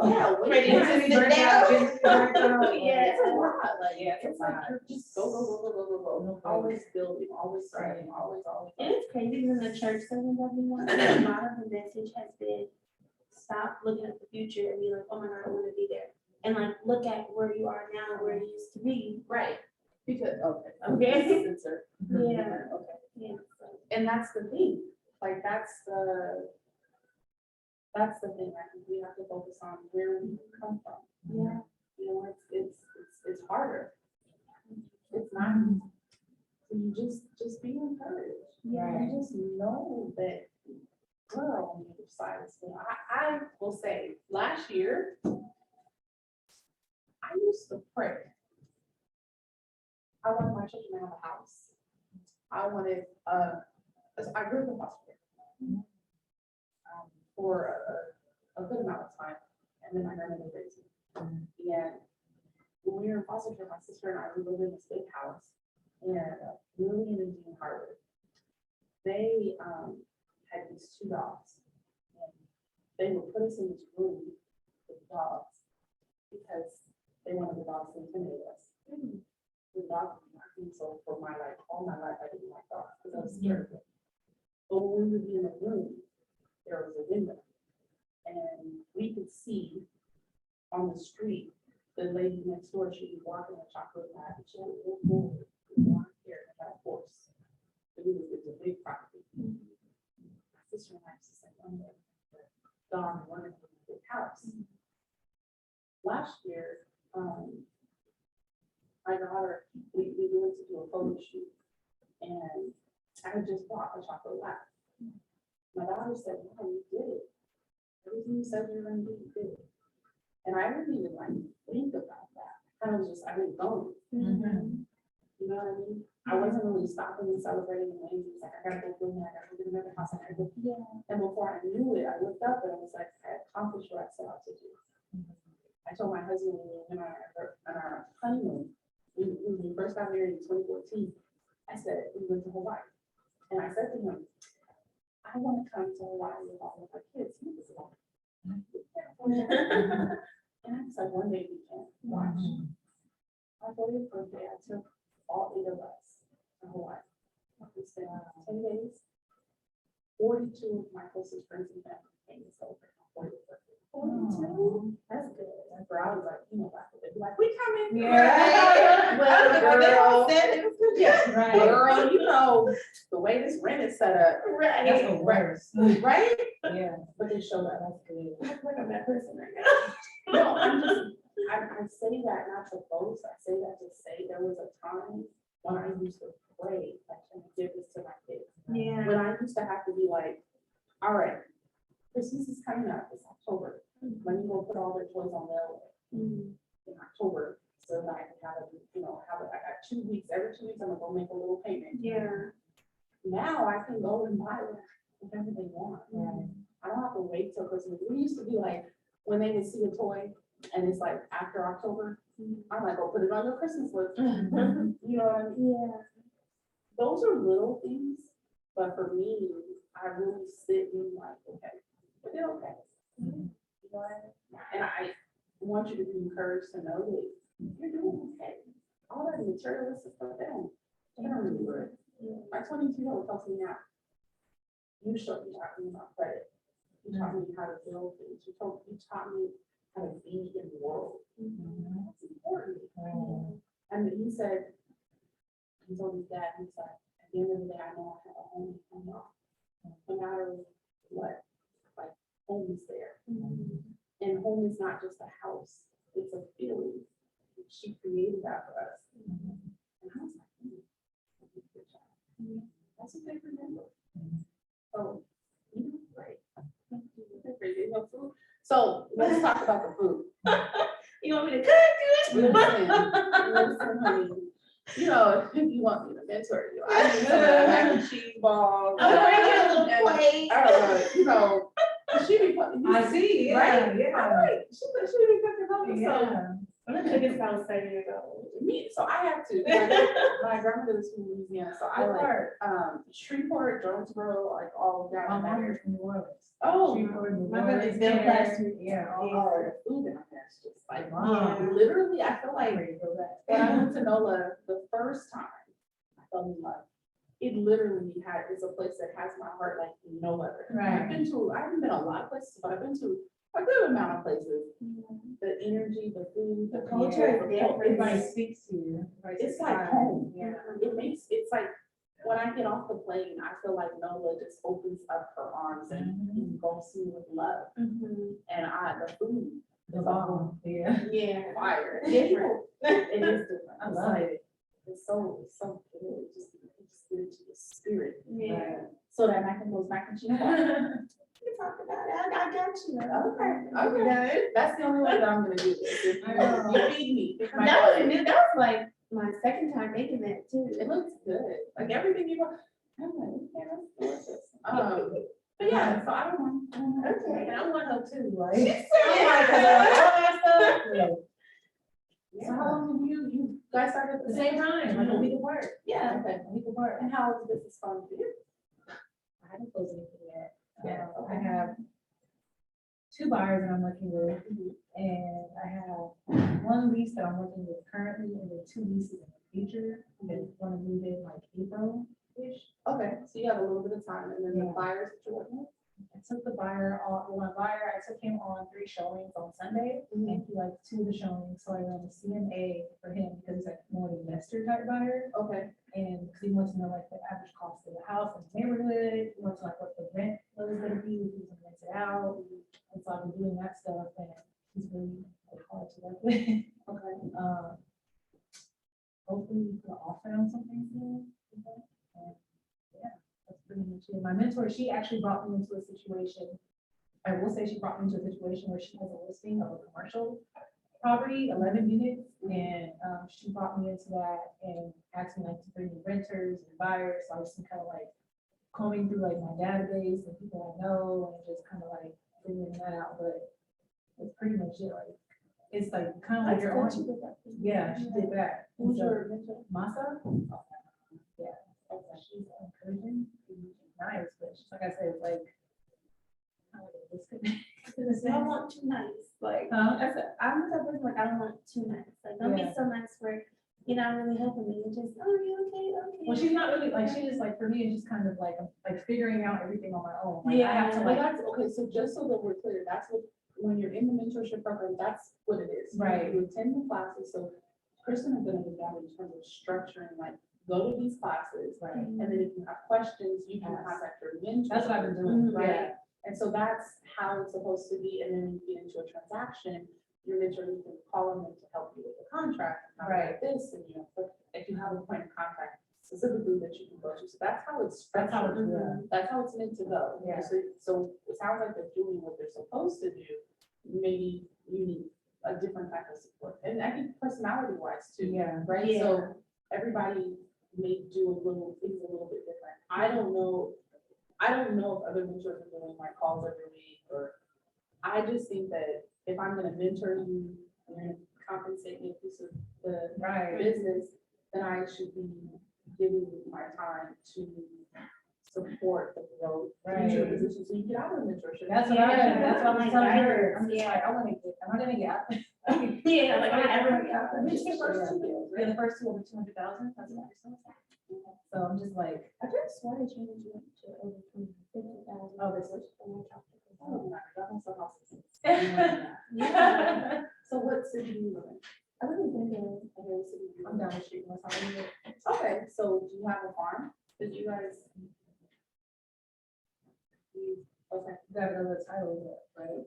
Yeah. Ready to be burnt out. Yeah, it's a lot. Like, yeah, it's like you're just go. Always building, always thriving, always. And it's crazy because the church doesn't love me. A lot of the message has been stop looking at the future and be like, oh my God, I want to be there. And like look at where you are now, where you used to be. Right. Because okay. Yeah. Okay. Yeah. And that's the thing. Like that's the thing. I think we have to focus on where we come from. Yeah. You know, it's harder. It's not. So you just be encouraged. Yeah. And just know that girl on the other side is going. I will say last year, I used to pray. I wanted my children to have a house. I wanted I grew up in foster care for a good amount of time. and then my grandmother raised me. And when we were in foster care, my sister and I, we lived in this big house, and Lillian and Dean Harwood, they had these two dogs. And they would put us in this room with dogs because they wanted the dogs to intimidate us. The dog, I think so for my life, all my life, I didn't like dogs because I was scared of them. But when we would be in a room, there was a window, and we could see on the street, the lady next door, she'd be walking a chocolate lab, and she had a little boy with blonde hair and had a horse. It was a big property. My sister and I used to say, one day, the dog wanted to the big house. Last year, my daughter, we went to do a photo shoot, and I had just bought a chocolate lab. My daughter said, "Mom, you did it. Everything you said you were gonna do, you did it." And I didn't even like think about that. I was just, I didn't go. You know what I mean? I wasn't really stopping and celebrating and waiting. It's like, I gotta go do that, I gotta go to another house, I gotta go. And before I knew it, I looked up and I was like, I accomplished what I set out to do. I told my husband when we went on our honeymoon, when we first got married in 2014, I said, we went to Hawaii. And I said to him, I want to come to Hawaii with all of our kids. He was like, and I was like, one day we can watch. My 40th birthday, I took all 8 of us to Hawaii. We spent 10 days. 42 of my closest friends and family came to celebrate my 40th birthday. 42? That's good. That's where I was like, you know, they'd be like, we coming. Yeah. Well, girl, said it was good. yeah, Right. girl, you know, the way this rent is set up. Right. That's the worst. Right? Yeah. But they show that. That's good. I feel like I'm that person right now. No, I say that not to boast. I say that to say there was a time when I used to pray, like, can I give this to my kids? Yeah. When I used to have to be like, all right, Christmas is coming up, it's October. Let me go put all their toys on mail in October, so that I can have it, you know, I got 2 weeks, every 2 weeks, I'm gonna go make a little payment. Yeah. Now I can go and buy whatever they want. I don't have to wait till Christmas. We used to be like, when they would see a toy and it's like after October, I'm like, go put it on your Christmas list. You know what I mean? Yeah. Those are little things, but for me, I really sit in like, okay, but they're okay. You know what I mean? And I want you to be encouraged to know that you're doing okay. All that materialistic stuff, they don't remember it. My 22-year-old tells me now, you taught me about credit. You taught me how to build things. You taught me how to be in the world. That's important. And he said, he told his dad, he said, at the end of the day, I know I have a home to come off. No matter what, like, home is there. And home is not just a house, it's a feeling. She created that for us. And I was like, good job. That's what they remember. So, you know, great. They love food. So let's talk about the food. You want me to cook good? Listen, honey. You know, if you want me to mentor you, I need some of that mac and cheese balls. I'll bring you a little plate. You know, she be putting. I see, yeah, right? yeah. Right. She be cooking home. Yeah. I'm gonna cook this about 7 years old. Me, so I have to. My grandmother is from Louisiana, so I like Shreveport, Jonesboro, like all down there. New Orleans. Oh, My brother's there. Yeah. all the food in there is just like, literally, I feel like when I went to NOLA the first time, I fell in love. It literally is a place that has my heart like no other. Right. I haven't been a lot of places, but I've been to a good amount of places. The energy, the food, the culture is there. Everybody it's- speaks to you. It's like home. It's like, when I get off the plane, I feel like NOLA just opens up her arms and engulfs me with love. And the food is all, yeah, fire. Different. It is different. I love it. It's so good. It just get into the spirit. Yeah. So that I can go back and cheese. We can talk about it. I got you. Okay. That's the only way that I'm gonna do this. If you feed me. That was like my second time making that too. It looks good. Like everything you want. I'm like, okay, that's delicious. But yeah, so I don't know. Okay, and I'm one of them too, like. She I'm said, like, 'cause of all that stuff, like, So how long have you guys started at the same time, like a week apart. Yeah. Okay, a week apart. And how is the business going for you? I haven't closed anything yet. Yeah, I okay. have 2 buyers that I'm working with, and I have 1 lease that I'm working with currently, and then 2 leases in the future, that want to move in like April-ish. Okay, so you have a little bit of time, and then the Yeah. buyers that you're working with? I took the buyer on, well, my buyer, I took him on 3 showings on Sunday, and he liked 2 of the showings, so I ran a CMA for him, because he's like more an investor type buyer. Okay. And because he wants to know like the average cost of the house in the neighborhood, he wants to like what the rent was gonna be, if he's gonna rent it out. And so I've been doing that stuff, and he's really like, hard to work with. Okay. Hopefully we can offer on something soon. And, yeah, that's pretty much it. My mentor, she actually brought me into a situation. I will say she brought me into a situation where she has a listing of a commercial property, 11 units, and she brought me into that and asked me like to bring in renters and buyers. So I was kind of like combing through like my database and people I know and just kind of like figuring that out. But it's pretty much it. Like it's like kind of like your own. Yeah, she did that. Who's So, your mentor? Masa? Yeah, she's encouraging, nice, but she's like I said, like kind of like a disconnect. I don't want too nice, like. I said, I'm the type of person like I don't want too nice. Like don't Yeah. be so nice where you're not really helping me. You're just, oh, you okay? Okay. Well, she's not really like she just like for me, it's just kind of like I'm like figuring out everything on my own. Like, I have to Well, like that's, okay, so just so that we're clear, that's what, when you're in the mentorship program, that's what it is. Right. You attend the classes, so Kristen has done a good job in terms of structuring, like, go to these classes. Right. And then if you have questions, you can Yes. contact your mentor. That's what I've been doing, Right? yeah. And so that's how it's supposed to be, and then when you get into a transaction, your mentor, you can call them in to help you with the contract, and how to Right. write this, and you know, but if you have a point of contact specifically that you can go to, so that's how it's That's how it's, structured. That's how it's meant to go. Yeah. So it sounds like they're doing what they're supposed to do, maybe you need a different type of support, and I think personality wise too. Yeah. Right, Yeah. so everybody may do a little, things a little bit different. I don't know if other mentors are doing like calls every week, or I just think that if I'm gonna mentor you, you're gonna compensate me a piece of the Right. business, then I should be giving you my time to support the growth, future Right. positions, so you get out of the mentorship. That's what that's what I'm telling her. I'm just like, I want to get, am I gonna get out? Yeah, like, I'm I never never get out. Which Which the first two two deals, Yeah, the first 2 over 200,000. That's what I said. So I'm just like, I just wanted to change it to over 250,000. Oh, this was. Oh, my God, I'm so awesome. Yeah. So what city do you live in? I live in Glendale. I'm down the street from West Hollywood. Okay, so do you have a farm? Did you guys? Okay. Got another title, right?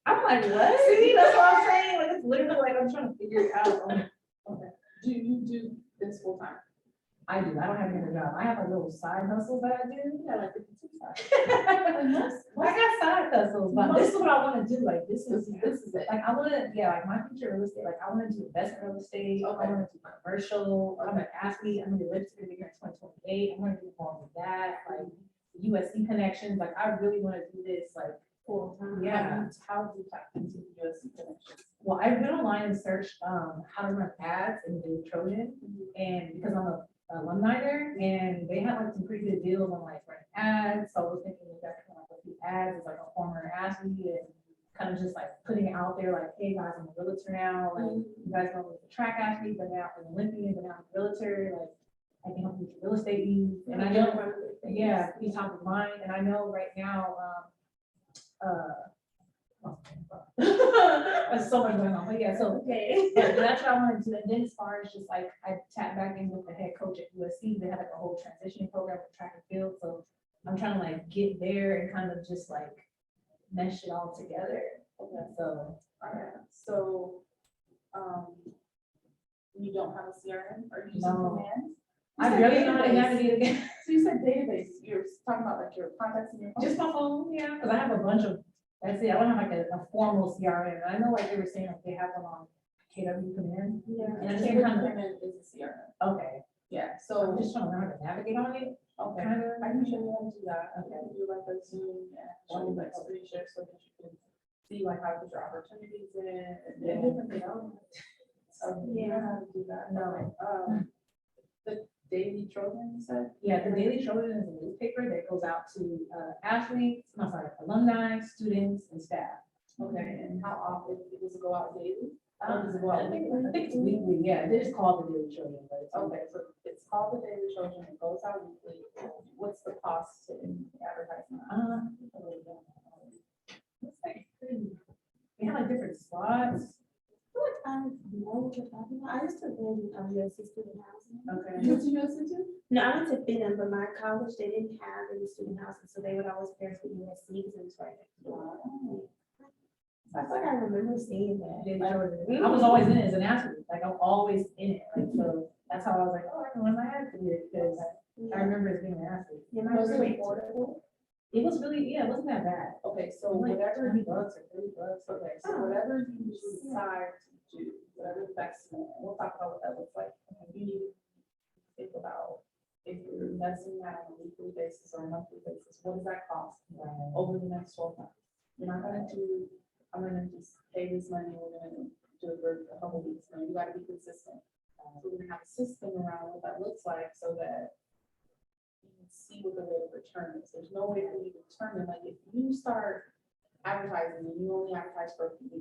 I'm like, what? See, that's what I'm saying. Like, it's literally like I'm trying to figure it out. Okay. Do you do this full time? I do. I don't have another job. I have a little side hustle that I do. Yeah, like 52 sides. I got side hustles, but this is what I want to do. Like, this is it. like, I want to, yeah, like my future real estate, like I want to do investment real estate. I want to do commercial. I'm an athlete. I'm going to live to be here in 2028. I'm going to do more of that, like USC connections. Like, I really want to do this, like, full time. Yeah. How do you tap into USC connections? Well, I went online and searched how to run ads in the Trojan, and because I'm a alumni there, and they have like some pretty good deals on like running ads. So I was thinking that that's kind of like the ads as like a former athlete, and kind of just like putting it out there, like, hey guys, I'm a realtor now. Like, you guys know I'm a track athlete, but now I'm an Olympian, but now I'm a realtor. Like, I can help you with your real estate needs. And I know, yeah, be top of mind. And I know right now, there's so much going on, but yeah, so yeah, that's what I want to do. And then as far as just like, I tapped back in with the head coach at USC, they have like a whole transitioning program for track and field. So I'm trying to like get there and kind of just like mesh it all together. Okay. So, So, you don't have a CRM, or you use No. commands? I really know how to navigate again. So you said database, you're talking about like your contacts in your phone? Just my phone, yeah, because I have a bunch of, that's it, I don't have like a formal CRM. I know like they were saying like they have one on KW Command. Yeah. And I KW think kind of, Command is a CRM. okay. Yeah, So I'm just trying to learn how to navigate on it. Okay, Kinda. I can show you how to do that. Okay, do like a Zoom and show you like screen share so that you can see like how to put your opportunities in and Yeah. different things. So you know how to do that. No, the Daily Trojan, you said? Yeah, the Daily Trojan is a newspaper that goes out to athletes, I'm sorry, alumni, students, and staff. Okay, and how often does it go out daily? Or does it go I out think weekly? it's weekly, yeah, it is called the Daily Trojan, but it's. Okay, so it's called the Daily Trojan, it goes out weekly. What's the cost to advertisement? It's like pretty- We have like different slots. I know what you're talking about. I used to live in USC student housing. Okay. What you guys do? No, I went to Benham, but my college, they didn't have any student housing, so they would always pair us with USC because it was right next door. I thought I remember seeing that. Daily Trojan. I was always in it as an athlete, like I'm always in it, like, so that's how I was like, oh, I can run my athlete, because I remember as being an athlete. Yeah, my Was it roommate- affordable? It was really, yeah, it wasn't that bad. Okay, so Like whatever, $20 or $30. okay, so whatever you decide to do, whatever investment, we'll talk about what that looks like. You need to think about if you're investing that on a weekly basis or a monthly basis, what does that cost over the next 12 months? You're not gonna do, I'm gonna just pay this money, we're gonna do it for a couple weeks, no, you gotta be consistent. So we're gonna have a system around what that looks like so that you can see what the rate of return is. There's no way for you to determine, like, if you start advertising and you only advertise for a few weeks,